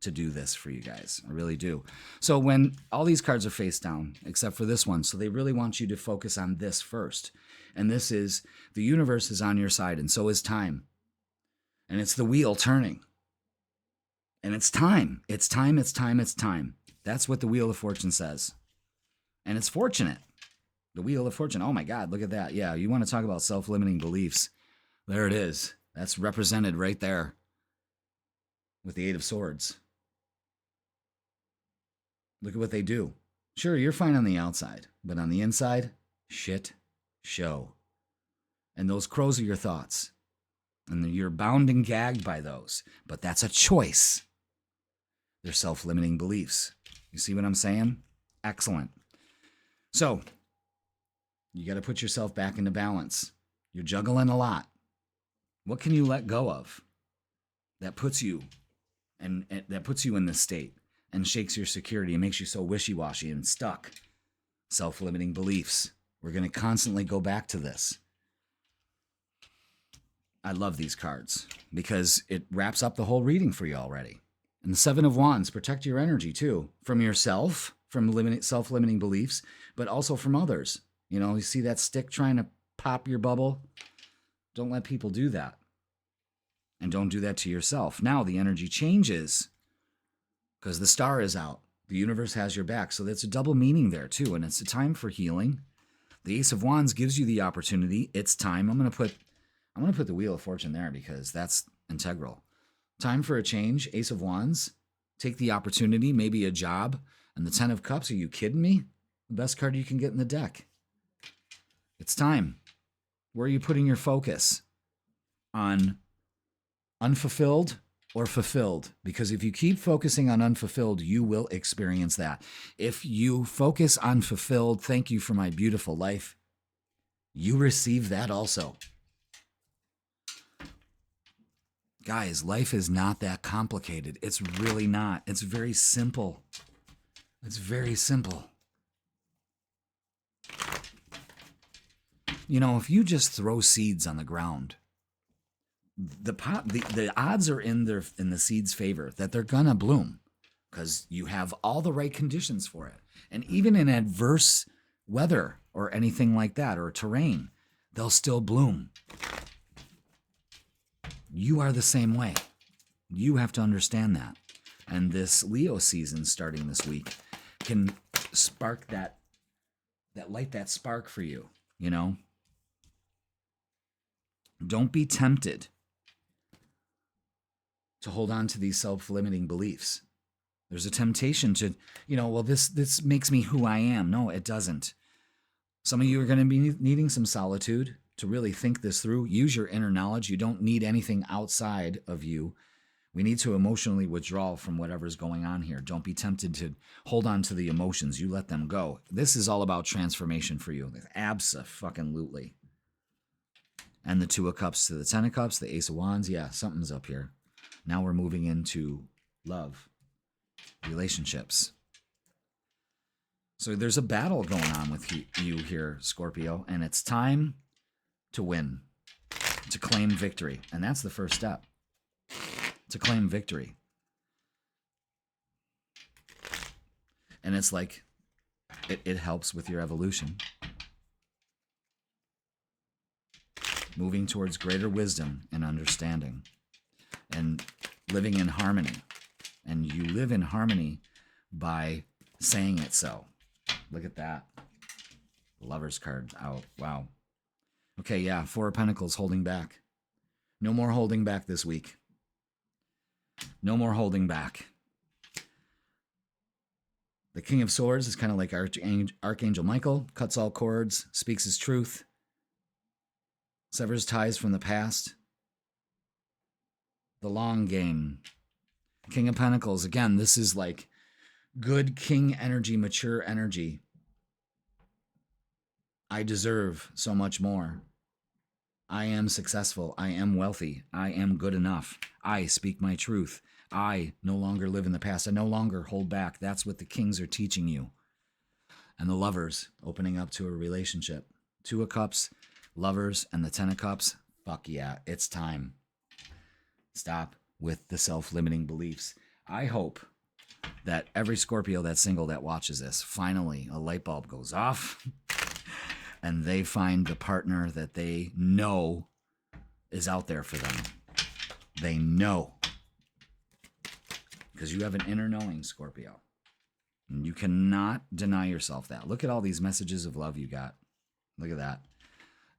to do this for you guys. I really do. So when all these cards are face down, except for this one, so they really want you to focus on this first. And this is, the universe is on your side, and so is time. And it's the wheel turning. And it's time. It's time, it's time, it's time. That's what the Wheel of Fortune says. And it's fortunate. The Wheel of Fortune. Oh my God, look at that. Yeah, you want to talk about self-limiting beliefs. There it is. That's represented right there with the Eight of Swords. Look at what they do. Sure, you're fine on the outside, but on the inside, shit show. And those crows are your thoughts. And you're bound and gagged by those. But that's a choice. They're self-limiting beliefs. You see what I'm saying? Excellent. So, you got to put yourself back into balance. You're juggling a lot. What can you let go of that puts you and that puts you in this state and shakes your security and makes you so wishy-washy and stuck? Self-limiting beliefs. We're going to constantly go back to this. I love these cards because it wraps up the whole reading for you already. And the Seven of Wands, protect your energy too, from yourself, from self-limiting beliefs, but also from others. You see that stick trying to pop your bubble? Don't let people do that. And don't do that to yourself. Now the energy changes because the star is out. The universe has your back. So that's a double meaning there too. And it's a time for healing. The Ace of Wands gives you the opportunity. It's time. I'm going to put the Wheel of Fortune there because that's integral. Time for a change. Ace of Wands. Take the opportunity, maybe a job. And the Ten of Cups. Are you kidding me? The best card you can get in the deck. It's time. Where are you putting your focus? On unfulfilled or fulfilled, because if you keep focusing on unfulfilled, you will experience that. If you focus on fulfilled, thank you for my beautiful life, you receive that also. Guys, life is not that complicated. It's really not. It's very simple. It's very simple. You know, if you just throw seeds on the ground, the odds are in the seed's favor that they're gonna bloom because you have all the right conditions for it. And even in adverse weather or anything like that, or terrain, they'll still bloom. You are the same way. You have to understand that. And this Leo season starting this week can spark that light, that spark for you, you know? Don't be tempted to hold on to these self-limiting beliefs. There's a temptation to, you know, well, this makes me who I am. No, it doesn't. Some of you are going to be needing some solitude to really think this through. Use your inner knowledge. You don't need anything outside of you. We need to emotionally withdraw from whatever's going on here. Don't be tempted to hold on to the emotions. You let them go. This is all about transformation for you. Abso-fucking-lutely. And the Two of Cups to the Ten of Cups, the Ace of Wands. Yeah, something's up here. Now we're moving into love, relationships. So there's a battle going on with you here, Scorpio, and it's time to win, to claim victory. And that's the first step, to claim victory. And it's like, it helps with your evolution. Moving towards greater wisdom and understanding and living in harmony. And you live in harmony by saying it so. Look at that. Lover's card out. Wow. Okay, yeah, Four of Pentacles holding back. No more holding back this week. No more holding back. The King of Swords is kind of like Archangel Michael. Cuts all cords, speaks his truth. Severs ties from the past. The long game. King of Pentacles. Again, this is like good king energy, mature energy. I deserve so much more. I am successful. I am wealthy. I am good enough. I speak my truth. I no longer live in the past. I no longer hold back. That's what the kings are teaching you. And the Lovers, opening up to a relationship. Two of Cups, Lovers, and the Ten of Cups. Fuck yeah, it's time. Stop with the self-limiting beliefs. I hope that every Scorpio that's single that watches this, finally a light bulb goes off and they find the partner that they know is out there for them. They know. Because you have an inner knowing, Scorpio. And you cannot deny yourself that. Look at all these messages of love you got. Look at that.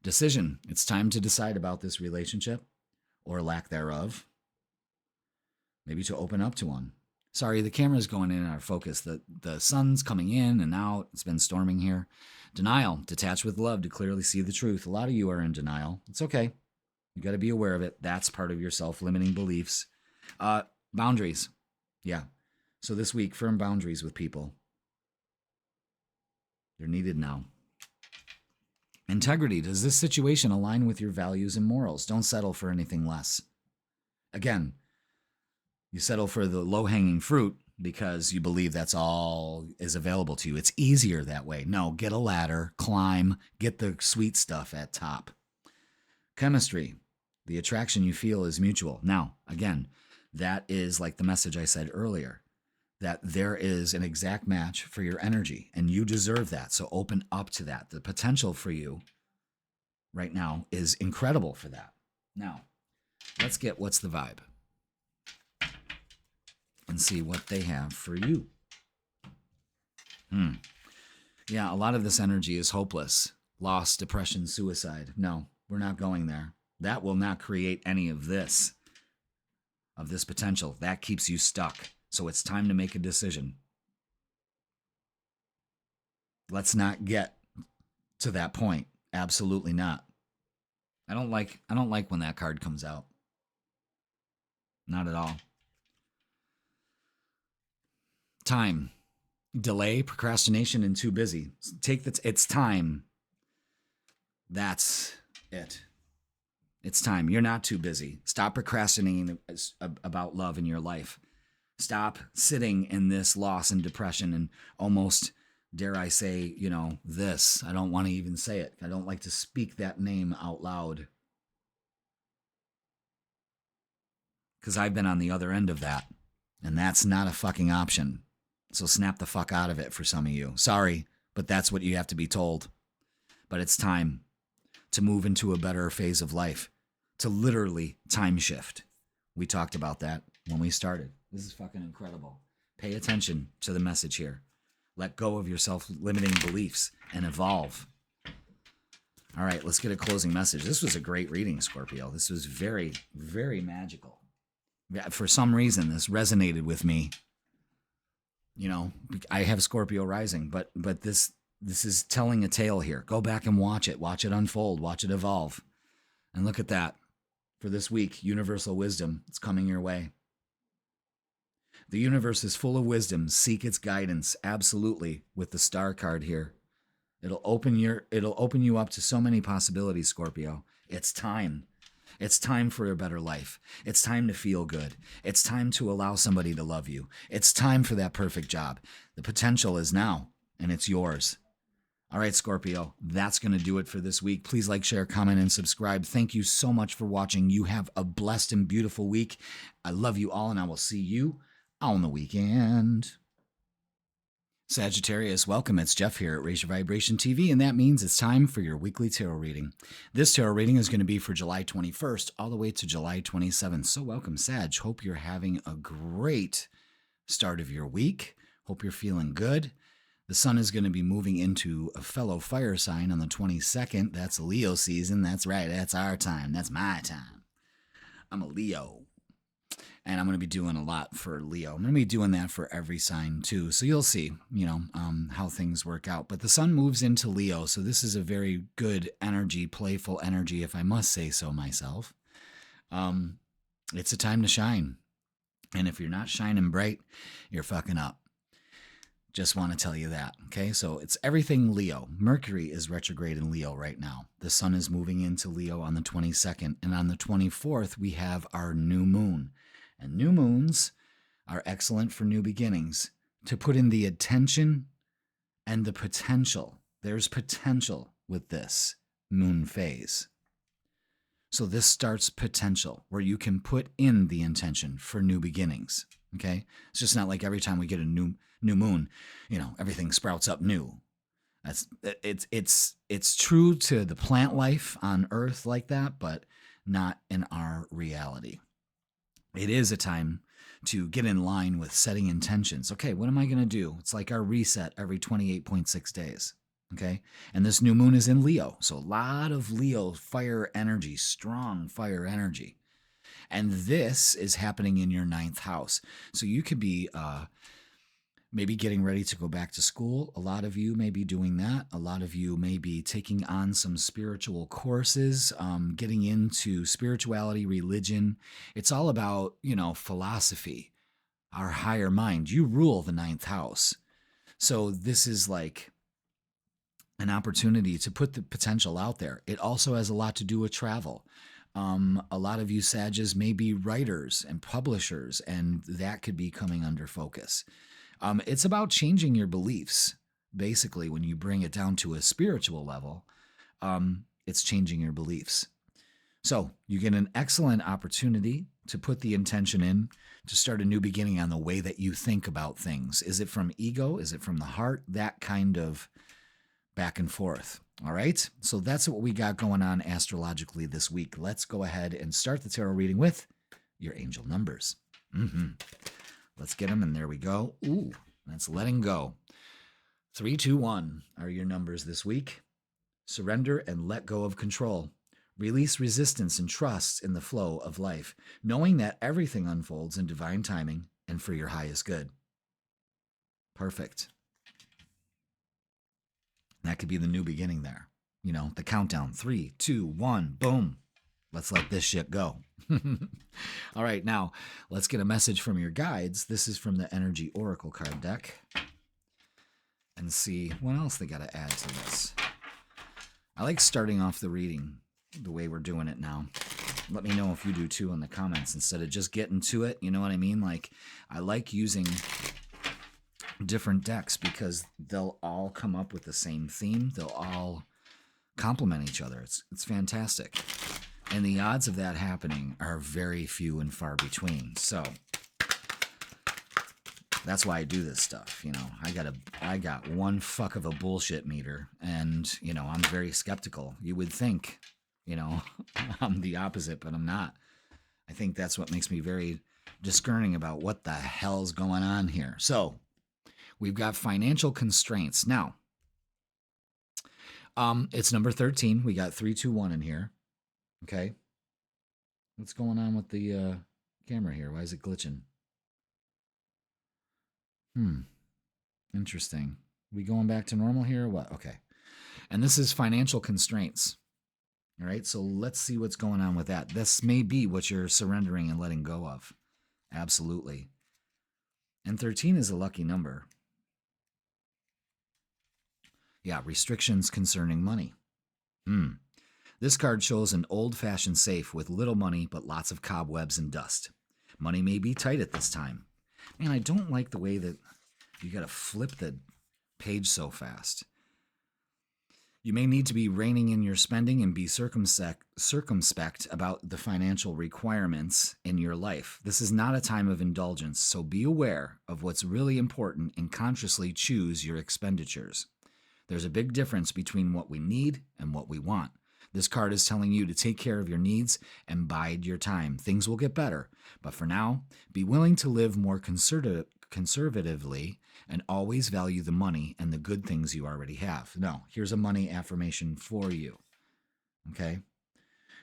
Decision. It's time to decide about this relationship or lack thereof. Maybe to open up to one. Sorry, the camera's going in our focus. The sun's coming in and out. It's been storming here. Denial. Detach with love to clearly see the truth. A lot of you are in denial. It's okay. You got to be aware of it. That's part of your self-limiting beliefs. Boundaries. Yeah. So this week, firm boundaries with people. They're needed now. Integrity. Does this situation align with your values and morals? Don't settle for anything less. Again, you settle for the low-hanging fruit because you believe that's all is available to you. It's easier that way. No, get a ladder, climb, get the sweet stuff at top. Chemistry. The attraction you feel is mutual. Now, again, that is like the message I said earlier, that there is an exact match for your energy, and you deserve that. So open up to that. The potential for you right now is incredible for that. Now, let's get what's the vibe and see what they have for you. Yeah, a lot of this energy is hopeless. Loss, depression, suicide. No, we're not going there. That will not create any of this potential. That keeps you stuck. So it's time to make a decision. Let's not get to that point. Absolutely not. I don't like when that card comes out. Not at all. Time. Delay, procrastination, and too busy. It's time. That's it. It's time. You're not too busy. Stop procrastinating about love in your life. Stop sitting in this loss and depression and almost, dare I say, this. I don't want to even say it. I don't like to speak that name out loud. Because I've been on the other end of that. And that's not a fucking option. So snap the fuck out of it for some of you. Sorry, but that's what you have to be told. But it's time to move into a better phase of life. To literally time shift. We talked about that when we started. This is fucking incredible. Pay attention to the message here. Let go of your self-limiting beliefs and evolve. All right, let's get a closing message. This was a great reading, Scorpio. This was very, very magical. For some reason, this resonated with me. I have Scorpio rising, but this is telling a tale here. Go back and watch it. Watch it unfold. Watch it evolve. And look at that. For this week, universal wisdom. It's coming your way. The universe is full of wisdom. Seek its guidance. Absolutely. With the star card here. It'll open you up to so many possibilities, Scorpio. It's time. It's time for a better life. It's time to feel good. It's time to allow somebody to love you. It's time for that perfect job. The potential is now, and it's yours. All right, Scorpio, that's going to do it for this week. Please like, share, comment, and subscribe. Thank you so much for watching. You have a blessed and beautiful week. I love you all, and I will see you on the weekend. Sagittarius, welcome. It's Jeff here at Raise Your Vibration TV, and that means it's time for your weekly tarot reading. This tarot reading is going to be for July 21st all the way to July 27th. So welcome, Sag. Hope you're having a great start of your week. Hope you're feeling good. The sun is going to be moving into a fellow fire sign on the 22nd. That's Leo season. That's right. That's our time. That's my time. I'm a Leo. And I'm going to be doing a lot for Leo. I'm going to be doing that for every sign too. So you'll see, how things work out. But the sun moves into Leo. So this is a very good energy, playful energy, if I must say so myself. It's a time to shine. And if you're not shining bright, you're fucking up. Just want to tell you that. Okay. So it's everything Leo. Mercury is retrograde in Leo right now. The sun is moving into Leo on the 22nd. And on the 24th, we have our new moon. And new moons are excellent for new beginnings, to put in the attention and the potential. There's potential with this moon phase. So this starts potential, where you can put in the intention for new beginnings. Okay? It's just not like every time we get a new moon, everything sprouts up new. It's true to the plant life on Earth like that, but not in our reality. It is a time to get in line with setting intentions. Okay, what am I going to do? It's like our reset every 28.6 days. Okay, and this new moon is in Leo. So a lot of Leo fire energy, strong fire energy. And this is happening in your 9th house. So you could be maybe getting ready to go back to school. A lot of you may be doing that. A lot of you may be taking on some spiritual courses, getting into spirituality, religion. It's all about, philosophy, our higher mind. You rule the 9th house. So this is like an opportunity to put the potential out there. It also has a lot to do with travel. A lot of you Sages may be writers and publishers, and that could be coming under focus. It's about changing your beliefs. Basically, when you bring it down to a spiritual level, it's changing your beliefs. So you get an excellent opportunity to put the intention in to start a new beginning on the way that you think about things. Is it from ego? Is it from the heart? That kind of back and forth. All right. So that's what we got going on astrologically this week. Let's go ahead and start the tarot reading with your angel numbers. Let's get them, and there we go. Ooh, that's letting go. 3, 2, 1 are your numbers this week. Surrender and let go of control. Release resistance and trust in the flow of life, knowing that everything unfolds in divine timing and for your highest good. Perfect. That could be the new beginning there. The countdown. 3, 2, 1, boom. Let's let this shit go. All right, now let's get a message from your guides. This is from the Energy Oracle card deck. And see what else they got to add to this. I like starting off the reading the way we're doing it now. Let me know if you do too in the comments instead of just getting to it. You know what I mean? Like, I like using different decks because they'll all come up with the same theme. They'll all complement each other. It's fantastic. And the odds of that happening are very few and far between. So that's why I do this stuff. You know, I got one fuck of a bullshit meter, and, you know, I'm very skeptical. You would think, you know, I'm the opposite, but I'm not. I think that's what makes me very discerning about what the hell's going on here. So we've got financial constraints. Now, it's number 13. We got 3, 2, 1 in here. Okay. What's going on with the camera here? Why is it glitching? Interesting. We going back to normal here or what? Okay. And this is financial constraints. All right. So let's see what's going on with that. This may be what you're surrendering and letting go of. Absolutely. And 13 is a lucky number. Yeah. Restrictions concerning money. This card shows an old-fashioned safe with little money, but lots of cobwebs and dust. Money may be tight at this time. Man, I don't like the way that you got to flip the page so fast. You may need to be reining in your spending and be circumspect about the financial requirements in your life. This is not a time of indulgence, so be aware of what's really important and consciously choose your expenditures. There's a big difference between what we need and what we want. This card is telling you to take care of your needs and bide your time. Things will get better. But for now, be willing to live more conservatively and always value the money and the good things you already have. No, here's a money affirmation for you. Okay?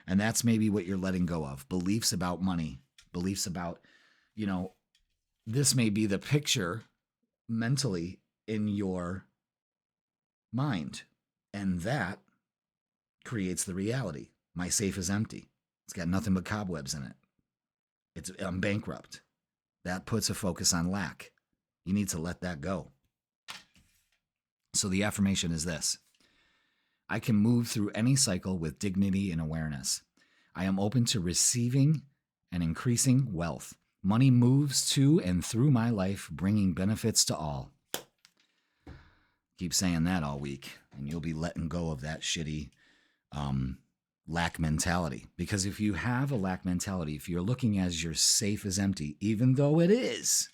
And that's maybe what you're letting go of. Beliefs about money. Beliefs about, you know, this may be the picture mentally in your mind. And that creates the reality. My safe is empty. It's got nothing but cobwebs in it. I'm bankrupt. That puts a focus on lack. You need to let that go. So the affirmation is this: I can move through any cycle with dignity and awareness. I am open to receiving and increasing wealth. Money moves to and through my life, bringing benefits to all. Keep saying that all week, and you'll be letting go of that shitty lack mentality. Because if you have a lack mentality, if you're looking as your safe is empty, even though it is,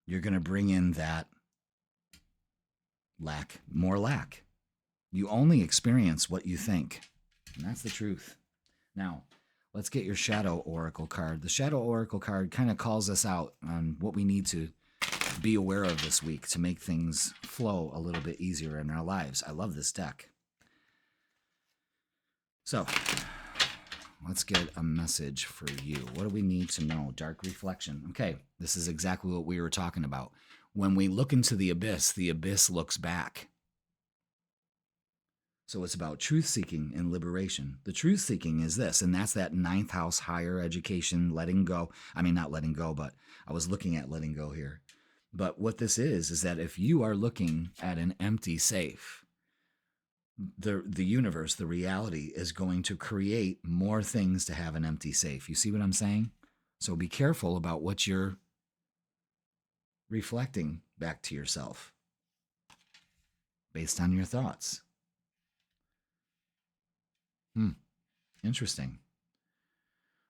you're going to bring in that lack, more lack. You only experience what you think. And that's the truth. Now, let's get your Shadow Oracle card. The Shadow Oracle card kind of calls us out on what we need to be aware of this week to make things flow a little bit easier in our lives. I love this deck. So, let's get a message for you. What do we need to know? Dark reflection. Okay, this is exactly what we were talking about. When we look into the abyss looks back. So it's about truth-seeking and liberation. The truth-seeking is this, and that's that 9th house, higher education, letting go. I mean, not letting go, but I was looking at letting go here. But what this is that if you are looking at an empty safe, the universe, the reality is going to create more things to have an empty safe. You see what I'm saying? So be careful about what you're reflecting back to yourself based on your thoughts. Interesting.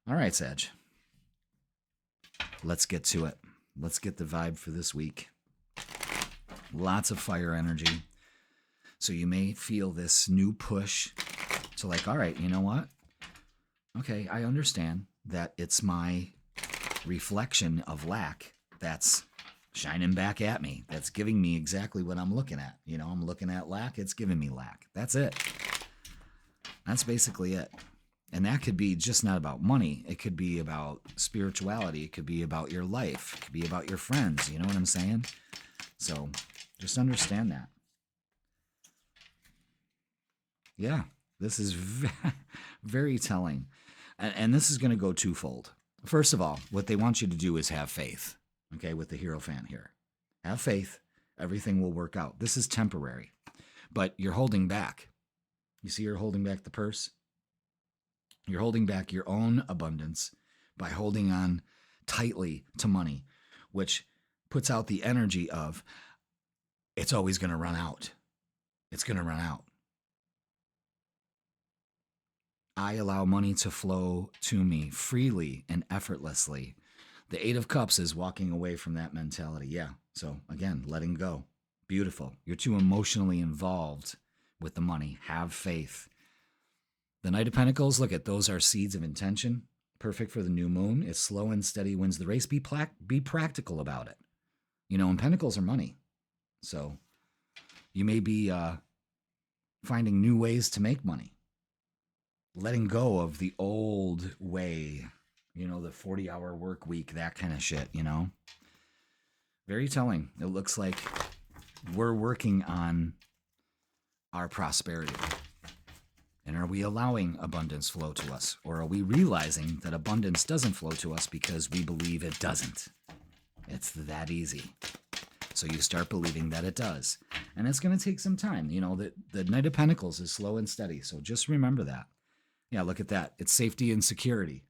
All right, Sag. Let's get to it. Let's get the vibe for this week. Lots of fire energy. So you may feel this new push to like, all right, you know what? Okay, I understand that it's my reflection of lack that's shining back at me. That's giving me exactly what I'm looking at. You know, I'm looking at lack. It's giving me lack. That's it. That's basically it. And that could be just not about money. It could be about spirituality. It could be about your life. It could be about your friends. You know what I'm saying? So just understand that. Yeah, This is very telling. And this is going to go twofold. First of all, what they want you to do is have faith, okay, with the Hierophant here. Have faith. Everything will work out. This is temporary, but you're holding back. You see, you're holding back the purse. You're holding back your own abundance by holding on tightly to money, which puts out the energy of it's always going to run out. It's going to run out. I allow money to flow to me freely and effortlessly. The Eight of Cups is walking away from that mentality. Yeah. So again, letting go. Beautiful. You're too emotionally involved with the money. Have faith. The Knight of Pentacles, look at those are seeds of intention. Perfect for the new moon. It's slow and steady wins the race. Be practical about it. You know, and Pentacles are money. So you may be finding new ways to make money. Letting go of the old way, you know, the 40-hour work week, that kind of shit, you know. Very telling. It looks like we're working on our prosperity. And are we allowing abundance flow to us? Or are we realizing that abundance doesn't flow to us because we believe it doesn't? It's that easy. So you start believing that it does. And it's going to take some time. You know, the Knight of Pentacles is slow and steady. So just remember that. Yeah, look at that. It's safety and security.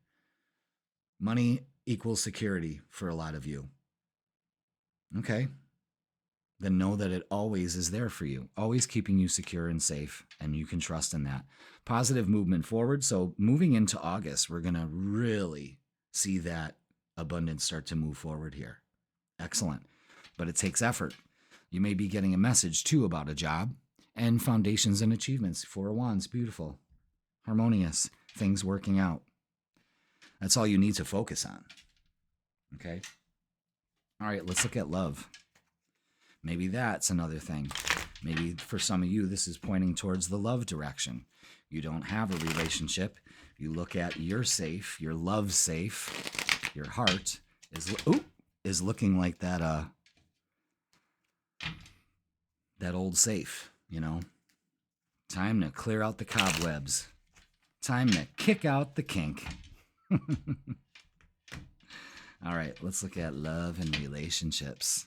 Money equals security for a lot of you. Okay. Then know that it always is there for you, always keeping you secure and safe, and you can trust in that. Positive movement forward. So moving into August, we're going to really see that abundance start to move forward here. Excellent. But it takes effort. You may be getting a message, too, about a job and foundations and achievements. Four of Wands, beautiful. Harmonious, things working out. That's all you need to focus on. Okay? All right, let's look at love. Maybe that's another thing. Maybe for some of you, this is pointing towards the love direction. You don't have a relationship. You look at your safe, your love safe, your heart is looking like that old safe, you know? Time to clear out the cobwebs. Time to kick out the kink. All right, let's look at love and relationships.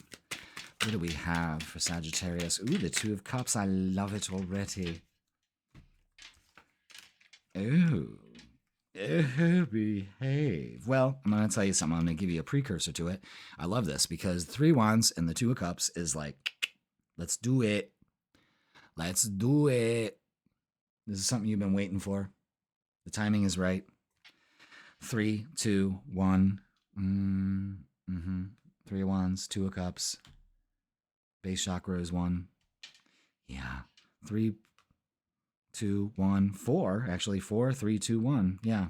What do we have for Sagittarius? Ooh, the Two of Cups. I love it already. Ooh. Behave. Well, I'm going to tell you something. I'm going to give you a precursor to it. I love this because Three Wands and the Two of Cups is like, let's do it. Let's do it. This is something you've been waiting for. The timing is right. 3, 2, 1. 3 of Wands, 2 of Cups. Base chakra is 1. Yeah. 3, 2, 1, 4. Actually, 4, 3, 2, 1. Yeah.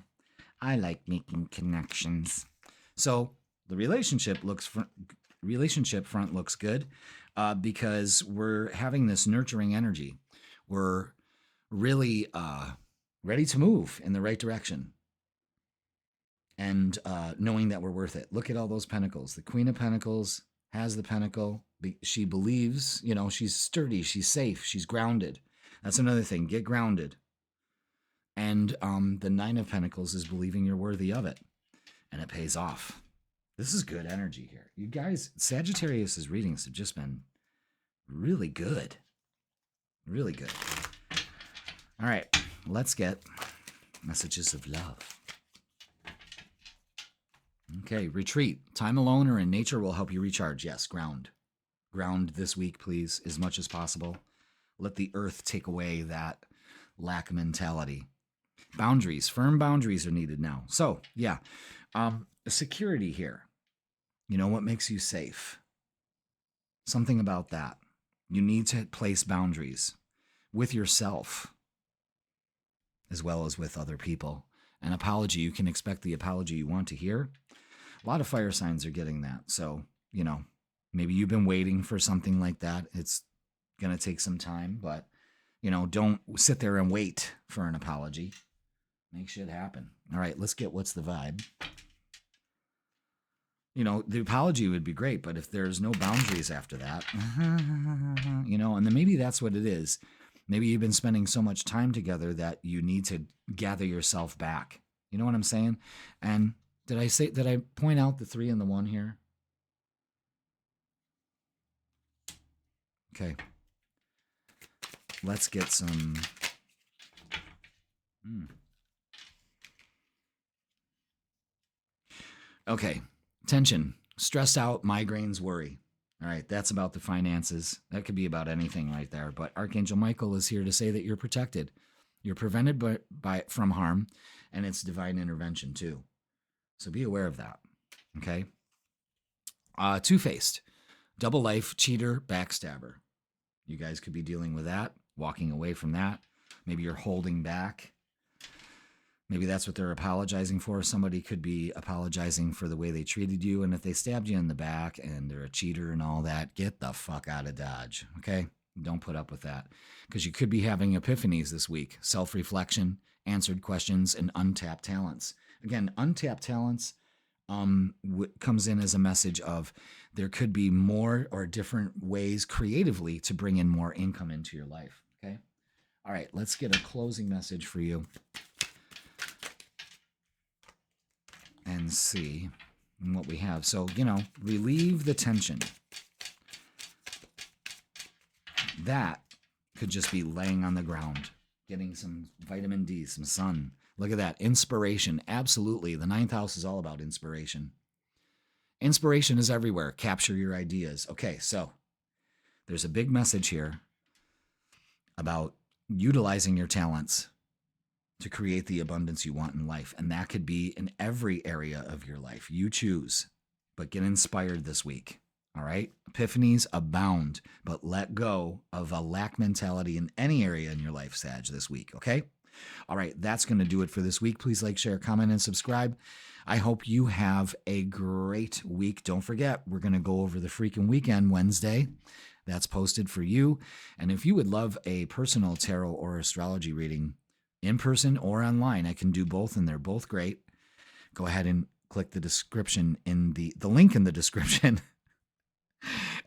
I like making connections. So the relationship front looks good because we're having this nurturing energy. We're really ready to move in the right direction. And knowing that we're worth it. Look at all those pentacles. The Queen of Pentacles has the pentacle. She believes, you know, she's sturdy, she's safe, she's grounded. That's another thing. Get grounded. And the Nine of Pentacles is believing you're worthy of it. And it pays off. This is good energy here. You guys, Sagittarius' readings have just been really good. Really good. All right, let's get messages of love. Okay, retreat. Time alone or in nature will help you recharge. Yes, ground. Ground this week, please, as much as possible. Let the earth take away that lack mentality. Boundaries. Firm boundaries are needed now. So, yeah, security here. You know what makes you safe? Something about that. You need to place boundaries with yourself as well as with other people. An apology, you can expect the apology you want to hear. A lot of fire signs are getting that. So, you know, maybe you've been waiting for something like that. It's going to take some time, but, you know, don't sit there and wait for an apology. Make shit happen. All right, let's get what's the vibe. You know, the apology would be great, but if there's no boundaries after that, you know, and then maybe that's what it is. Maybe you've been spending so much time together that you need to gather yourself back. You know what I'm saying? And did I point out the 3 and the 1 here? Okay. Let's get some. Okay. Tension, stressed out, migraines, worry. All right, that's about the finances. That could be about anything right there. But Archangel Michael is here to say that you're protected. You're prevented from harm, and it's divine intervention too. So be aware of that. Okay. Two-faced, double life, cheater, backstabber. You guys could be dealing with that, walking away from that. Maybe you're holding back. Maybe that's what they're apologizing for. Somebody could be apologizing for the way they treated you. And if they stabbed you in the back and they're a cheater and all that, get the fuck out of Dodge. Okay? Don't put up with that. Because you could be having epiphanies this week. Self-reflection, answered questions, and untapped talents. Again, untapped talents comes in as a message of there could be more or different ways creatively to bring in more income into your life. Okay? All right, let's get a closing message for you. And see what we have. So, relieve the tension. That could just be laying on the ground, getting some vitamin D, some sun. Look at that. Inspiration. Absolutely. The 9th house is all about inspiration. Inspiration is everywhere. Capture your ideas. Okay, so there's a big message here about utilizing your talents to create the abundance you want in life. And that could be in every area of your life. You choose, but get inspired this week. All right? Epiphanies abound, but let go of a lack mentality in any area in your life, Sag, this week. Okay? All right, that's going to do it for this week. Please like, share, comment, and subscribe. I hope you have a great week. Don't forget, we're going to go over the freaking weekend Wednesday. That's posted for you. And if you would love a personal tarot or astrology reading, in person or online, I can do both, and they're both great. Go ahead and click the description in the link in the description,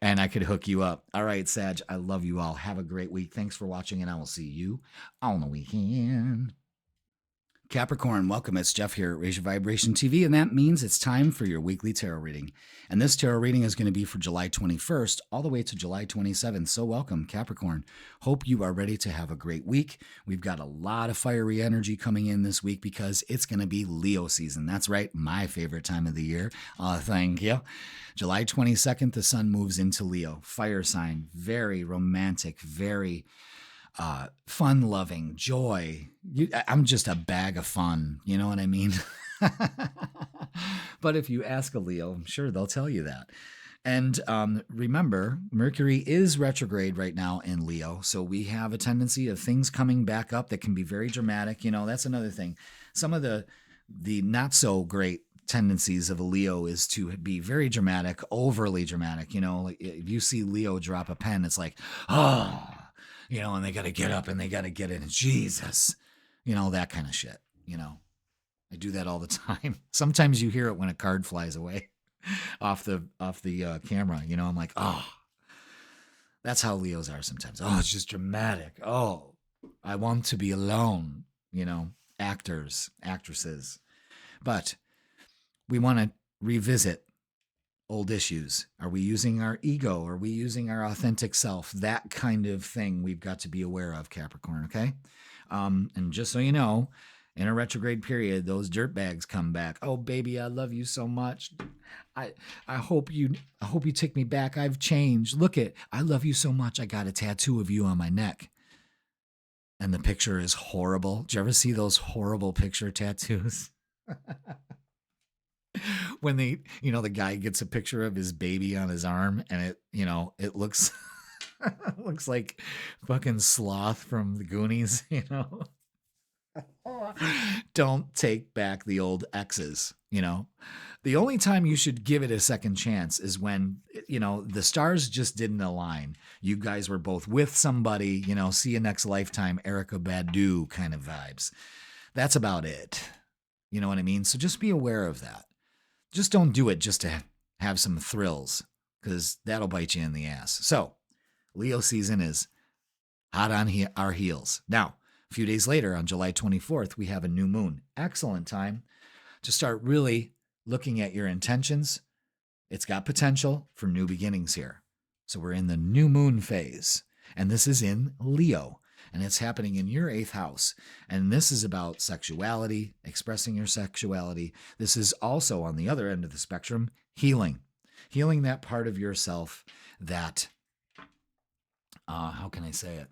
and I could hook you up. All right, Sag, I love you all. Have a great week. Thanks for watching, and I will see you on the weekend. Capricorn, welcome. It's Jeff here at Raise Your Vibration TV, and that means it's time for your weekly tarot reading. And this tarot reading is going to be for July 21st all the way to July 27th. So welcome, Capricorn. Hope you are ready to have a great week. We've got a lot of fiery energy coming in this week because it's going to be Leo season. That's right, my favorite time of the year. Thank you. July 22nd, the sun moves into Leo. Fire sign, very romantic, very fun-loving, joy. I'm just a bag of fun. You know what I mean? But if you ask a Leo, I'm sure they'll tell you that. And remember, Mercury is retrograde right now in Leo. So we have a tendency of things coming back up that can be very dramatic. That's another thing. Some of the not so great tendencies of a Leo is to be very dramatic, overly dramatic. Like if you see Leo drop a pen, it's like, oh, and they got to get up and they got to get in. Jesus, that kind of shit. I do that all the time. Sometimes you hear it when a card flies away off the camera. I'm like, oh, that's how Leos are sometimes. Oh, it's just dramatic. Oh, I want to be alone. Actors, actresses. But we want to revisit old issues. Are we using our ego? Are we using our authentic self? That kind of thing we've got to be aware of, Capricorn, okay? And just so you know, in a retrograde period, those dirtbags come back. Oh, baby, I love you so much. I hope you take me back. I've changed. Look I love you so much. I got a tattoo of you on my neck. And the picture is horrible. Did you ever see those horrible picture tattoos? When the guy gets a picture of his baby on his arm and it looks looks like fucking Sloth from the Goonies, Don't take back the old exes, The only time you should give it a second chance is when, the stars just didn't align. You guys were both with somebody, see you next lifetime, Erykah Badu kind of vibes. That's about it. You know what I mean? So just be aware of that. Just don't do it just to have some thrills, because that'll bite you in the ass. So, Leo season is hot on our heels. Now, a few days later, on July 24th, we have a new moon. Excellent time to start really looking at your intentions. It's got potential for new beginnings here. So we're in the new moon phase, and this is in Leo, and it's happening in your 8th house. And this is about sexuality, expressing your sexuality. This is also, on the other end of the spectrum, healing that part of yourself that, how can I say it,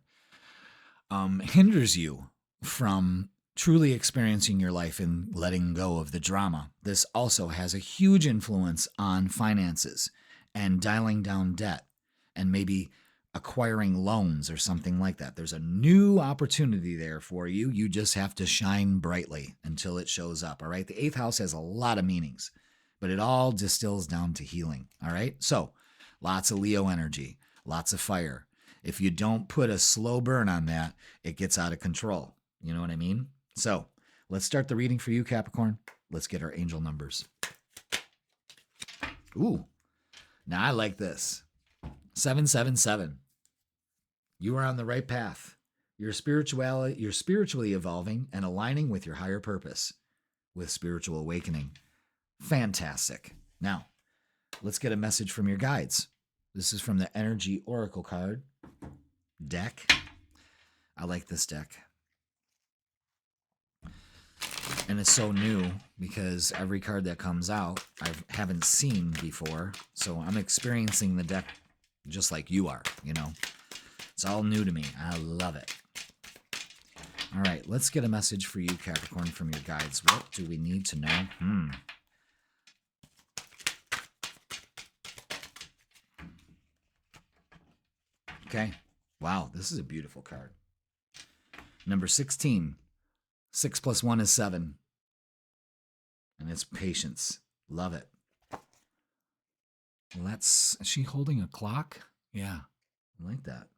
hinders you from truly experiencing your life and letting go of the drama. This also has a huge influence on finances and dialing down debt and maybe acquiring loans or something like that. There's a new opportunity there for you. You just have to shine brightly until it shows up, all right? The 8th house has a lot of meanings, but it all distills down to healing, all right? So lots of Leo energy, lots of fire. If you don't put a slow burn on that, it gets out of control. You know what I mean? So let's start the reading for you, Capricorn. Let's get our angel numbers. Ooh, now I like this. 777. You are on the right path. You're spiritually evolving and aligning with your higher purpose, with spiritual awakening. Fantastic. Now, let's get a message from your guides. This is from the Energy Oracle card deck. I like this deck. And it's so new because every card that comes out I haven't seen before. So I'm experiencing the deck just like you are, you know. It's all new to me. I love it. All right, let's get a message for you, Capricorn, from your guides. What do we need to know? Okay. Wow, this is a beautiful card. Number 16. 6 + 1 is 7. And it's patience. Love it. Is she holding a clock? Yeah, I like that.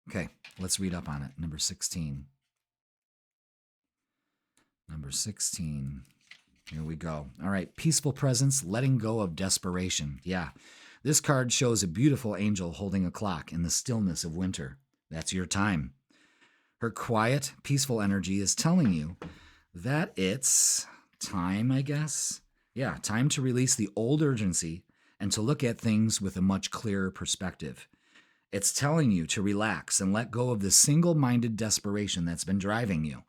Okay, let's read up on it. Number 16. Number 16. Here we go. All right, peaceful presence, letting go of desperation. Yeah, this card shows a beautiful angel holding a clock in the stillness of winter. That's your time. Her quiet, peaceful energy is telling you that it's time, I guess. Yeah, time to release the old urgency and to look at things with a much clearer perspective. It's telling you to relax and let go of the single-minded desperation that's been driving you.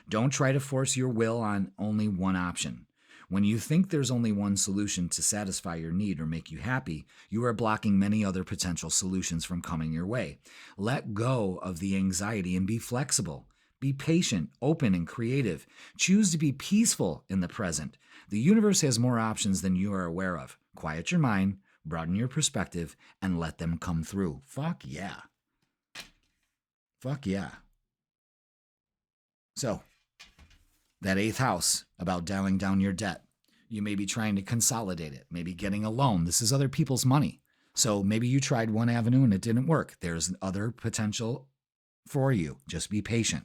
Don't try to force your will on only one option. When you think there's only one solution to satisfy your need or make you happy, you are blocking many other potential solutions from coming your way. Let go of the anxiety and be flexible. Be patient, open, and creative. Choose to be peaceful in the present. The universe has more options than you are aware of. Quiet your mind, broaden your perspective, and let them come through. Fuck yeah. Fuck yeah. So, that 8th house about dialing down your debt. You may be trying to consolidate it, maybe getting a loan. This is other people's money. So maybe you tried one avenue and it didn't work. There's other potential for you. Just be patient.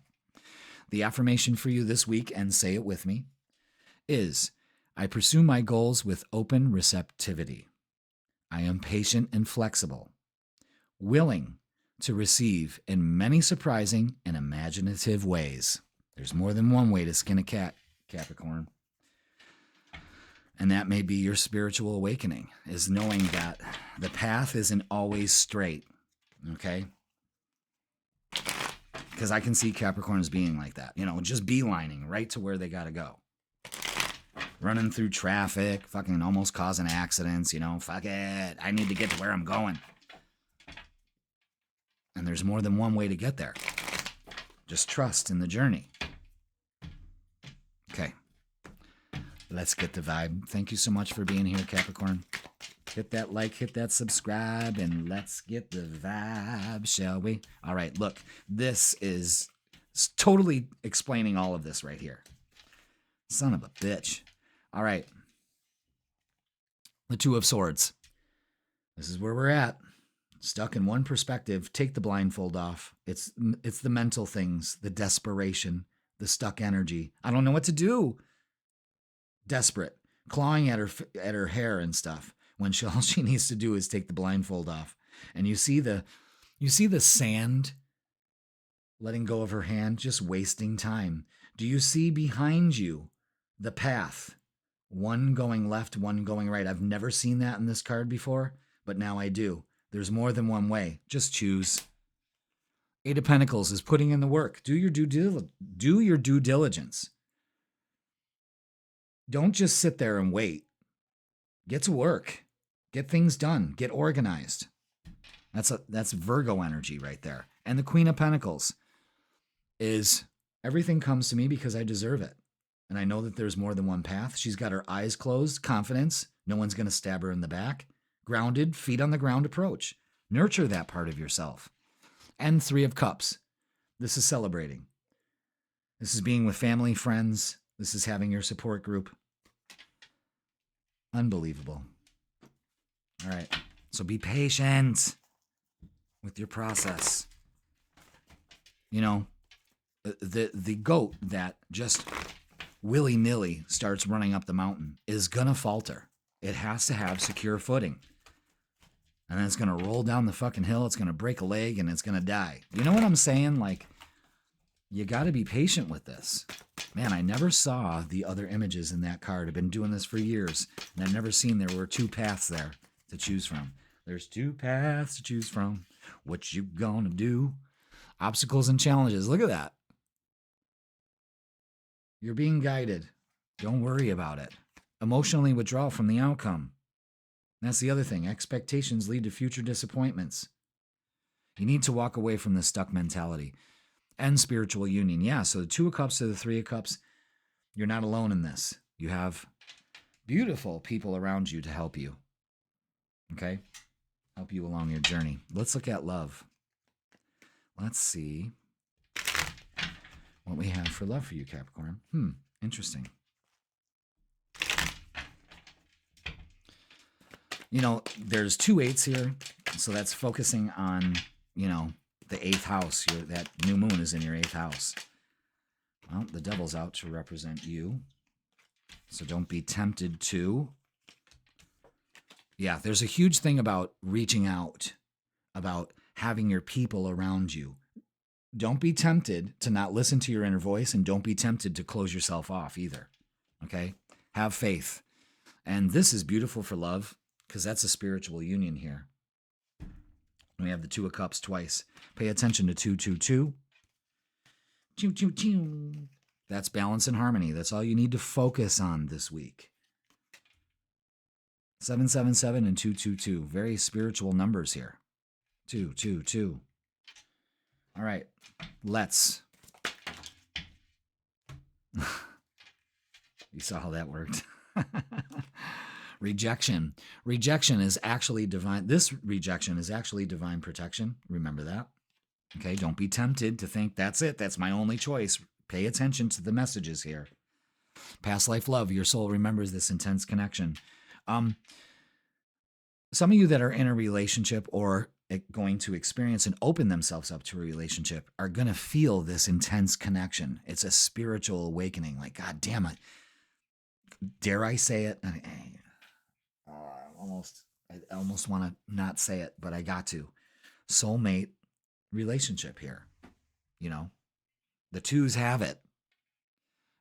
The affirmation for you this week, and say it with me, is I pursue my goals with open receptivity. I am patient and flexible, willing to receive in many surprising and imaginative ways. There's more than one way to skin a cat, Capricorn. And that may be your spiritual awakening, is knowing that the path isn't always straight, okay? Because I can see Capricorns being like that, you know, just beelining right to where they got to go. Running through traffic, fucking almost causing accidents, you know, fuck it, I need to get to where I'm going. And there's more than one way to get there. Just trust in the journey. Okay. Let's get the vibe. Thank you so much for being here, Capricorn. Hit that like, hit that subscribe, and let's get the vibe, shall we? All right, look, this is totally explaining all of this right here. Son of a bitch. All right. The 2 of Swords. This is where we're at. Stuck in one perspective. Take the blindfold off. It's the mental things, the desperation, the stuck energy. I don't know what to do. Desperate, clawing at her hair and stuff, when all she needs to do is take the blindfold off. And you see the sand letting go of her hand, just wasting time. Do you see behind you the path? One going left, one going right. I've never seen that in this card before, but now I do. There's more than one way. Just choose. Eight of Pentacles is putting in the work. Do your due diligence. Don't just sit there and wait. Get to work. Get things done. Get organized. That's Virgo energy right there. And the Queen of Pentacles is everything comes to me because I deserve it. And I know that there's more than one path. She's got her eyes closed, confidence. No one's going to stab her in the back. Grounded, feet on the ground approach. Nurture that part of yourself. And Three of Cups. This is celebrating. This is being with family, friends. This is having your support group. Unbelievable. All right. So be patient with your process. You know, the goat that just willy-nilly starts running up the mountain is going to falter. It has to have secure footing. And then it's going to roll down the fucking hill. It's going to break a leg and it's going to die. You know what I'm saying? Like, you got to be patient with this. Man, I never saw the other images in that card. I've been doing this for years, and I've never seen there were two paths there to choose from. There's two paths to choose from. What you gonna do? Obstacles and challenges. Look at that. You're being guided. Don't worry about it. Emotionally withdraw from the outcome. That's the other thing. Expectations lead to future disappointments. You need to walk away from the stuck mentality. And spiritual union. Yeah, so the Two of Cups to the Three of Cups, you're not alone in this. You have beautiful people around you to help you. Okay? Help you along your journey. Let's look at love. Let's see what we have for love for you, Capricorn. Interesting. You know, there's two eights here, so that's focusing on, you know, the 8th house. That new moon is in your 8th house. Well, the devil's out to represent you. So don't be tempted to. Yeah, there's a huge thing about reaching out, about having your people around you. Don't be tempted to not listen to your inner voice, and don't be tempted to close yourself off either. Okay? Have faith. And this is beautiful for love because that's a spiritual union here. We have the Two of Cups twice. Pay attention to 222. Choo, choo, choo. That's balance and harmony. That's all you need to focus on this week. 777 and 222. Very spiritual numbers here. 222. All right. Let's. You saw how that worked. Rejection. Rejection is actually divine. This rejection is actually divine protection. Remember that. Okay, don't be tempted to think that's it. That's my only choice. Pay attention to the messages here. Past life love. Your soul remembers this intense connection. Some of you that are in a relationship or going to experience and open themselves up to a relationship are going to feel this intense connection. It's a spiritual awakening. Like, God damn it. Dare I say it? I almost want to not say it, but I got to. Soulmate relationship here. You know, the twos have it.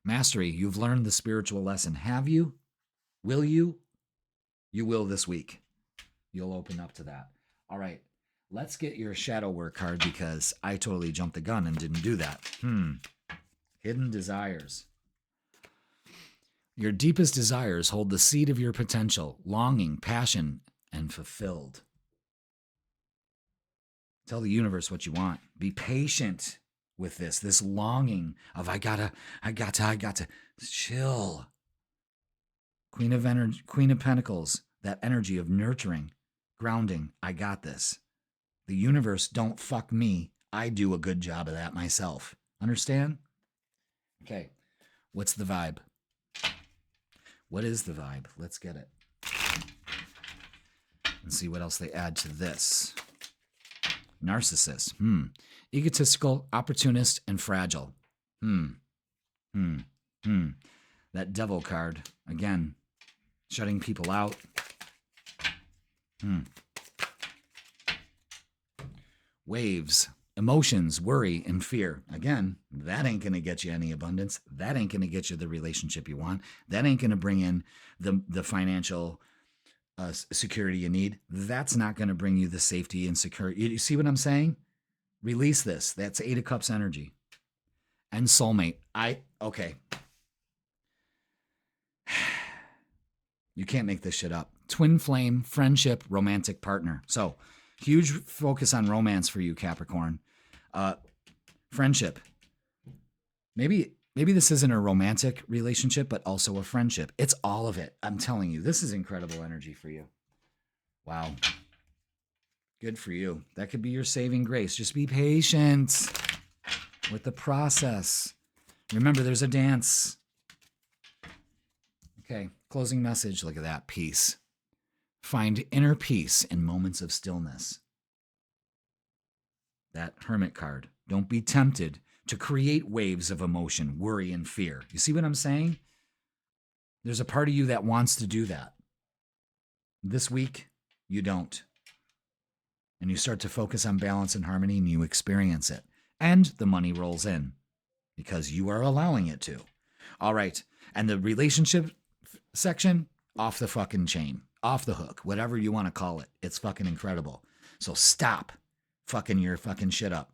Mastery, you've learned the spiritual lesson. Have you? Will you? You will this week. You'll open up to that. All right. Let's get your shadow work card because I totally jumped the gun and didn't do that. Hidden desires. Your deepest desires hold the seed of your potential, longing, passion, and fulfilled. Tell the universe what you want. Be patient with this longing of I gotta. Chill. Queen of Pentacles, that energy of nurturing, grounding. I got this. The universe don't fuck me. I do a good job of that myself. Understand? Okay. What's the vibe? What is the vibe? Let's get it. And see what else they add to this. Narcissist. Egotistical, opportunist, and fragile. That devil card. Again, shutting people out. waves, emotions, worry, and fear. Again, that ain't going to get you any abundance. That ain't going to get you the relationship you want. That ain't going to bring in the financial security you need. That's not going to bring you the safety and security. You see what I'm saying? Release this. That's 8 of Cups energy. And soulmate. Okay. You can't make this shit up. Twin flame, friendship, romantic partner. So, huge focus on romance for you, Capricorn. Friendship. Maybe this isn't a romantic relationship, but also a friendship. It's all of it. I'm telling you, this is incredible energy for you. Wow. Good for you. That could be your saving grace. Just be patient with the process. Remember, there's a dance. Okay, closing message. Look at that. Peace. Find inner peace in moments of stillness. That Hermit card. Don't be tempted to create waves of emotion, worry, and fear. You see what I'm saying? There's a part of you that wants to do that. This week, you don't. And you start to focus on balance and harmony, and you experience it. And the money rolls in because you are allowing it to. All right. And the relationship section, off the fucking chain, off the hook, whatever you want to call it. It's fucking incredible. So stop fucking your fucking shit up.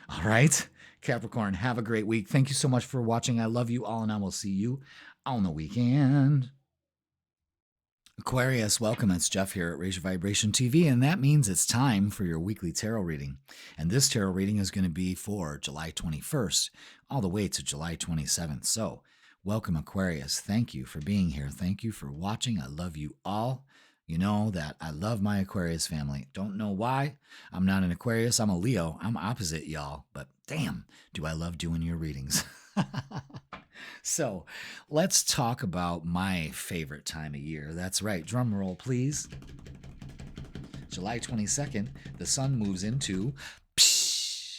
All right. Capricorn, have a great week. Thank you so much for watching. I love you all, and I will see you on the weekend. Aquarius, welcome. It's Jeff here at Raise Your Vibration TV, and that means it's time for your weekly tarot reading. And this tarot reading is going to be for July 21st all the way to July 27th. So welcome, Aquarius. Thank you for being here. Thank you for watching. I love you all. You know that I love my Aquarius family. Don't know why. I'm not an Aquarius. I'm a Leo. I'm opposite y'all. But damn, do I love doing your readings. So let's talk about my favorite time of year. That's right. Drum roll, please. July 22nd, the sun moves into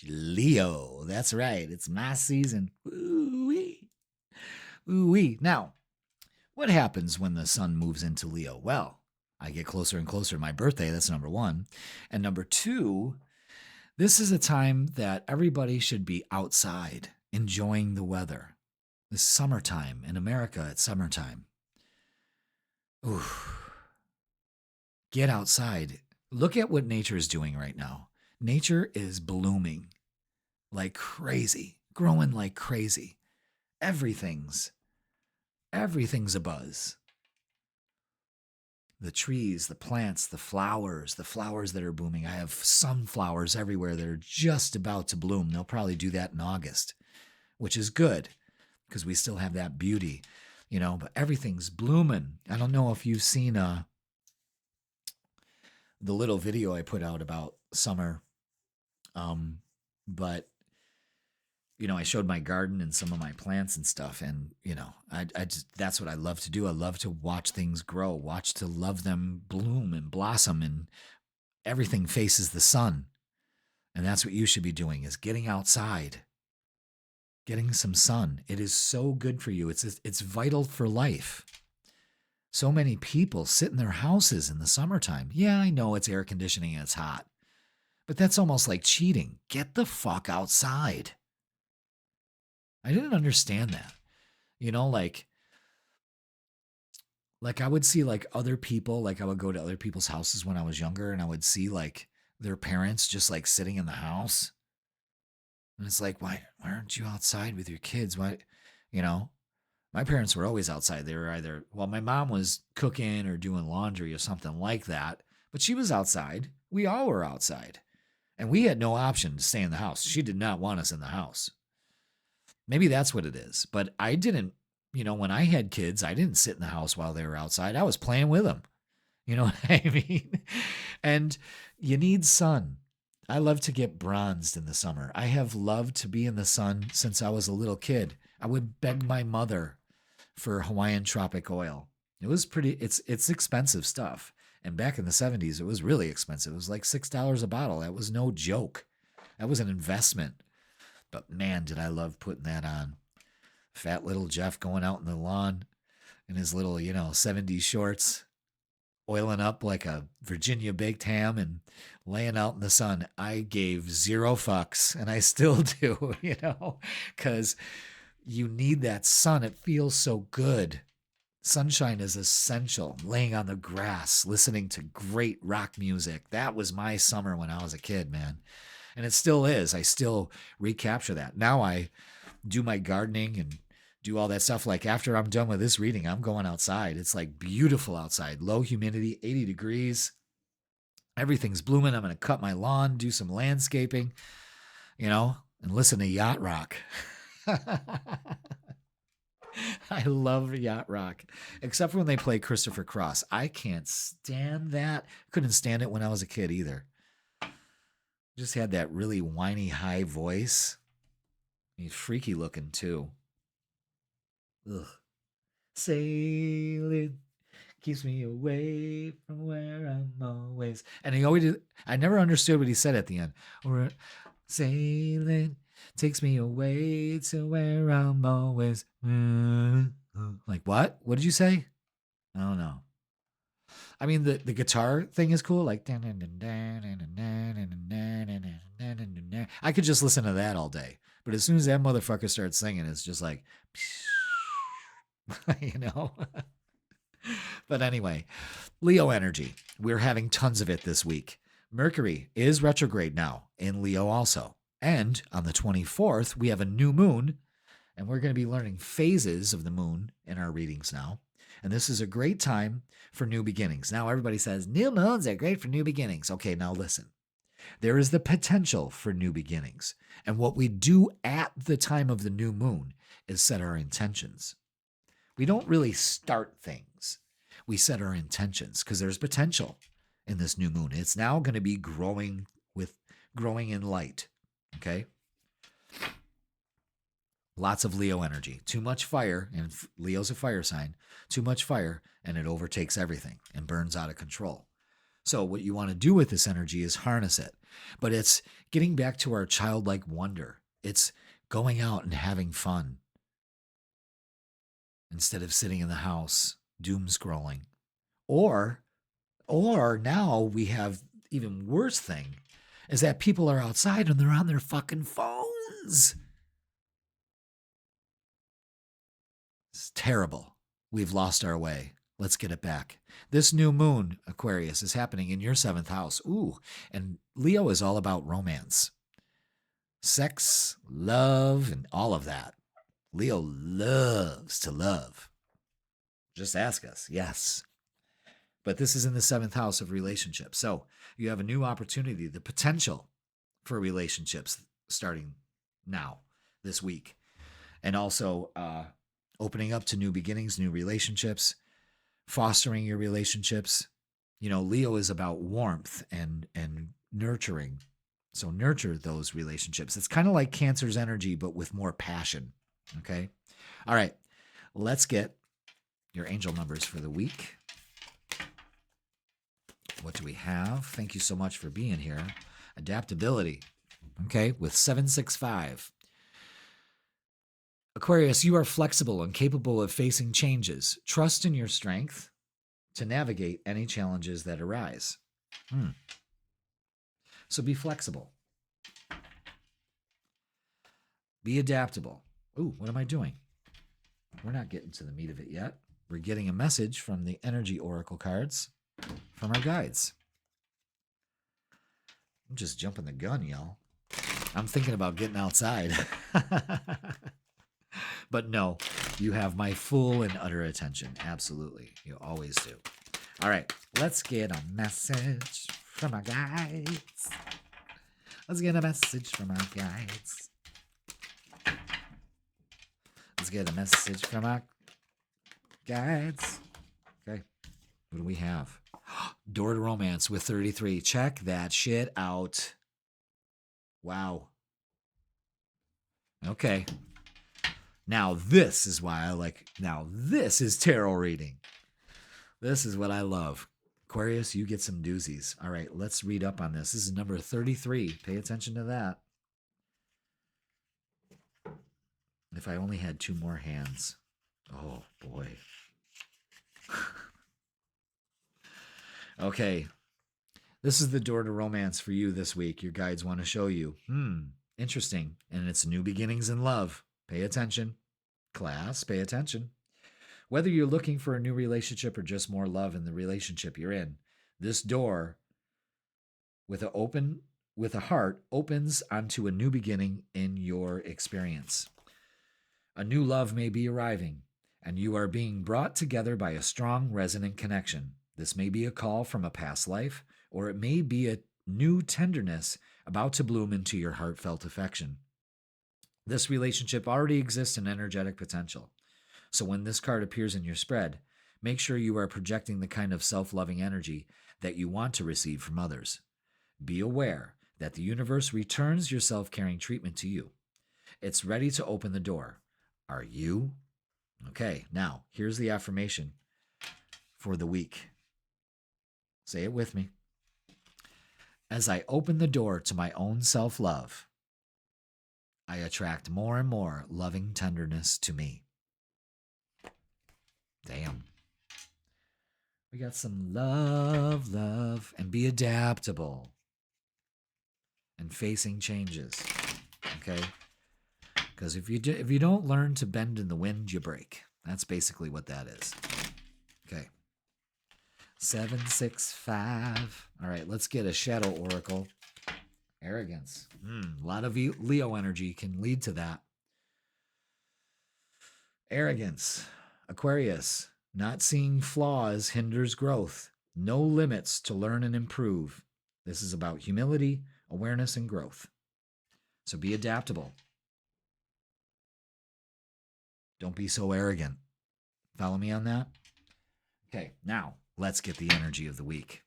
Leo. That's right. It's my season. Ooh-wee. Ooh-wee. Now, what happens when the sun moves into Leo? Well, I get closer and closer to my birthday. That's number one. And number two, this is a time that everybody should be outside enjoying the weather. It's summertime. In America, it's summertime. Ooh. Get outside. Look at what nature is doing right now. Nature is blooming like crazy, growing like crazy. Everything's abuzz. The trees, the plants, the flowers that are blooming. I have sunflowers everywhere that are just about to bloom. They'll probably do that in August, which is good because we still have that beauty, you know, but everything's blooming. I don't know if you've seen the little video I put out about summer, but you know, I showed my garden and some of my plants and stuff. And, you know, I just, that's what I love to do. I love to watch things grow, to love them bloom and blossom, and everything faces the sun. And that's what you should be doing, is getting outside, getting some sun. It is so good for you. It's vital for life. So many people sit in their houses in the summertime. Yeah, I know it's air conditioning and it's hot, but that's almost like cheating. Get the fuck outside. I didn't understand that. You know, like I would see like other people, like I would go to other people's houses when I was younger, and I would see like their parents just like sitting in the house. And it's like, why aren't you outside with your kids? Why, you know, my parents were always outside. They were either, well, my mom was cooking or doing laundry or something like that, but she was outside. We all were outside, and we had no option to stay in the house. She did not want us in the house. Maybe that's what it is. But I didn't, you know, when I had kids, I didn't sit in the house while they were outside. I was playing with them. You know what I mean? And you need sun. I love to get bronzed in the summer. I have loved to be in the sun since I was a little kid. I would beg my mother for Hawaiian tropic oil. It was it's expensive stuff. And back in the 70s, it was really expensive. It was like $6 a bottle. That was no joke. That was an investment. But man, did I love putting that on. Fat little Jeff going out in the lawn in his little, you know, 70s shorts. oiling up like a Virginia baked ham and laying out in the sun. I gave zero fucks, and I still do, because you need that sun. It feels so good. Sunshine is essential. Laying on the grass, listening to great rock music. That was my summer when I was a kid, man. And it still is. I still recapture that. Now I do my gardening and do all that stuff. Like after I'm done with this reading, I'm going outside. It's like beautiful outside. Low humidity, 80 degrees. Everything's blooming. I'm going to cut my lawn, do some landscaping, and listen to yacht rock. I love yacht rock, except for when they play Christopher Cross. I can't stand that. Couldn't stand it when I was a kid either. Just had that really whiny high voice. He's freaky looking too. Ugh. Sailing keeps me away from where I'm always. And he always did. I never understood what he said at the end. Or sailing takes me away to where I'm always. Like what? What did you say? I don't know. I mean, the guitar thing is cool. Like I could just listen to that all day. But as soon as that motherfucker starts singing, it's just like, But anyway, Leo energy. We're having tons of it this week. Mercury is retrograde now in Leo also. And on the 24th, we have a new moon, and we're going to be learning phases of the moon in our readings now. And this is a great time for new beginnings. Now, everybody says new moons are great for new beginnings. Okay, now listen. There is the potential for new beginnings. And what we do at the time of the new moon is set our intentions. We don't really start things. We set our intentions because there's potential in this new moon. It's now going to be growing in light. Okay? Lots of Leo energy. Too much fire, and Leo's a fire sign. Too much fire, and it overtakes everything and burns out of control. So what you want to do with this energy is harness it. But it's getting back to our childlike wonder. It's going out and having fun instead of sitting in the house doom scrolling. Or now we have even worse thing is that people are outside and they're on their fucking phones. It's terrible. We've lost our way. Let's get it back. This new moon, Aquarius, is happening in your 7th house. Ooh, and Leo is all about romance. Sex, love, and all of that. Leo loves to love. Just ask us. Yes. But this is in the 7th house of relationships. So you have a new opportunity, the potential for relationships starting now, this week. And also opening up to new beginnings, new relationships, fostering your relationships. Leo is about warmth and nurturing. So nurture those relationships. It's kind of like Cancer's energy, but with more passion. Okay? All right. Let's get your angel numbers for the week. What do we have? Thank you so much for being here. Adaptability. Okay? With 765. Aquarius, you are flexible and capable of facing changes. Trust in your strength to navigate any challenges that arise. So be flexible. Be adaptable. Ooh, what am I doing? We're not getting to the meat of it yet. We're getting a message from the energy oracle cards from our guides. I'm just jumping the gun, y'all. I'm thinking about getting outside. But no, you have my full and utter attention. Absolutely. You always do. All right, let's get a message from our guides. Let's get a message from our guides. Let's get a message from our guides. Okay, what do we have? Door to Romance with 33. Check that shit out. Wow. Okay. Now this is why I like. Now this is tarot reading. This is what I love. Aquarius, you get some doozies. All right, let's read up on this. This is number 33. Pay attention to that. If I only had 2 more hands. Oh, boy. Okay. This is the door to romance for you this week. Your guides want to show you. Interesting. And it's new beginnings in love. Pay attention. Class, pay attention. Whether you're looking for a new relationship or just more love in the relationship you're in, this door with a heart opens onto a new beginning in your experience. A new love may be arriving, and you are being brought together by a strong, resonant connection. This may be a call from a past life, or it may be a new tenderness about to bloom into your heartfelt affection. This relationship already exists in energetic potential. So when this card appears in your spread, make sure you are projecting the kind of self-loving energy that you want to receive from others. Be aware that the universe returns your self-caring treatment to you. It's ready to open the door. Are you? Okay, now here's the affirmation for the week. Say it with me. As I open the door to my own self-love, I attract more and more loving tenderness to me. Damn. We got some love, and be adaptable and facing changes. Okay? Because if you don't learn to bend in the wind, you break. That's basically what that is. Okay. 765. All right, let's get a shadow oracle. Arrogance. A lot of Leo energy can lead to that. Arrogance. Aquarius. Not seeing flaws hinders growth. No limits to learn and improve. This is about humility, awareness, and growth. So be adaptable. Don't be so arrogant. Follow me on that? Okay, now let's get the energy of the week.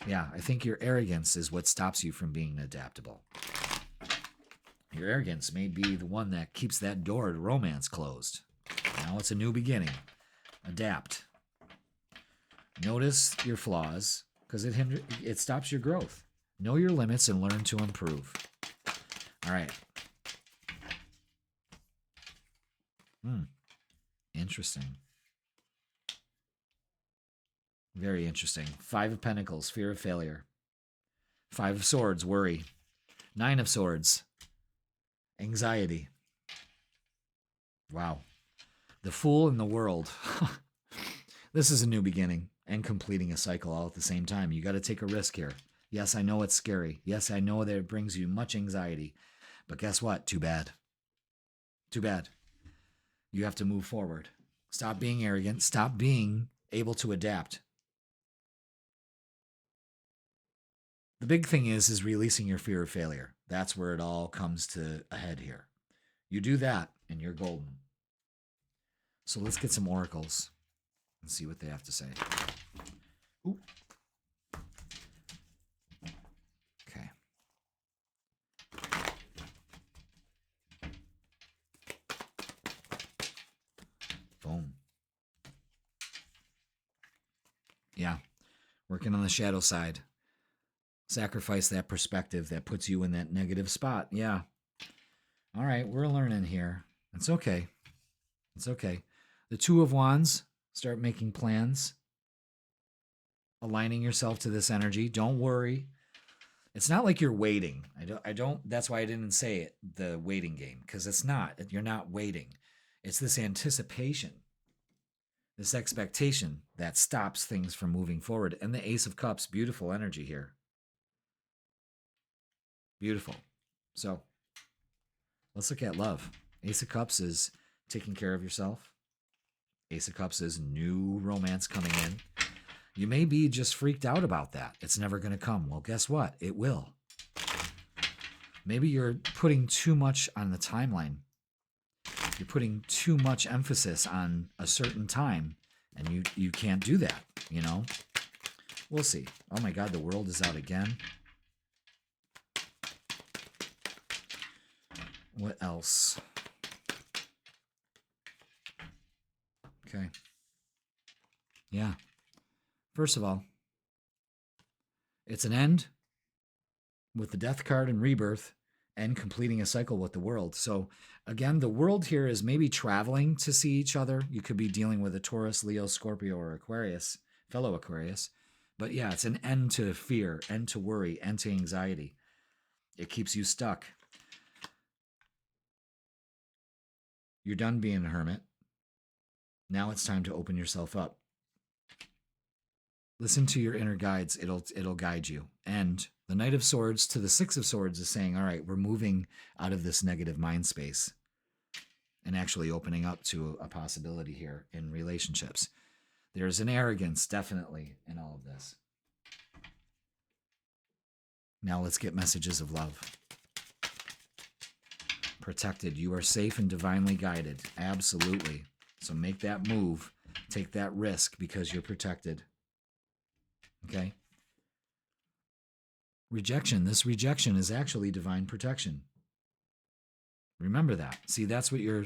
Yeah, I think your arrogance is what stops you from being adaptable. Your arrogance may be the one that keeps that door to romance closed. Now it's a new beginning. Adapt. Notice your flaws because it stops your growth. Know your limits and learn to improve. All right. Interesting. Very interesting. 5 of Pentacles, fear of failure. 5 of Swords, worry. 9 of Swords, anxiety. Wow. The Fool in the World. This is a new beginning and completing a cycle all at the same time. You got to take a risk here. Yes, I know it's scary. Yes, I know that it brings you much anxiety. But guess what? Too bad. Too bad. You have to move forward. Stop being arrogant. Stop being able to adapt. The big thing is releasing your fear of failure. That's where it all comes to a head here. You do that and you're golden. So let's get some oracles and see what they have to say. Ooh. Okay. Boom. Yeah. Working on the shadow side. Sacrifice that perspective that puts you in that negative spot. Yeah. All right, we're learning here. It's okay. It's okay. The Two of Wands, start making plans. Aligning yourself to this energy. Don't worry. It's not like you're waiting. I don't that's why I didn't say it, the waiting game, because it's not. You're not waiting. It's this anticipation. This expectation that stops things from moving forward. And the Ace of Cups, beautiful energy here. Beautiful. So let's look at love. Ace of Cups is taking care of yourself. Ace of Cups is new romance coming in. You may be just freaked out about that. It's never going to come. Well, guess what? It will. Maybe you're putting too much on the timeline. You're putting too much emphasis on a certain time, and you can't do that, you know? We'll see. Oh my God, the World is out again. What else? Okay. Yeah. First of all, it's an end with the Death card and rebirth, and completing a cycle with the world. So again, the world here is maybe traveling to see each other. You could be dealing with a Taurus, Leo, Scorpio, or Aquarius, fellow Aquarius. But yeah, it's an end to fear, end to worry, end to anxiety. It keeps you stuck. You're done being a hermit. Now it's time to open yourself up. Listen to your inner guides. It'll guide you. And the Knight of Swords to the Six of Swords is saying, all right, we're moving out of this negative mind space and actually opening up to a possibility here in relationships. There's an arrogance, definitely, in all of this. Now let's get messages of love. Protected. You are safe and divinely guided. Absolutely. So make that move. Take that risk because you're protected. Okay? Rejection. This rejection is actually divine protection. Remember that. See, that's what you're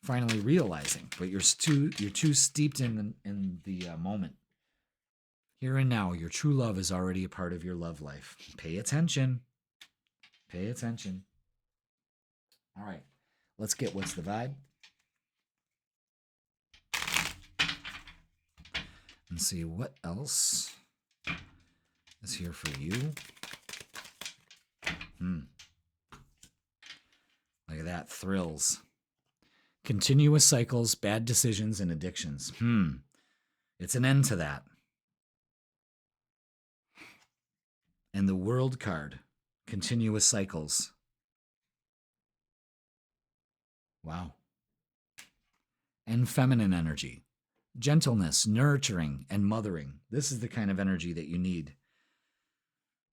finally realizing, but you're too steeped in the moment. Here and now, your true love is already a part of your love life. Pay attention. Pay attention. All right, let's get what's the vibe. And see what else is here for you. Look at that, thrills. Continuous cycles, bad decisions, and addictions. It's an end to that. And the World card, continuous cycles. Wow. And feminine energy, gentleness, nurturing, and mothering. This is the kind of energy that you need.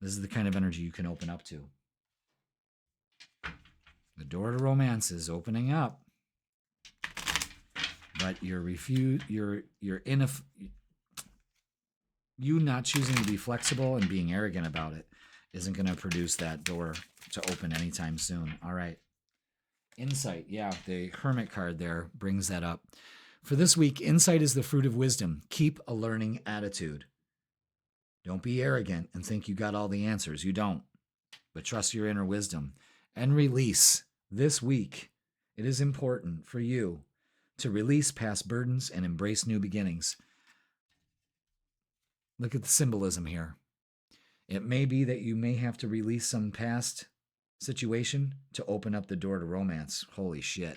This is the kind of energy you can open up to. The door to romance is opening up. But you not choosing to be flexible and being arrogant about it isn't going to produce that door to open anytime soon. All right. Insight. Yeah, the Hermit card there brings that up. For this week, insight is the fruit of wisdom. Keep a learning attitude. Don't be arrogant and think you got all the answers. You don't. But trust your inner wisdom. And release. This week, it is important for you to release past burdens and embrace new beginnings. Look at the symbolism here. It may be that you may have to release some past situation to open up the door to romance. Holy shit.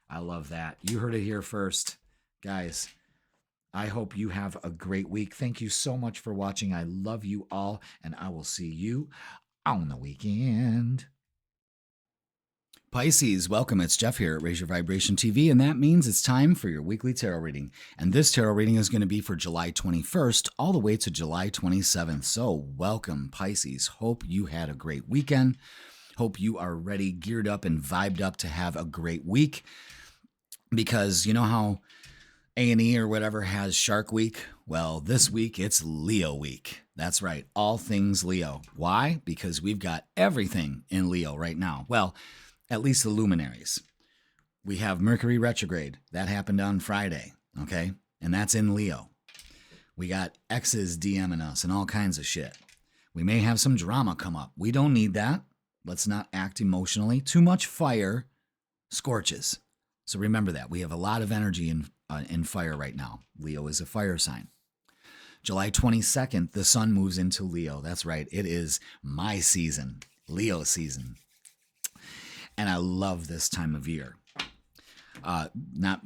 I love that. You heard it here first. Guys, I hope you have a great week. Thank you so much for watching. I love you all, and I will see you on the weekend. Pisces, welcome. It's Jeff here at Raise Your Vibration TV, and that means it's time for your weekly tarot reading. And this tarot reading is going to be for July 21st all the way to July 27th. So welcome, Pisces. Hope you had a great weekend. Hope you are ready, geared up, and vibed up to have a great week. Because you know how A&E or whatever has Shark Week? Well, this week it's Leo Week. That's right, all things Leo. Why? Because we've got everything in Leo right now. Well, at least the luminaries. We have Mercury retrograde. That happened on Friday, okay? And that's in Leo. We got exes DMing us and all kinds of shit. We may have some drama come up. We don't need that. Let's not act emotionally. Too much fire scorches. So remember that. We have a lot of energy in fire right now. Leo is a fire sign. July 22nd, the sun moves into Leo. That's right. It is my season, Leo season. And I love this time of year. Not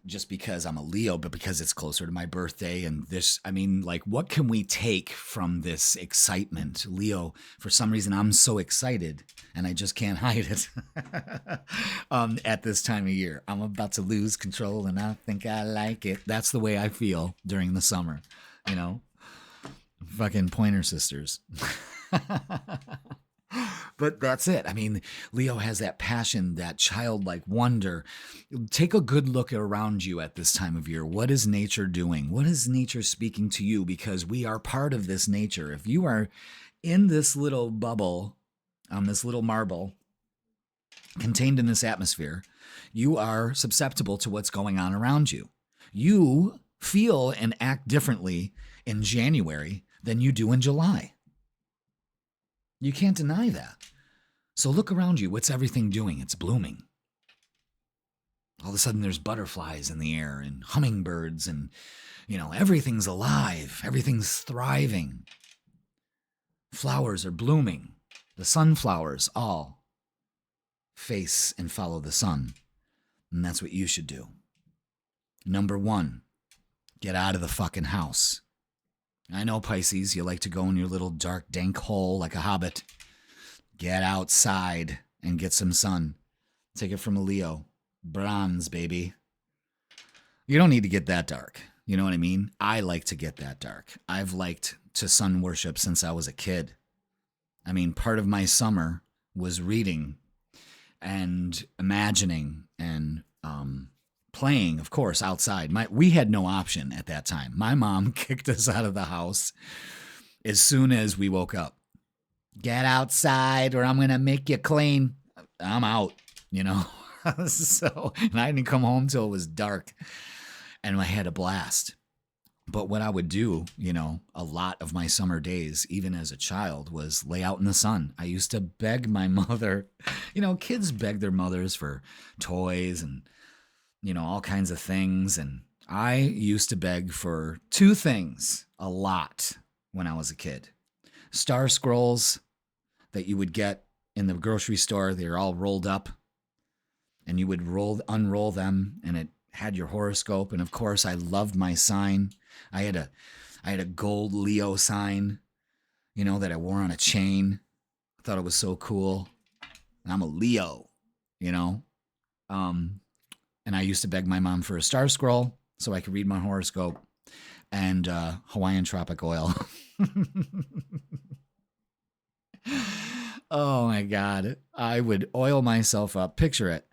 just because I'm a Leo, but because it's closer to my birthday. And this, I mean, like, what can we take from this excitement? Leo, for some reason, I'm so excited and I just can't hide it at this time of year. I'm about to lose control and I think I like it. That's the way I feel during the summer, you know? Fucking Pointer Sisters. But that's it. I mean, Leo has that passion, that childlike wonder. Take a good look around you at this time of year. What is nature doing? What is nature speaking to you? Because we are part of this nature. If you are in this little bubble, on this little marble, contained in this atmosphere, you are susceptible to what's going on around you. You feel and act differently in January than you do in July. You can't deny that. So look around you. What's everything doing? It's blooming. All of a sudden there's butterflies in the air and hummingbirds and, everything's alive. Everything's thriving. Flowers are blooming. The sunflowers all face and follow the sun. And that's what you should do. Number 1, get out of the fucking house. I know, Pisces, you like to go in your little dark, dank hole like a hobbit. Get outside and get some sun. Take it from a Leo. Bronze, baby. You don't need to get that dark. You know what I mean? I like to get that dark. I've liked to sun worship since I was a kid. I mean, part of my summer was reading and imagining and playing, of course, outside. We had no option at that time. My mom kicked us out of the house as soon as we woke up. Get outside or I'm going to make you clean. I'm out, So, and I didn't come home till it was dark. And I had a blast. But what I would do, a lot of my summer days, even as a child, was lay out in the sun. I used to beg my mother. Kids beg their mothers for toys and, all kinds of things. And I used to beg for 2 things a lot when I was a kid. Star scrolls that you would get in the grocery store. They're all rolled up. And you would unroll them, and it had your horoscope. And of course, I loved my sign. I had a gold Leo sign, that I wore on a chain. I thought it was so cool. I'm a Leo, And I used to beg my mom for a star scroll so I could read my horoscope and Hawaiian tropic oil. Oh my God. I would oil myself up. Picture it.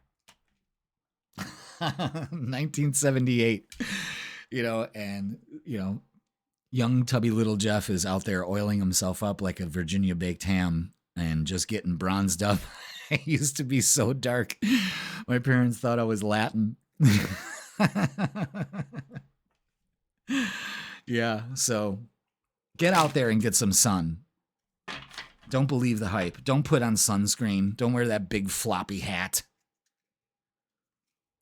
1978, young tubby little Jeff is out there oiling himself up like a Virginia baked ham and just getting bronzed up. I used to be so dark. My parents thought I was Latin. Yeah, so get out there and get some sun. Don't believe the hype. Don't put on sunscreen. Don't wear that big floppy hat.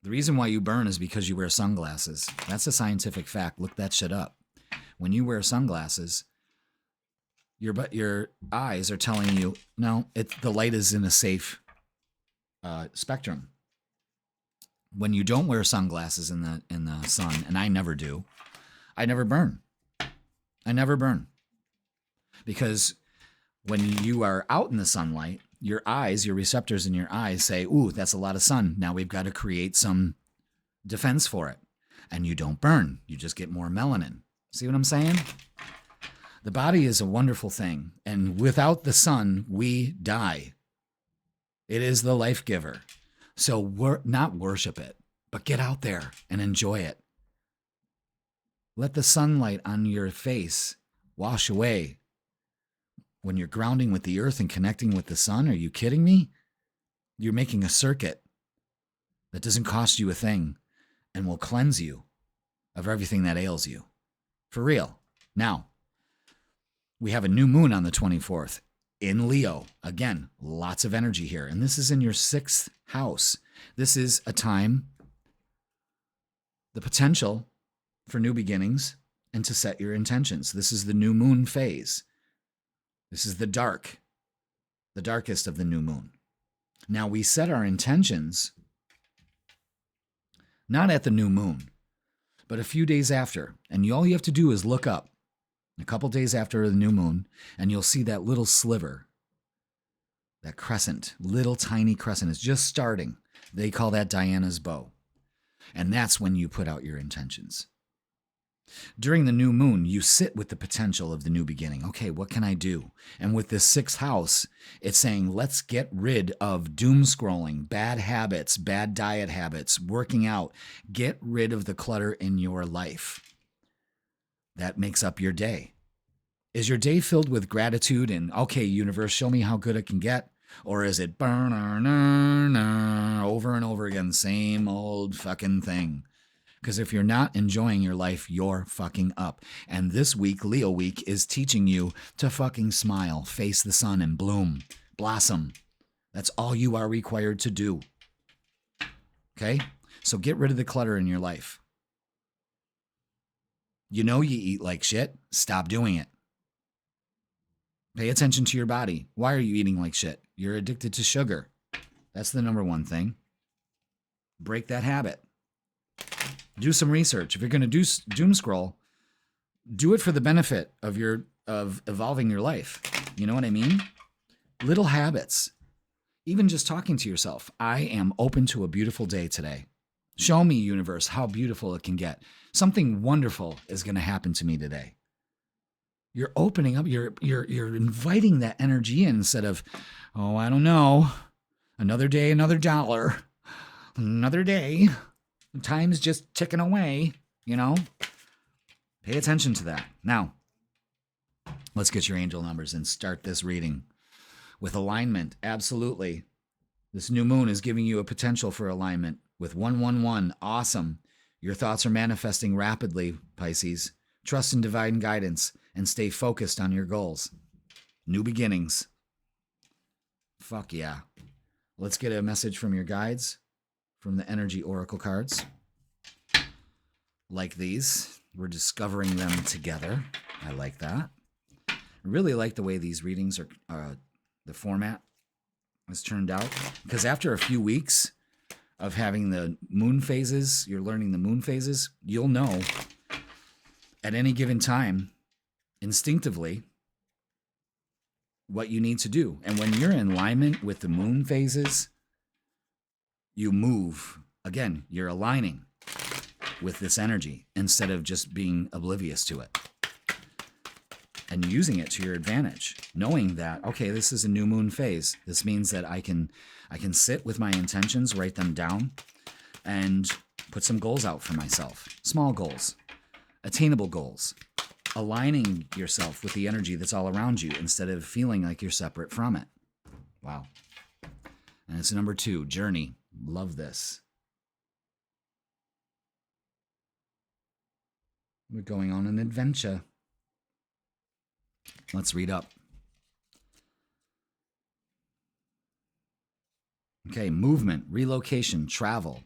The reason why you burn is because you wear sunglasses. That's a scientific fact. Look that shit up. When you wear sunglasses, your eyes are telling you, no, the light is in a safe spectrum. When you don't wear sunglasses in the sun, and I never do, I never burn. I never burn. Because when you are out in the sunlight, your eyes, your receptors in your eyes say, ooh, that's a lot of sun. Now we've got to create some defense for it. And you don't burn. You just get more melanin. See what I'm saying? The body is a wonderful thing. And without the sun, we die. It is the life giver. So not worship it, but get out there and enjoy it. Let the sunlight on your face wash away. When you're grounding with the earth and connecting with the sun, are you kidding me? You're making a circuit that doesn't cost you a thing and will cleanse you of everything that ails you. For real. Now, we have a new moon on the 24th in Leo. Again, lots of energy here. And this is in your 6th house. This is a time, the potential for new beginnings and to set your intentions. This is the new moon phase. This is the darkest of the new moon. Now we set our intentions not at the new moon, but a few days after. And all you have to do is look up a couple days after the new moon, and you'll see that little sliver, that crescent, little tiny crescent is just starting. They call that Diana's bow. And that's when you put out your intentions. During the new moon, you sit with the potential of the new beginning. Okay, what can I do? And with this 6th house, it's saying, let's get rid of doom scrolling, bad habits, bad diet habits, working out. Get rid of the clutter in your life. That makes up your day. Is your day filled with gratitude and, okay, universe, show me how good it can get? Or is it over and over again, same old fucking thing? Because if you're not enjoying your life, you're fucking up. And this week, Leo week, is teaching you to fucking smile, face the sun, and bloom, blossom. That's all you are required to do. Okay? So get rid of the clutter in your life. You know you eat like shit. Stop doing it. Pay attention to your body. Why are you eating like shit? You're addicted to sugar. That's the number one thing. Break that habit. Do some research. If you're going to do doom scroll, do it for the benefit of evolving your life. You know what I mean? Little habits. Even just talking to yourself. I am open to a beautiful day today. Show me, universe, how beautiful it can get. Something wonderful is going to happen to me today. You're opening up, you're inviting that energy in instead of, oh, I don't know, another day, another dollar, another day. Time's just ticking away, you know? Pay attention to that. Now, let's get your angel numbers and start this reading with alignment. Absolutely. This new moon is giving you a potential for alignment with 111. Awesome. Your thoughts are manifesting rapidly, Pisces. Trust in divine guidance and stay focused on your goals. New beginnings. Fuck yeah. Let's get a message from your guides, from the energy oracle cards. Like these. We're discovering them together. I like that. I really like the way these readings are, the format has turned out. Because after a few weeks of having the moon phases, you're learning the moon phases, you'll know at any given time, instinctively, what you need to do. And when you're in alignment with the moon phases, you move. Again, you're aligning with this energy instead of just being oblivious to it. And using it to your advantage, knowing that, okay, this is a new moon phase. This means that I can sit with my intentions, write them down, and put some goals out for myself. Small goals, attainable goals, aligning yourself with the energy that's all around you instead of feeling like you're separate from it. Wow. And it's number 2, journey. Love this. We're going on an adventure. Let's read up. Okay, movement, relocation, travel.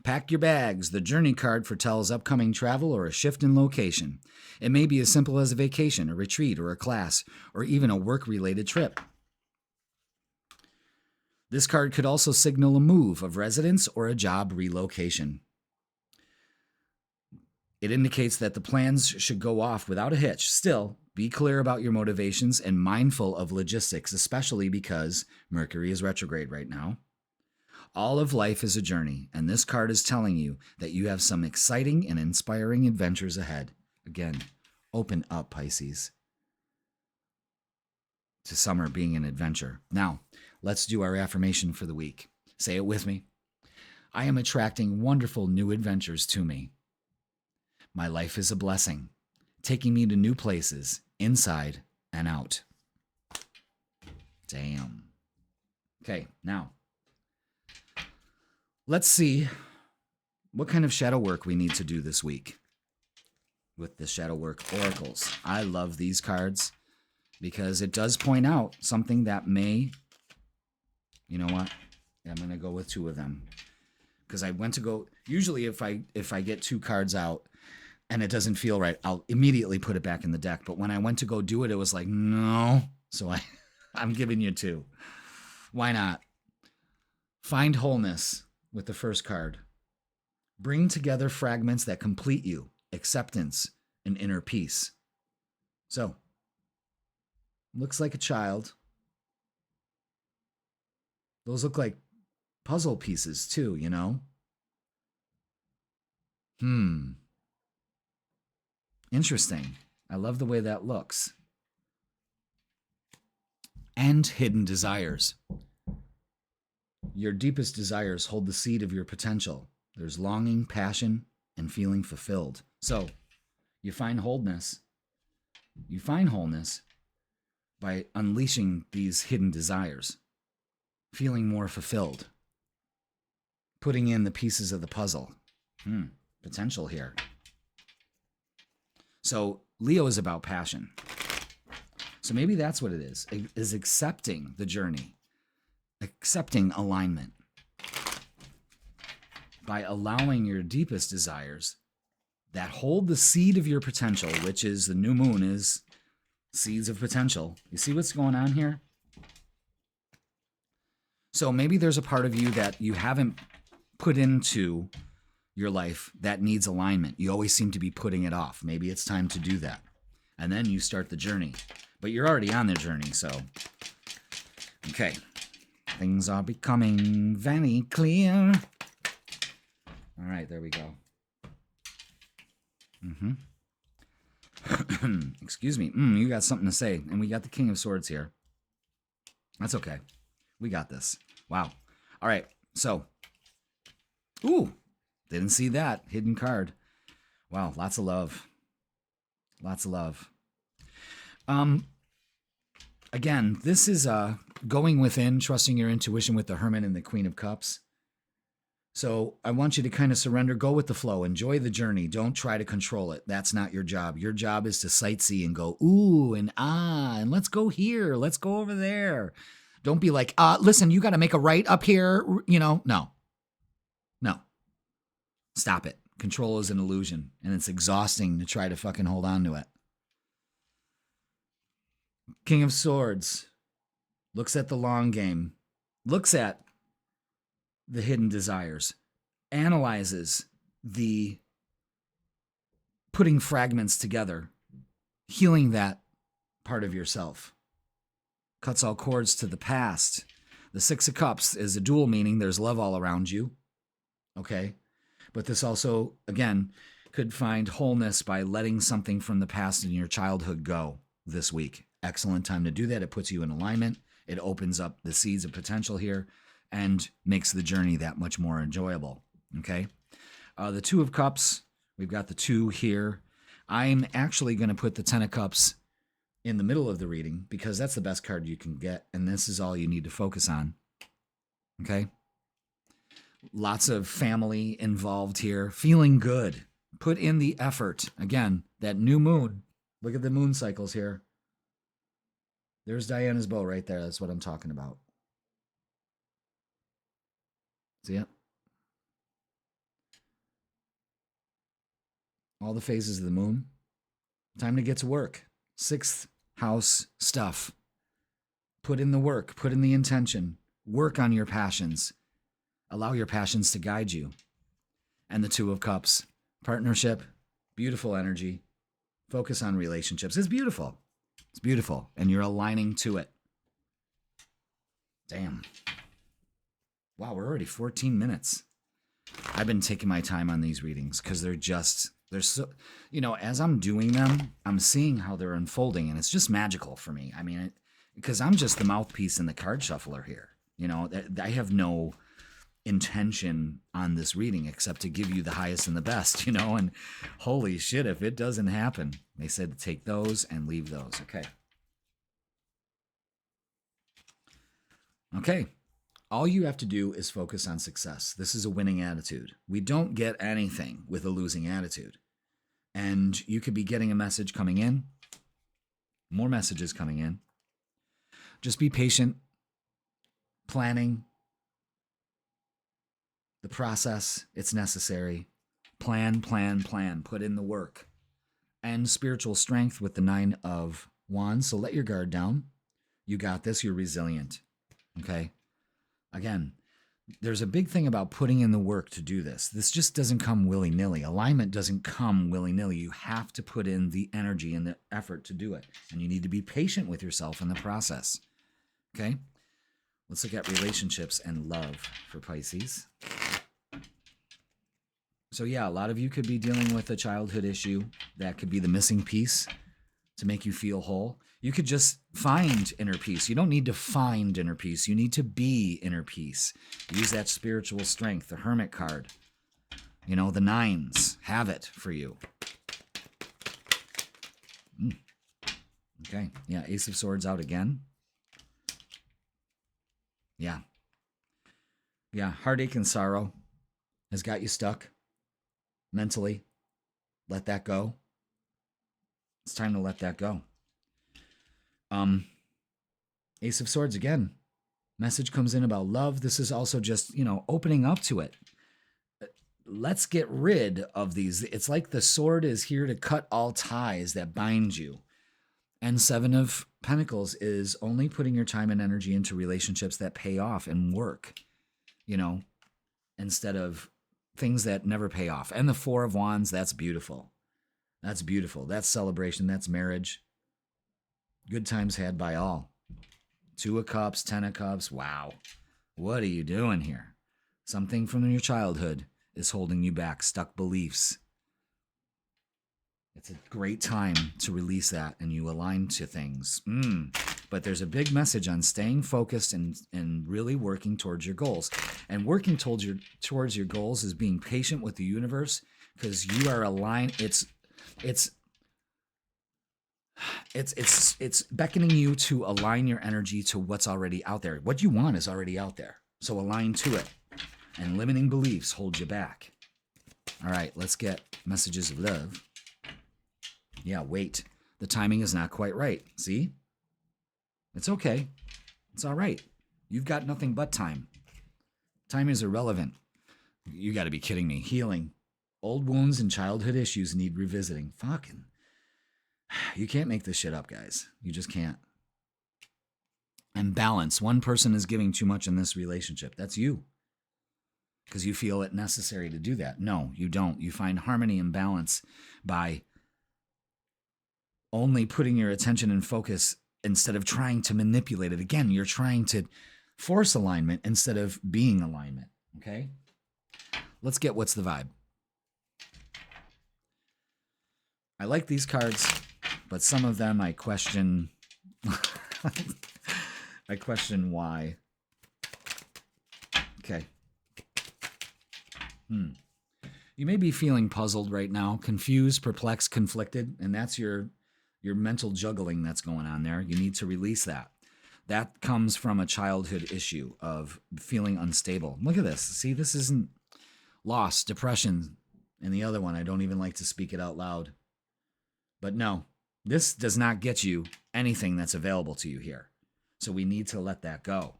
Pack your bags. The journey card foretells upcoming travel or a shift in location. It may be as simple as a vacation, a retreat, or a class, or even a work-related trip. This card could also signal a move of residence or a job relocation. It indicates that the plans should go off without a hitch. Still, be clear about your motivations and mindful of logistics, especially because Mercury is retrograde right now. All of life is a journey, and this card is telling you that you have some exciting and inspiring adventures ahead. Again, open up, Pisces, to summer being an adventure. Now, let's do our affirmation for the week. Say it with me. I am attracting wonderful new adventures to me. My life is a blessing, taking me to new places, inside and out. Damn. Okay, now, let's see what kind of shadow work we need to do this week with the shadow work oracles. I love these cards because it does point out something that may, you know what? I'm going to go with 2 of them because I went to go, usually if I get 2 cards out and it doesn't feel right, I'll immediately put it back in the deck. But when I went to go do it, it was like, no. So I'm giving you 2. Why not? Find wholeness with the first card. Bring together fragments that complete you, acceptance and inner peace. So, looks like a child. Those look like puzzle pieces too, you know? Interesting. I love the way that looks. And hidden desires. Your deepest desires hold the seed of your potential. There's longing, passion, and feeling fulfilled. So, you find wholeness. You find wholeness by unleashing these hidden desires, feeling more fulfilled, putting in the pieces of the puzzle. Potential here. So, Leo is about passion. So maybe that's what it is accepting the journey, accepting alignment, by allowing your deepest desires that hold the seed of your potential, which is the new moon is seeds of potential. You see what's going on here? So maybe there's a part of you that you haven't put into your life that needs alignment. You always seem to be putting it off. Maybe it's time to do that. And then you start the journey. But you're already on the journey, so. Okay. Things are becoming very clear. All right, there we go. Excuse me. You got something to say. And we got the King of Swords here. That's okay. We got this. Wow. All right, so. Ooh, didn't see that. Hidden card. Wow, lots of love. Lots of love. Again, this is going within, trusting your intuition with the Hermit and the Queen of Cups. So I want you to kind of surrender, go with the flow, enjoy the journey. Don't try to control it. That's not your job. Your job is to sightsee and go, ooh, and ah, and let's go here. Let's go over there. Don't be like, listen, you got to make a right up here. You know, no. Stop it. Control is an illusion, and it's exhausting to try to fucking hold on to it. King of Swords looks at the long game, looks at the hidden desires, analyzes the putting fragments together, healing that part of yourself, cuts all cords to the past. The Six of Cups is a dual meaning. There's love all around you, okay? But this also, again, could find wholeness by letting something from the past in your childhood go this week. Excellent time to do that. It puts you in alignment. It opens up the seeds of potential here and makes the journey that much more enjoyable, okay? The Two of Cups, we've got the 2 here. I'm actually going to put the 10 of Cups in the middle of the reading because that's the best card you can get, and this is all you need to focus on, okay? Lots of family involved here. Feeling good. Put in the effort. Again, that new moon. Look at the moon cycles here. There's Diana's bow right there. That's what I'm talking about. See it? All the phases of the moon. Time to get to work. 6th house stuff. Put in the work. Put in the intention. Work on your passions. Allow your passions to guide you. And the 2 of Cups. Partnership. Beautiful energy. Focus on relationships. It's beautiful. It's beautiful. And you're aligning to it. Damn. Wow, we're already 14 minutes. I've been taking my time on these readings because they're so, you know, as I'm doing them, I'm seeing how they're unfolding, and it's just magical for me. I mean, because I'm just the mouthpiece and the card shuffler here. You know, I have no intention on this reading except to give you the highest and the best, you know, and holy shit, if it doesn't happen, they said to take those and leave those. Okay. All you have to do is focus on success. This is a winning attitude. We don't get anything with a losing attitude. And you could be getting a message coming in, more messages coming in. Just be patient, planning the process. It's necessary. Plan. Put in the work. And spiritual strength with the 9 of Wands. So let your guard down. You got this. You're resilient. Okay? Again, there's a big thing about putting in the work to do this. This just doesn't come willy-nilly. Alignment doesn't come willy-nilly. You have to put in the energy and the effort to do it. And you need to be patient with yourself in the process. Okay? Let's look at relationships and love for Pisces. So yeah, a lot of you could be dealing with a childhood issue. That could be the missing piece to make you feel whole. You could just find inner peace. You don't need to find inner peace. You need to be inner peace. Use that spiritual strength, the Hermit card. You know, the 9s have it for you. Okay, yeah, Ace of Swords out again. Yeah, heartache and sorrow has got you stuck mentally. Let that go. It's time to let that go. Ace of Swords again. Message comes in about love. This is also just, opening up to it. Let's get rid of these. It's like the sword is here to cut all ties that bind you. And Seven of Pentacles is only putting your time and energy into relationships that pay off and work, instead of things that never pay off. And the Four of Wands, that's beautiful. That's beautiful. That's celebration. That's marriage. Good times had by all. Two of Cups, Ten of Cups. Wow. What are you doing here? Something from your childhood is holding you back. Stuck beliefs. It's a great time to release that and you align to things. But there's a big message on staying focused and really working towards your goals. And working towards your goals is being patient with the universe, because you are aligned. It's beckoning you to align your energy to what's already out there. What you want is already out there. So align to it. And limiting beliefs hold you back. All right, let's get messages of love. Yeah, wait. The timing is not quite right. See? It's okay. It's all right. You've got nothing but time. Time is irrelevant. You got to be kidding me. Healing. Old wounds and childhood issues need revisiting. Fucking. You can't make this shit up, guys. You just can't. And balance. One person is giving too much in this relationship. That's you. Because you feel it necessary to do that. No, you don't. You find harmony and balance by only putting your attention and focus instead of trying to manipulate it. Again, you're trying to force alignment instead of being alignment. Okay? Let's get what's the vibe. I like these cards, but some of them I question. I question why. Okay. You may be feeling puzzled right now, confused, perplexed, conflicted, and that's your mental juggling that's going on there. You need to release that. That comes from a childhood issue of feeling unstable. Look at this. See, this isn't loss, depression, and the other one, I don't even like to speak it out loud. But no, this does not get you anything that's available to you here. So we need to let that go.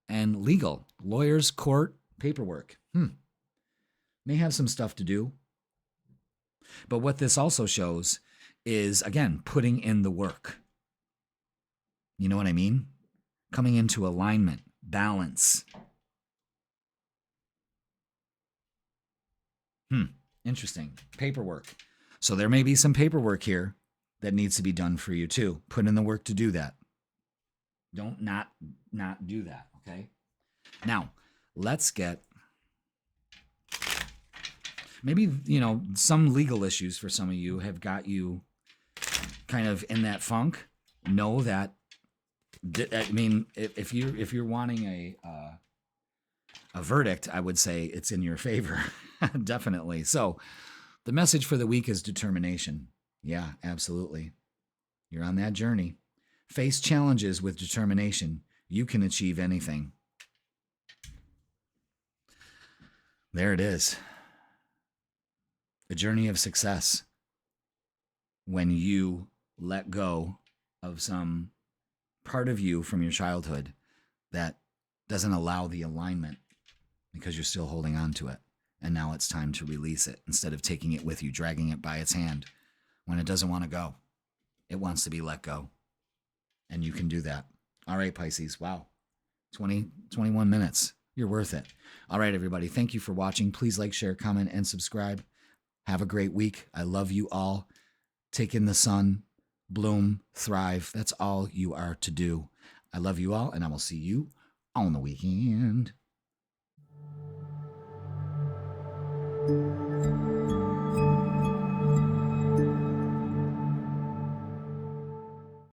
And legal, lawyers, court, paperwork. May have some stuff to do. But what this also shows is, again, putting in the work. You know what I mean? Coming into alignment, balance. Interesting. Paperwork. So there may be some paperwork here that needs to be done for you too. Put in the work to do that. Don't not do that, okay? Now, let's get maybe, some legal issues for some of you have got you kind of in that funk. Know that, I mean, if you're wanting a verdict, I would say it's in your favor. Definitely. So the message for the week is determination. Yeah, absolutely. You're on that journey. Face challenges with determination. You can achieve anything. There it is. A journey of success. When you let go of some part of you from your childhood that doesn't allow the alignment because you're still holding on to it. And now it's time to release it instead of taking it with you, dragging it by its hand when it doesn't want to go. It wants to be let go. And you can do that. All right, Pisces. Wow. 21 minutes. You're worth it. All right, everybody. Thank you for watching. Please like, share, comment, and subscribe. Have a great week. I love you all. Take in the sun, bloom, thrive. That's all you are to do. I love you all, and I will see you on the weekend.